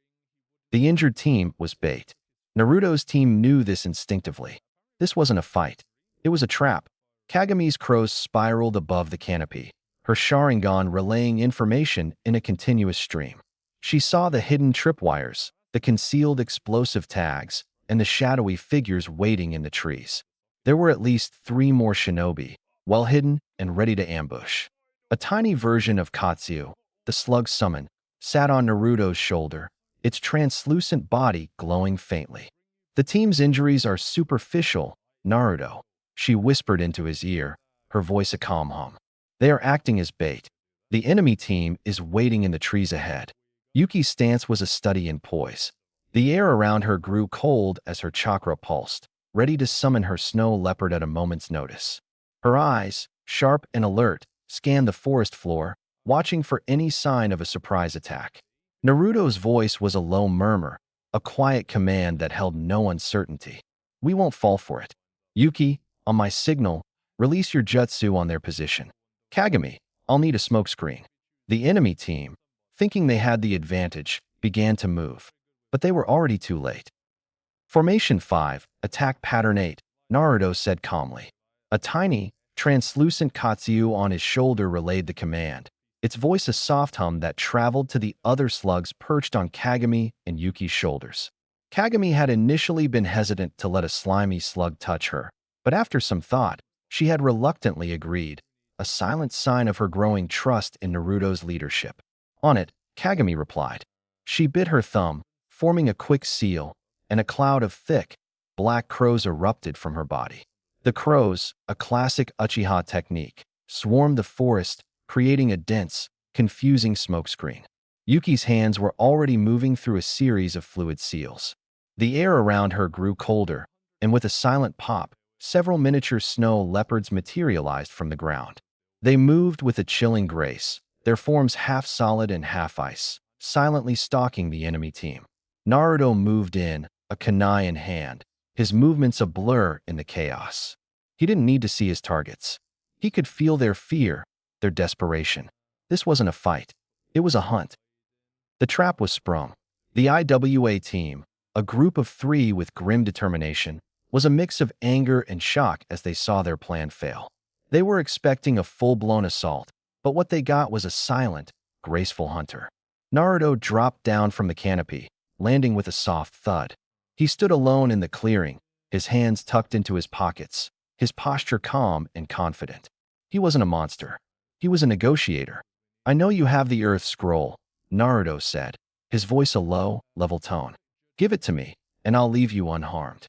The injured team was bait. Naruto's team knew this instinctively. This wasn't a fight. It was a trap. Kagami's crows spiraled above the canopy, her Sharingan relaying information in a continuous stream. She saw the hidden tripwires, the concealed explosive tags, and the shadowy figures waiting in the trees. There were at least 3 more shinobi, well hidden and ready to ambush. A tiny version of Katsu, the slug summon, sat on Naruto's shoulder, its translucent body glowing faintly. "The team's injuries are superficial, Naruto," she whispered into his ear, her voice a calm hum. "They are acting as bait. The enemy team is waiting in the trees ahead." Yuki's stance was a study in poise. The air around her grew cold as her chakra pulsed, ready to summon her snow leopard at a moment's notice. Her eyes, sharp and alert, scanned the forest floor, watching for any sign of a surprise attack. Naruto's voice was a low murmur, a quiet command that held no uncertainty. "We won't fall for it. Yuki, on my signal, release your jutsu on their position. Kagami, I'll need a smokescreen." The enemy team, thinking they had the advantage, began to move, but they were already too late. Formation 5, Attack Pattern 8, Naruto said calmly. A tiny, translucent Katsuyu on his shoulder relayed the command, its voice a soft hum that traveled to the other slugs perched on Kagami and Yuki's shoulders. Kagami had initially been hesitant to let a slimy slug touch her, but after some thought, she had reluctantly agreed, a silent sign of her growing trust in Naruto's leadership. On it, Kagami replied. She bit her thumb, forming a quick seal, and a cloud of thick, black crows erupted from her body. The crows, a classic Uchiha technique, swarmed the forest, creating a dense, confusing smokescreen. Yuki's hands were already moving through a series of fluid seals. The air around her grew colder, and with a silent pop, several miniature snow leopards materialized from the ground. They moved with a chilling grace, their forms half solid and half ice, silently stalking the enemy team. Naruto moved in, a kunai in hand, his movements a blur in the chaos. He didn't need to see his targets. He could feel their fear, their desperation. This wasn't a fight. It was a hunt. The trap was sprung. The IWA team, a group of 3 with grim determination, was a mix of anger and shock as they saw their plan fail. They were expecting a full-blown assault, but what they got was a silent, graceful hunter. Naruto dropped down from the canopy, landing with a soft thud. He stood alone in the clearing, his hands tucked into his pockets, his posture calm and confident. He wasn't a monster. He was a negotiator. I know you have the Earth Scroll, Naruto said, his voice a low, level tone. Give it to me, and I'll leave you unharmed.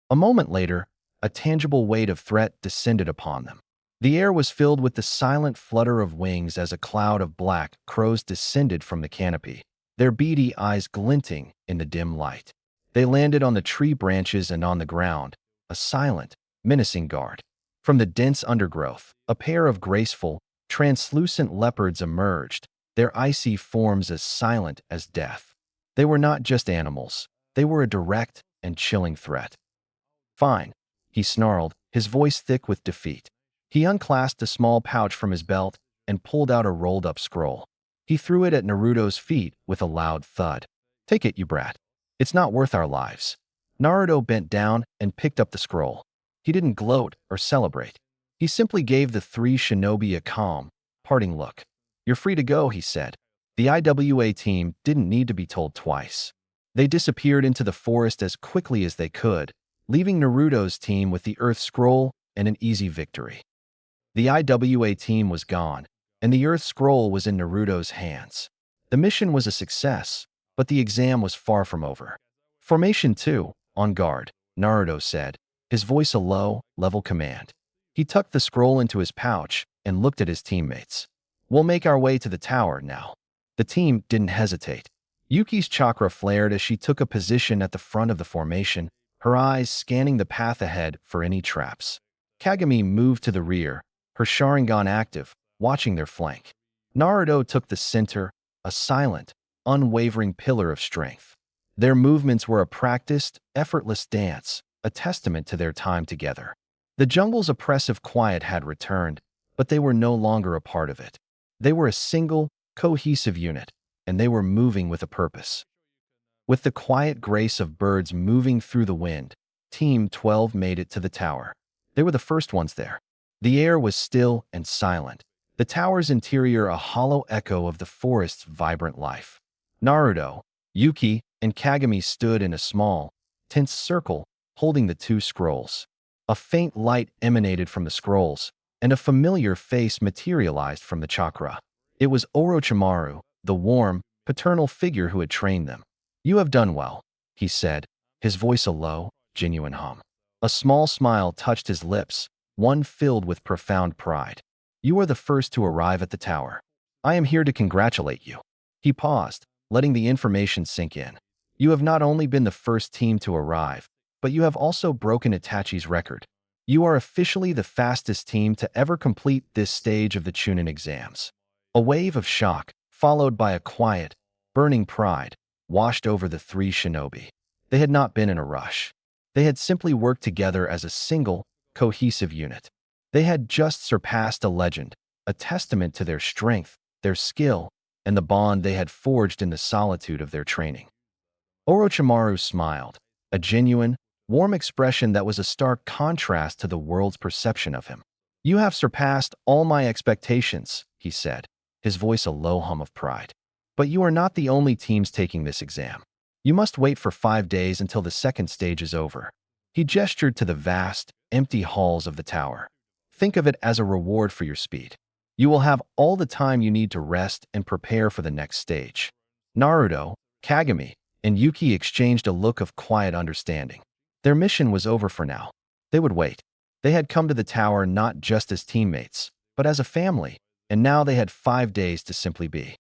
A moment later, a tangible weight of threat descended upon them. The air was filled with the silent flutter of wings as a cloud of black crows descended from the canopy, their beady eyes glinting in the dim light. They landed on the tree branches and on the ground, a silent, menacing guard. From the dense undergrowth, a pair of graceful, translucent leopards emerged, their icy forms as silent as death. They were not just animals, they were a direct and chilling threat. Fine, he snarled, his voice thick with defeat. He unclasped a small pouch from his belt and pulled out a rolled-up scroll. He threw it at Naruto's feet with a loud thud. Take it, you brat. It's not worth our lives. Naruto bent down and picked up the scroll. He didn't gloat or celebrate. He simply gave the 3 shinobi a calm, parting look. You're free to go, he said. The IWA team didn't need to be told twice. They disappeared into the forest as quickly as they could, leaving Naruto's team with the Earth Scroll and an easy victory. The IWA team was gone, and the Earth Scroll was in Naruto's hands. The mission was a success, but the exam was far from over. Formation 2, on guard, Naruto said, his voice a low, level command. He tucked the scroll into his pouch and looked at his teammates. We'll make our way to the tower now. The team didn't hesitate. Yuki's chakra flared as she took a position at the front of the formation, her eyes scanning the path ahead for any traps. Kagami moved to the rear, her Sharingan active, watching their flank. Naruto took the center, a silent, unwavering pillar of strength. Their movements were a practiced, effortless dance, a testament to their time together. The jungle's oppressive quiet had returned, but they were no longer a part of it. They were a single, cohesive unit, and they were moving with a purpose. With the quiet grace of birds moving through the wind, Team 12 made it to the tower. They were the first ones there. The air was still and silent, the tower's interior a hollow echo of the forest's vibrant life. Naruto, Yuki, and Kagami stood in a small, tense circle, holding the 2 scrolls. A faint light emanated from the scrolls, and a familiar face materialized from the chakra. It was Orochimaru, the warm, paternal figure who had trained them. You have done well, he said, his voice a low, genuine hum. A small smile touched his lips, one filled with profound pride. You are the first to arrive at the tower. I am here to congratulate you. He paused, letting the information sink in. You have not only been the first team to arrive, but you have also broken Itachi's record. You are officially the fastest team to ever complete this stage of the Chunin exams. A wave of shock, followed by a quiet, burning pride, washed over the 3 shinobi. They had not been in a rush. They had simply worked together as a single, cohesive unit. They had just surpassed a legend, a testament to their strength, their skill, and the bond they had forged in the solitude of their training. Orochimaru smiled, a genuine, warm expression that was a stark contrast to the world's perception of him. "You have surpassed all my expectations," he said, his voice a low hum of pride. "But you are not the only teams taking this exam. You must wait for 5 days until the second stage is over." He gestured to the vast, empty halls of the tower. "Think of it as a reward for your speed. You will have all the time you need to rest and prepare for the next stage." Naruto, Kagami, and Yuki exchanged a look of quiet understanding. Their mission was over for now. They would wait. They had come to the tower not just as teammates, but as a family, and now they had 5 days to simply be.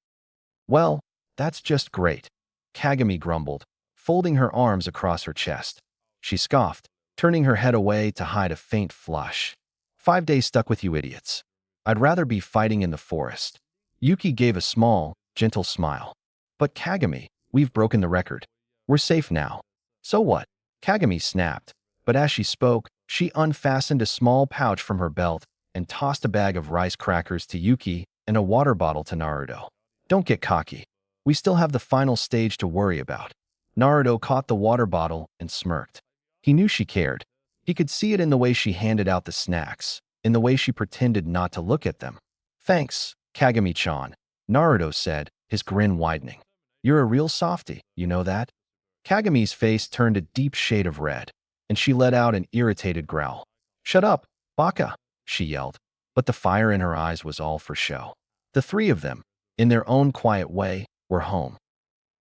"Well, that's just great," Kagami grumbled, folding her arms across her chest. She scoffed, turning her head away to hide a faint flush. 5 days stuck with you idiots. I'd rather be fighting in the forest." Yuki gave a small, gentle smile. "But Kagami, we've broken the record. We're safe now." "So what?" Kagami snapped, but as she spoke, she unfastened a small pouch from her belt and tossed a bag of rice crackers to Yuki and a water bottle to Naruto. "Don't get cocky. We still have the final stage to worry about." Naruto caught the water bottle and smirked. He knew she cared. He could see it in the way she handed out the snacks, in the way she pretended not to look at them. "Thanks, Kagami-chan," Naruto said, his grin widening. "You're a real softie, you know that?" Kagami's face turned a deep shade of red, and she let out an irritated growl. "Shut up, Baka," she yelled, but the fire in her eyes was all for show. The three of them, in their own quiet way, were home.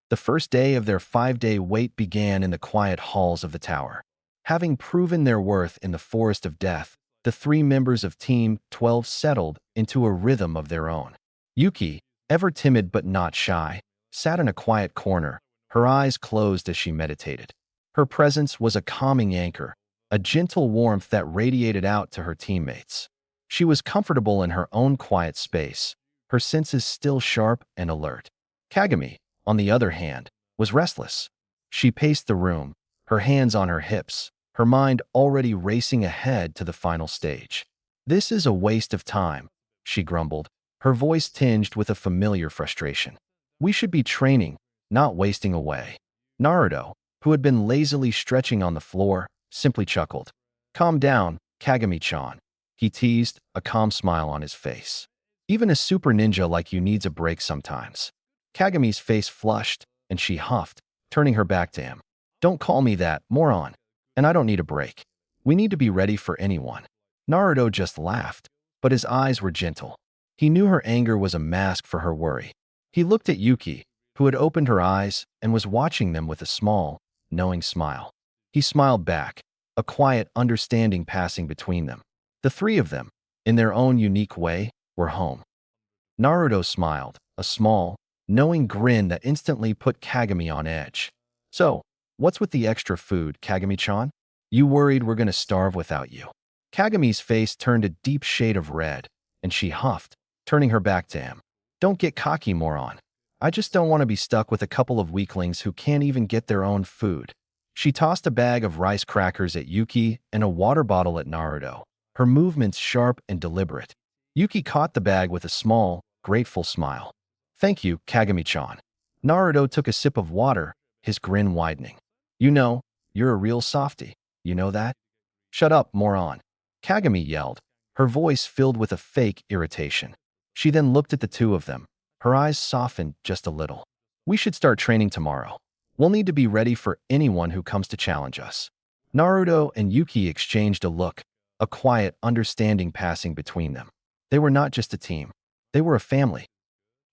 The first day of their 5-day wait began in the quiet halls of the tower. Having proven their worth in the Forest of Death, the 3 members of Team 12 settled into a rhythm of their own. Yuki, ever timid but not shy, sat in a quiet corner, her eyes closed as she meditated. Her presence was a calming anchor, a gentle warmth that radiated out to her teammates. She was comfortable in her own quiet space, her senses still sharp and alert. Kagami, on the other hand, was restless. She paced the room, her hands on her hips, her mind already racing ahead to the final stage. "This is a waste of time," she grumbled, her voice tinged with a familiar frustration. "We should be training, not wasting away." Naruto, who had been lazily stretching on the floor, simply chuckled. "Calm down, Kagami-chan," he teased, a calm smile on his face. "Even a super ninja like you needs a break sometimes." Kagami's face flushed, and she huffed, turning her back to him. "Don't call me that, moron. And I don't need a break. We need to be ready for anyone." Naruto just laughed, but his eyes were gentle. He knew her anger was a mask for her worry. He looked at Yuki, who had opened her eyes and was watching them with a small, knowing smile. He smiled back, a quiet understanding passing between them. The 3 of them, in their own unique way, were home. Naruto smiled, a small, knowing grin that instantly put Kagami on edge. "So, what's with the extra food, Kagami-chan? You worried we're gonna starve without you?" Kagami's face turned a deep shade of red, and she huffed, turning her back to him. "Don't get cocky, moron. I just don't want to be stuck with a couple of weaklings who can't even get their own food." She tossed a bag of rice crackers at Yuki and a water bottle at Naruto, her movements sharp and deliberate. Yuki caught the bag with a small, grateful smile. "Thank you, Kagami-chan." Naruto took a sip of water, his grin widening. "You know, you're a real softie, you know that?" "Shut up, moron," Kagami yelled, her voice filled with a fake irritation. She then looked at the 2 of them, her eyes softened just a little. "We should start training tomorrow. We'll need to be ready for anyone who comes to challenge us." Naruto and Yuki exchanged a look, a quiet understanding passing between them. They were not just a team. They were a family.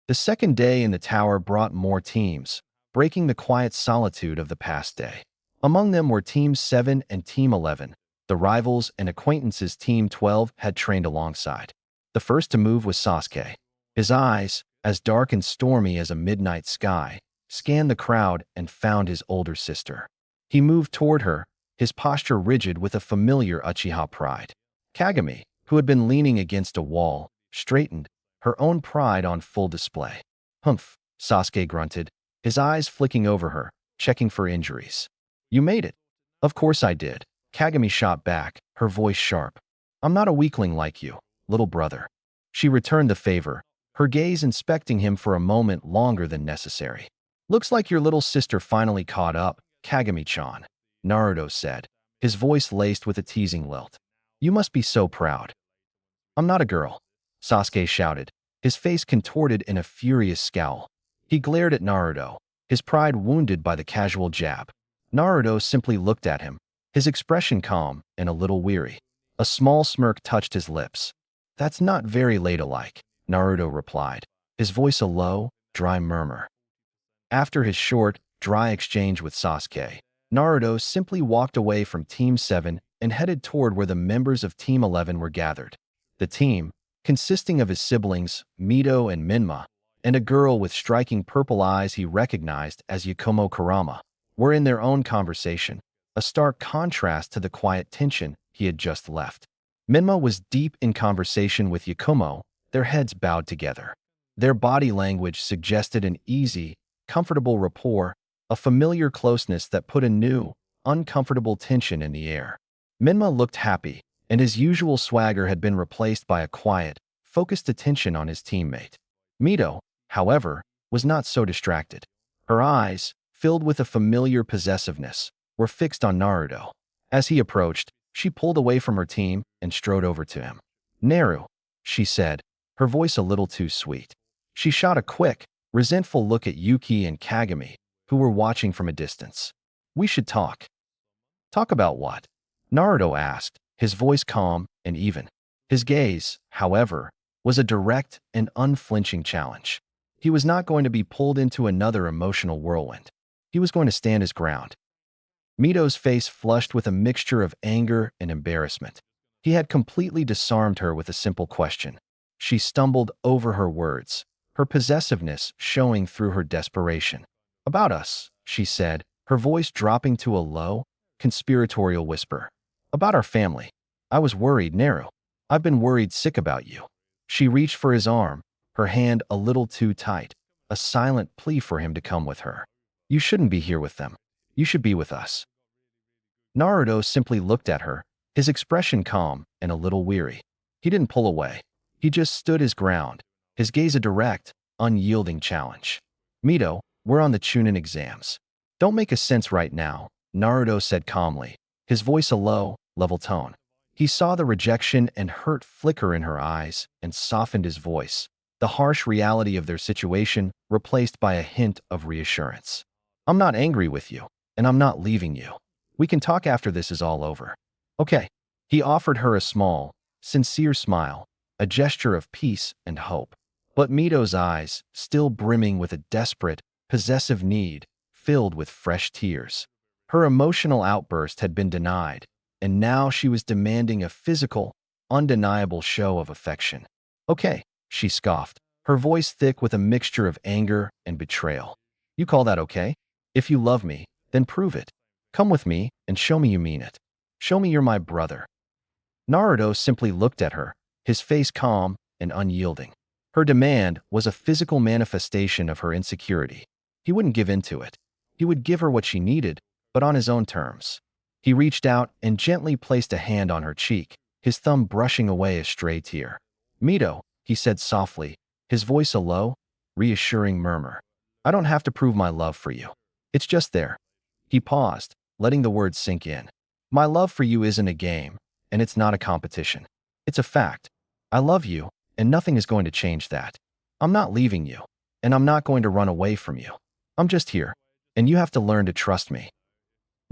The second day in the tower brought more teams, breaking the quiet solitude of the past day. Among them were Team 7 and Team 11, the rivals and acquaintances Team 12 had trained alongside. The first to move was Sasuke. His eyes, as dark and stormy as a midnight sky, scanned the crowd and found his older sister. He moved toward her, his posture rigid with a familiar Uchiha pride. Kagami, who had been leaning against a wall, straightened, her own pride on full display. "Humph," Sasuke grunted, his eyes flicking over her, checking for injuries. "You made it." "Of course I did," Kagami shot back, her voice sharp. "I'm not a weakling like you, little brother." She returned the favor, her gaze inspecting him for a moment longer than necessary. "Looks like your little sister finally caught up, Kagami-chan," Naruto said, his voice laced with a teasing lilt. "You must be so proud." "I'm not a girl," Sasuke shouted, his face contorted in a furious scowl. He glared at Naruto, his pride wounded by the casual jab. Naruto simply looked at him, his expression calm and a little weary. A small smirk touched his lips. "That's not very ladylike," Naruto replied, his voice a low, dry murmur. After his short, dry exchange with Sasuke, Naruto simply walked away from Team 7 and headed toward where the members of Team 11 were gathered. The team, consisting of his siblings, Mito and Minma, and a girl with striking purple eyes he recognized as Yakumo Kurama, were in their own conversation, a stark contrast to the quiet tension he had just left. Minma was deep in conversation with Yakumo, their heads bowed together. Their body language suggested an easy, comfortable rapport, a familiar closeness that put a new, uncomfortable tension in the air. Minma looked happy, and his usual swagger had been replaced by a quiet, focused attention on his teammate. Mito, however, was not so distracted. Her eyes, filled with a familiar possessiveness, were fixed on Naruto. As he approached, she pulled away from her team and strode over to him. "Naru," she said, her voice a little too sweet. She shot a quick, resentful look at Yuki and Kagami, who were watching from a distance. "We should talk." "Talk about what?" Naruto asked, his voice calm and even. His gaze, however, was a direct and unflinching challenge. He was not going to be pulled into another emotional whirlwind. He was going to stand his ground. Mito's face flushed with a mixture of anger and embarrassment. He had completely disarmed her with a simple question. She stumbled over her words, her possessiveness showing through her desperation. "About us," she said, her voice dropping to a low, conspiratorial whisper. "About our family. I was worried, Naru. I've been worried sick about you." She reached for his arm, her hand a little too tight, a silent plea for him to come with her. "You shouldn't be here with them. You should be with us." Naruto simply looked at her, his expression calm and a little weary. He didn't pull away. He just stood his ground, his gaze a direct, unyielding challenge. "Mito, we're on the Chunin exams. Don't make a sense right now," Naruto said calmly, his voice a low, level tone. He saw the rejection and hurt flicker in her eyes and softened his voice, the harsh reality of their situation replaced by a hint of reassurance. "I'm not angry with you, and I'm not leaving you. We can talk after this is all over." "Okay." He offered her a small, sincere smile, a gesture of peace and hope. But Mito's eyes, still brimming with a desperate, possessive need, filled with fresh tears. Her emotional outburst had been denied, and now she was demanding a physical, undeniable show of affection. "Okay," she scoffed, her voice thick with a mixture of anger and betrayal. "You call that okay? If you love me, then prove it. Come with me and show me you mean it. Show me you're my brother." Naruto simply looked at her, his face calm and unyielding. Her demand was a physical manifestation of her insecurity. He wouldn't give in to it. He would give her what she needed, but on his own terms. He reached out and gently placed a hand on her cheek, his thumb brushing away a stray tear. "Mito," he said softly, his voice a low, reassuring murmur. "I don't have to prove my love for you. It's just there." He paused, letting the words sink in. "My love for you isn't a game, and it's not a competition. It's a fact. I love you, and nothing is going to change that. I'm not leaving you, and I'm not going to run away from you. I'm just here, and you have to learn to trust me."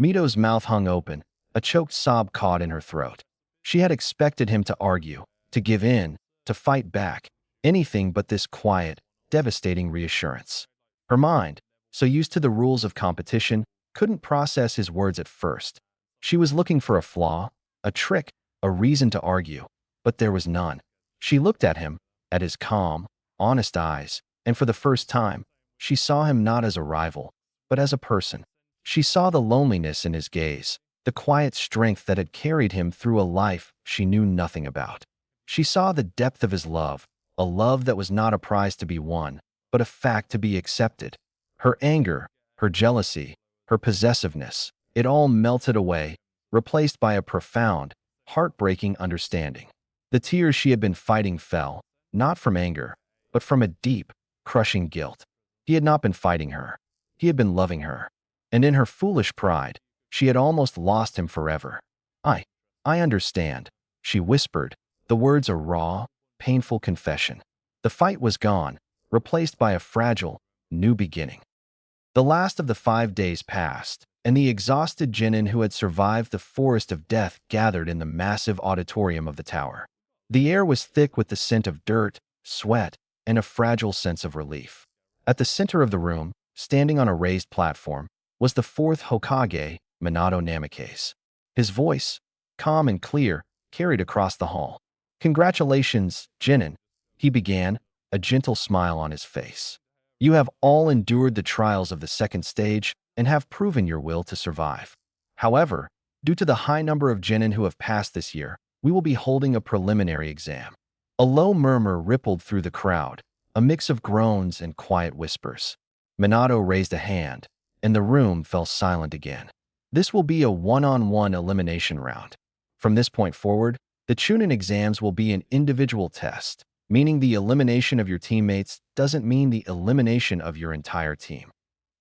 Mito's mouth hung open, a choked sob caught in her throat. She had expected him to argue, to give in, to fight back, anything but this quiet, devastating reassurance. Her mind, so used to the rules of competition, couldn't process his words at first. She was looking for a flaw, a trick, a reason to argue, but there was none. She looked at him, at his calm, honest eyes, and for the first time, she saw him not as a rival, but as a person. She saw the loneliness in his gaze, the quiet strength that had carried him through a life she knew nothing about. She saw the depth of his love, a love that was not a prize to be won, but a fact to be accepted. Her anger, her jealousy, her possessiveness, it all melted away, replaced by a profound, heartbreaking understanding. The tears she had been fighting fell, not from anger, but but from a deep, crushing guilt. He had not been fighting her. He had been loving her. And in her foolish pride, she had almost lost him forever. I, I understand, she whispered, the words a raw, painful confession. The fight was gone, replaced by a fragile, new beginning. The last of the 5 days passed, and the exhausted genin who had survived the forest of death gathered in the massive auditorium of the tower. The air was thick with the scent of dirt, sweat, and a fragile sense of relief. At the center of the room, standing on a raised platform, was the fourth Hokage, Minato Namikaze. His voice, calm and clear, carried across the hall. "Congratulations, Genin," he began, a gentle smile on his face. "You have all endured the trials of the second stage and have proven your will to survive. However, due to the high number of genin who have passed this year, we will be holding a preliminary exam." A low murmur rippled through the crowd, a mix of groans and quiet whispers. Minato raised a hand, and the room fell silent again. "This will be a one-on-one elimination round. From this point forward, the Chunin exams will be an individual test, meaning the elimination of your teammates doesn't mean the elimination of your entire team."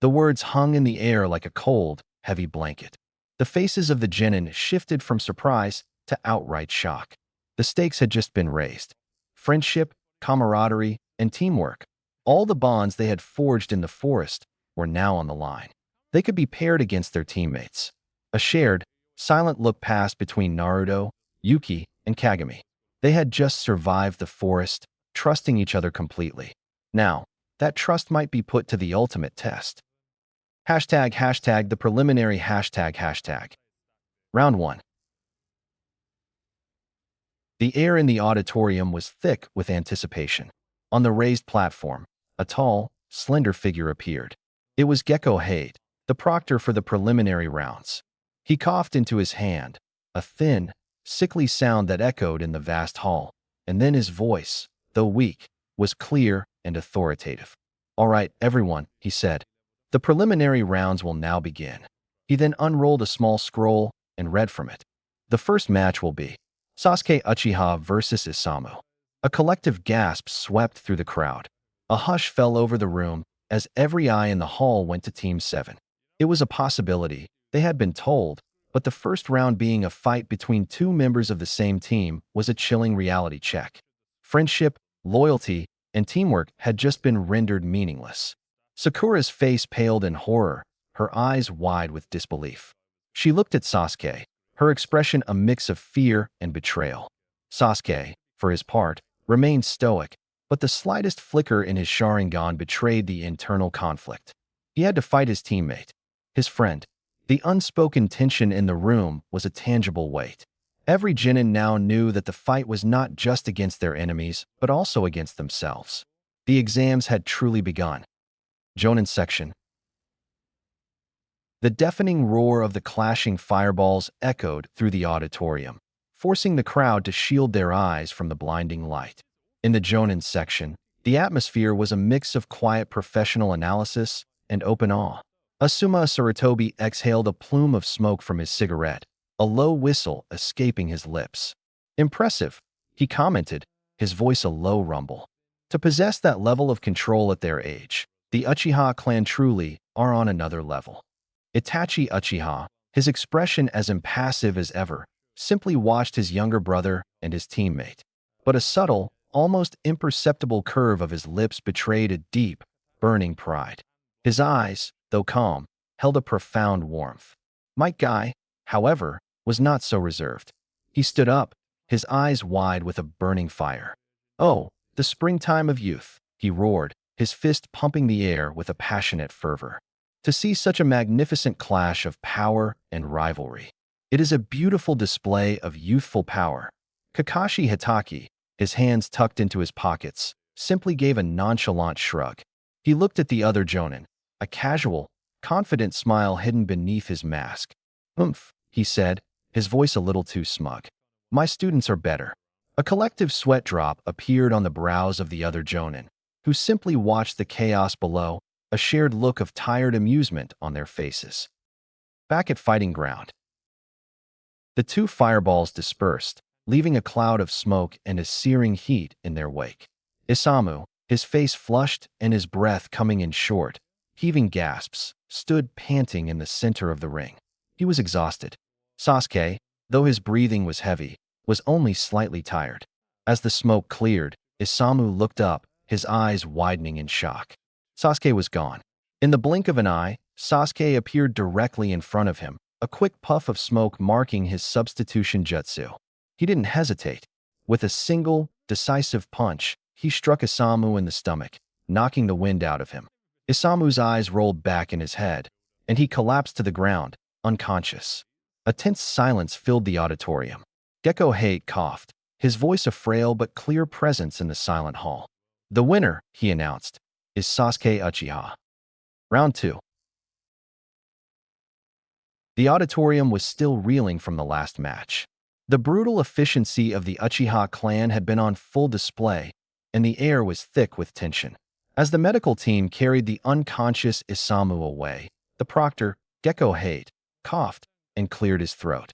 The words hung in the air like a cold, heavy blanket. The faces of the genin shifted from surprise to outright shock. The stakes had just been raised. Friendship, camaraderie, and teamwork, all the bonds they had forged in the forest, were now on the line. They could be paired against their teammates. A shared, silent look passed between Naruto, Yuki, and Kagami. They had just survived the forest, trusting each other completely. Now, that trust might be put to the ultimate test. ### the preliminary ###. Round 1. The air in the auditorium was thick with anticipation. On the raised platform, a tall, slender figure appeared. It was Gecko Hade, the proctor for the preliminary rounds. He coughed into his hand, a thin, sickly sound that echoed in the vast hall, and then his voice, though weak, was clear and authoritative. "All right, everyone," he said. "The preliminary rounds will now begin." He then unrolled a small scroll and read from it. "The first match will be Sasuke Uchiha versus Isamu." A collective gasp swept through the crowd. A hush fell over the room as every eye in the hall went to Team 7. It was a possibility, they had been told, but the first round being a fight between two members of the same team was a chilling reality check. Friendship, loyalty, and teamwork had just been rendered meaningless. Sakura's face paled in horror, her eyes wide with disbelief. She looked at Sasuke, her expression a mix of fear and betrayal. Sasuke, for his part, remained stoic, but the slightest flicker in his Sharingan betrayed the internal conflict. He had to fight his teammate, his friend. The unspoken tension in the room was a tangible weight. Every genin now knew that the fight was not just against their enemies, but also against themselves. The exams had truly begun. Jonin section. The deafening roar of the clashing fireballs echoed through the auditorium, forcing the crowd to shield their eyes from the blinding light. In the Jonin section, the atmosphere was a mix of quiet professional analysis and open awe. Asuma Sarutobi exhaled a plume of smoke from his cigarette, a low whistle escaping his lips. "Impressive," he commented, his voice a low rumble. To possess that level of control at their age, the Uchiha clan truly are on another level. Itachi Uchiha, his expression as impassive as ever, simply watched his younger brother and his teammate. But a subtle, almost imperceptible curve of his lips betrayed a deep, burning pride. His eyes, though calm, held a profound warmth. Mike Guy, however, was not so reserved. He stood up, his eyes wide with a burning fire. "Oh, the springtime of youth," he roared, his fist pumping the air with a passionate fervor. "To see such a magnificent clash of power and rivalry. It is a beautiful display of youthful power." Kakashi Hitaki, his hands tucked into his pockets, simply gave a nonchalant shrug. He looked at the other Jonin, a casual, confident smile hidden beneath his mask. "Oomph," he said, his voice a little too smug. "My students are better." A collective sweat drop appeared on the brows of the other Jonin, who simply watched the chaos below, a shared look of tired amusement on their faces. Back at Fighting Ground, the two fireballs dispersed, leaving a cloud of smoke and a searing heat in their wake. Isamu, His face flushed and his breath coming in short, heaving gasps, stood panting in the center of the ring. He was exhausted. Sasuke, though his breathing was heavy, was only slightly tired. As the smoke cleared, Isamu looked up, his eyes widening in shock. Sasuke was gone. In the blink of an eye, Sasuke appeared directly in front of him, a quick puff of smoke marking his substitution jutsu. He didn't hesitate. With a single, decisive punch, he struck Isamu in the stomach, knocking the wind out of him. Isamu's eyes rolled back in his head, and he collapsed to the ground, unconscious. A tense silence filled the auditorium. Gecko Hate coughed, his voice a frail but clear presence in the silent hall. The winner, he announced, is Sasuke Uchiha. Round 2. The auditorium was still reeling from the last match. The brutal efficiency of the Uchiha clan had been on full display, and the air was thick with tension. As the medical team carried the unconscious Isamu away, the proctor, Gecko Hate, coughed and cleared his throat.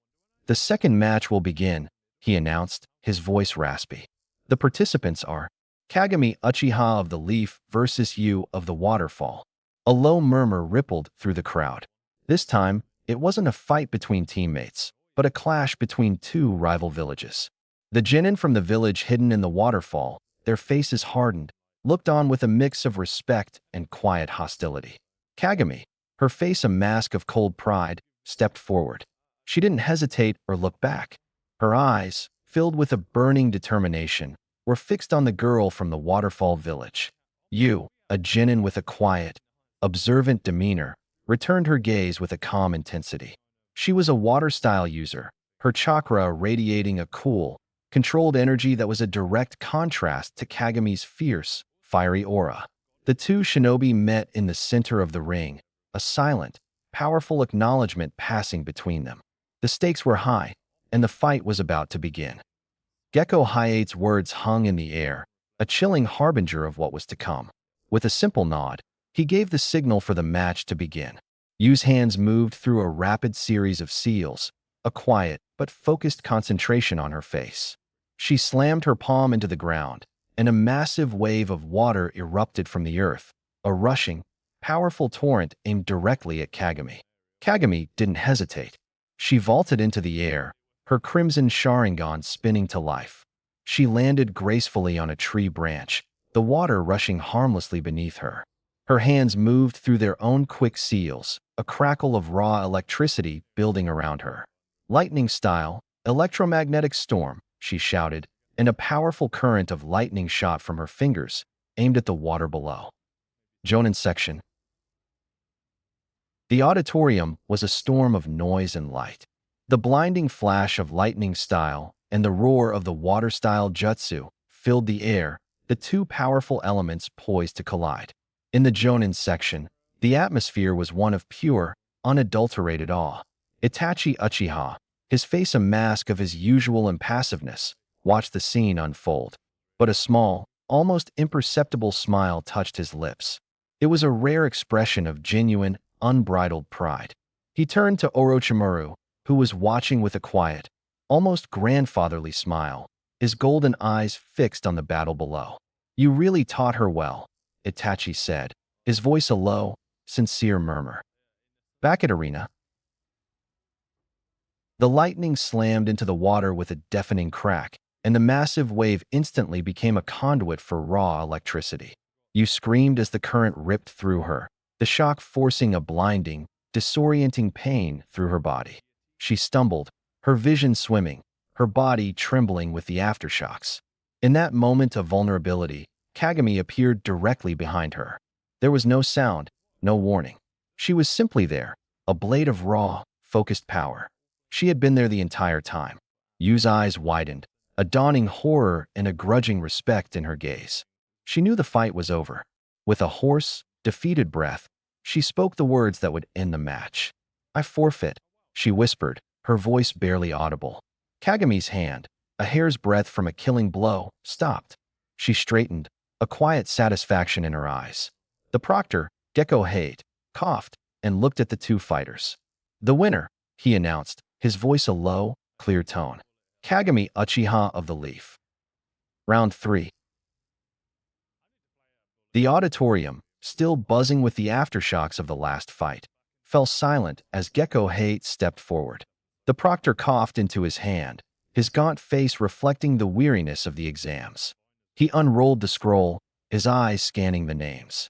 The second match will begin, he announced, his voice raspy. The participants are Kagami Uchiha of the Leaf versus Yu of the Waterfall. A low murmur rippled through the crowd. This time, it wasn't a fight between teammates, but a clash between two rival villages. The genin from the village hidden in the waterfall, their faces hardened, looked on with a mix of respect and quiet hostility. Kagami, her face a mask of cold pride, stepped forward. She didn't hesitate or look back. Her eyes, filled with a burning determination, were fixed on the girl from the waterfall village. Yu, a genin with a quiet, observant demeanor, returned her gaze with a calm intensity. She was a water-style user, her chakra radiating a cool, controlled energy that was a direct contrast to Kagami's fierce, fiery aura. The two shinobi met in the center of the ring, a silent, powerful acknowledgement passing between them. The stakes were high, and the fight was about to begin. Gecko Hayate's words hung in the air, a chilling harbinger of what was to come. With a simple nod, he gave the signal for the match to begin. Yu's hands moved through a rapid series of seals, a quiet but focused concentration on her face. She slammed her palm into the ground, and a massive wave of water erupted from the earth, a rushing, powerful torrent aimed directly at Kagami. Kagami didn't hesitate. She vaulted into the air, her crimson Sharingan spinning to life. She landed gracefully on a tree branch, the water rushing harmlessly beneath her. Her hands moved through their own quick seals, a crackle of raw electricity building around her. Lightning style, electromagnetic storm, she shouted, and a powerful current of lightning shot from her fingers, aimed at the water below. Jonin section. The auditorium was a storm of noise and light. The blinding flash of lightning style and the roar of the water-style jutsu filled the air, the two powerful elements poised to collide. In the Jonin section, the atmosphere was one of pure, unadulterated awe. Itachi Uchiha, his face a mask of his usual impassiveness, watched the scene unfold. But a small, almost imperceptible smile touched his lips. It was a rare expression of genuine, unbridled pride. He turned to Orochimaru, who was watching with a quiet, almost grandfatherly smile, his golden eyes fixed on the battle below. "You really taught her well," Itachi said, his voice a low, sincere murmur. Back at arena, the lightning slammed into the water with a deafening crack, and the massive wave instantly became a conduit for raw electricity. You screamed as the current ripped through her, the shock forcing a blinding, disorienting pain through her body. She stumbled, her vision swimming, her body trembling with the aftershocks. In that moment of vulnerability, Kagami appeared directly behind her. There was no sound, no warning. She was simply there, a blade of raw, focused power. She had been there the entire time. Yu's eyes widened, a dawning horror and a grudging respect in her gaze. She knew the fight was over. With a hoarse, defeated breath, she spoke the words that would end the match. "I forfeit," she whispered, her voice barely audible. Kagami's hand, a hair's breadth from a killing blow, stopped. She straightened, a quiet satisfaction in her eyes. The proctor, Gecko Hate, coughed and looked at the two fighters. "The winner," he announced, his voice a low, clear tone. "Kagami Uchiha of the Leaf." Round 3. The auditorium, still buzzing with the aftershocks of the last fight, fell silent as Gecko Hate stepped forward. The proctor coughed into his hand, his gaunt face reflecting the weariness of the exams. He unrolled the scroll, his eyes scanning the names.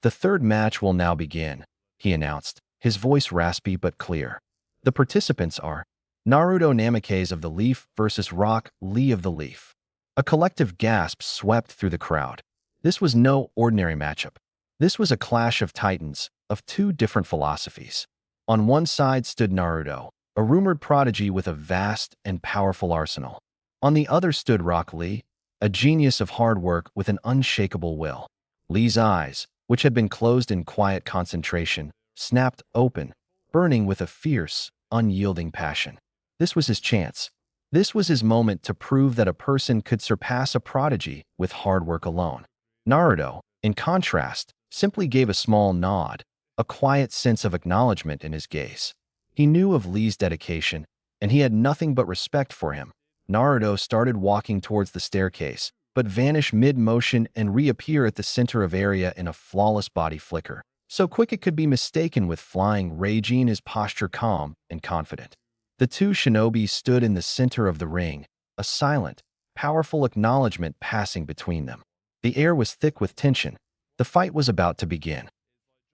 "The third match will now begin," he announced, his voice raspy but clear. "The participants are Naruto Namikaze of the Leaf versus Rock Lee of the Leaf." A collective gasp swept through the crowd. This was no ordinary matchup. This was a clash of titans, of two different philosophies. On one side stood Naruto, a rumored prodigy with a vast and powerful arsenal. On the other stood Rock Lee, a genius of hard work with an unshakable will. Lee's eyes, which had been closed in quiet concentration, snapped open, burning with a fierce, unyielding passion. This was his chance. This was his moment to prove that a person could surpass a prodigy with hard work alone. Naruto, in contrast, simply gave a small nod, a quiet sense of acknowledgement in his gaze. He knew of Lee's dedication, and he had nothing but respect for him. Naruto started walking towards the staircase, but vanished mid-motion and reappear at the center of area in a flawless body flicker. So quick it could be mistaken with flying, raging, his posture calm and confident. The two shinobi stood in the center of the ring, a silent, powerful acknowledgement passing between them. The air was thick with tension. The fight was about to begin.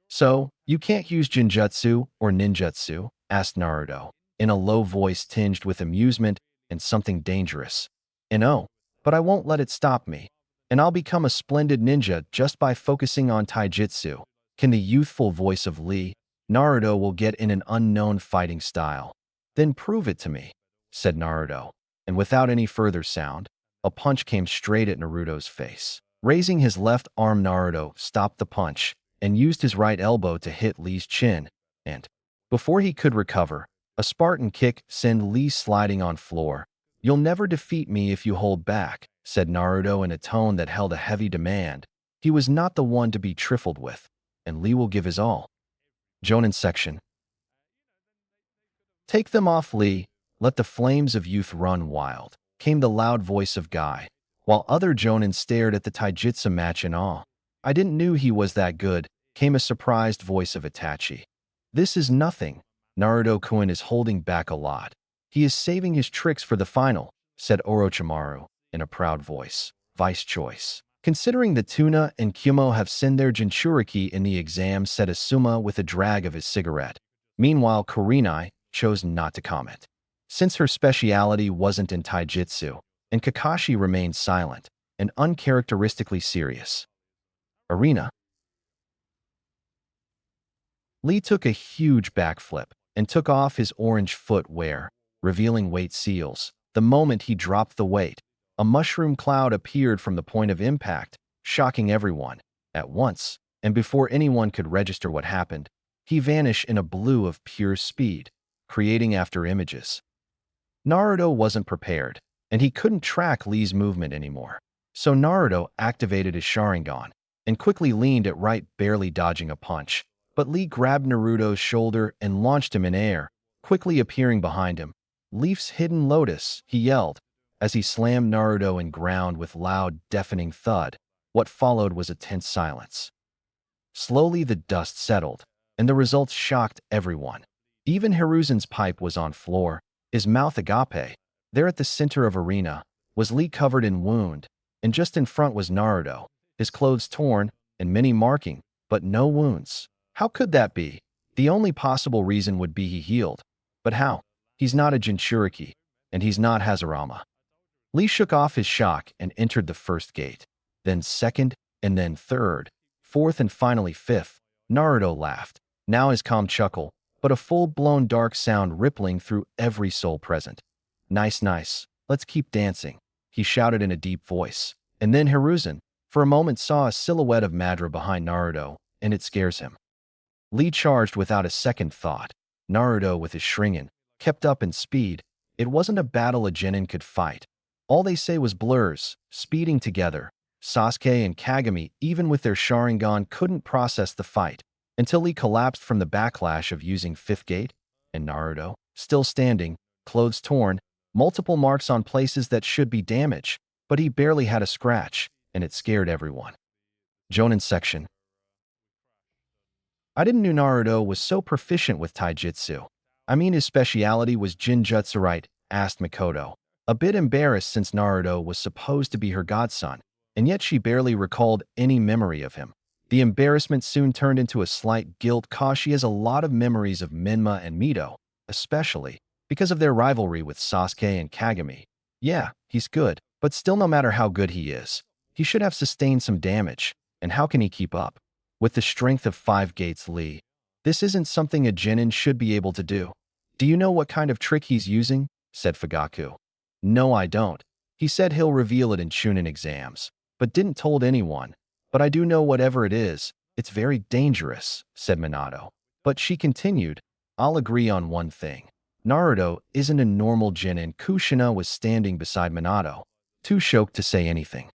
"So, you can't use Jinjutsu or Ninjutsu?" asked Naruto, in a low voice tinged with amusement and something dangerous. "No, but I won't let it stop me, and I'll become a splendid ninja just by focusing on taijutsu." Can the youthful voice of Lee, Naruto will get in an unknown fighting style. "Then prove it to me," said Naruto, and without any further sound, a punch came straight at Naruto's face. Raising his left arm, Naruto stopped the punch and used his right elbow to hit Lee's chin, and, before he could recover, a Spartan kick sent Lee sliding on floor. "You'll never defeat me if you hold back," said Naruto in a tone that held a heavy demand. He was not the one to be trifled with, and Lee will give his all. Jonin section. "Take them off, Lee. Let the flames of youth run wild," came the loud voice of Guy, while other Jonin stared at the taijutsu match in awe. "I didn't knew he was that good," came a surprised voice of Itachi. "This is nothing. Naruto-kun is holding back a lot. He is saving his tricks for the final," said Orochimaru, in a proud voice. "Vice choice. Considering the Tuna and Kyumo have sent their Jinchuriki in the exam," said Asuma with a drag of his cigarette. Meanwhile, Kurenai chose not to comment, since her speciality wasn't in taijutsu, and Kakashi remained silent and uncharacteristically serious. Arena. Lee took a huge backflip and took off his orange footwear, revealing weight seals. The moment he dropped the weight, a mushroom cloud appeared from the point of impact, shocking everyone at once, and before anyone could register what happened, he vanished in a blue of pure speed, creating after images. Naruto wasn't prepared, and he couldn't track Lee's movement anymore. So Naruto activated his Sharingan and quickly leaned at right, barely dodging a punch. But Lee grabbed Naruto's shoulder and launched him in air, quickly appearing behind him. "Leaf's hidden lotus," he yelled, as he slammed Naruto in ground with loud, deafening thud. What followed was a tense silence. Slowly the dust settled, and the results shocked everyone. Even Hiruzen's pipe was on floor, his mouth agape. There at the center of arena was Lee covered in wound, and just in front was Naruto, his clothes torn and many marking, but no wounds. How could that be? The only possible reason would be he healed. But how? He's not a Jinchuriki, and he's not Hashirama. Lee shook off his shock and entered the first gate, then second, and then third, fourth, and finally fifth. Naruto laughed, now his calm chuckle, but a full-blown dark sound rippling through every soul present. "Nice, nice. Let's keep dancing," he shouted in a deep voice. And then Hiruzen, for a moment, saw a silhouette of Madara behind Naruto, and it scares him. Lee charged without a second thought. Naruto, with his Shringan, kept up in speed. It wasn't a battle a genin could fight. All they say was blurs, speeding together. Sasuke and Kagami, even with their Sharingan, couldn't process the fight, until Lee collapsed from the backlash of using Fifth Gate, and Naruto, still standing, clothes torn, multiple marks on places that should be damaged, but he barely had a scratch, and it scared everyone. Jonin section. I didn't know Naruto was so proficient with taijutsu. I mean his speciality was Jinjutsu, right? Asked Mikoto, a bit embarrassed since Naruto was supposed to be her godson, and yet she barely recalled any memory of him. The embarrassment soon turned into a slight guilt cause she has a lot of memories of Minma and Mito, especially because of their rivalry with Sasuke and Kagami. Yeah, he's good, but still no matter how good he is, he should have sustained some damage, and how can he keep up? With the strength of 5 Gates Lee, this isn't something a genin should be able to do. Do you know what kind of trick he's using? Said Fugaku. No, I don't. He said he'll reveal it in Chunin exams, but didn't told anyone. But I do know whatever it is, it's very dangerous, said Minato. But she continued, I'll agree on one thing. Naruto isn't a normal genin. Kushina was standing beside Minato, too shocked to say anything.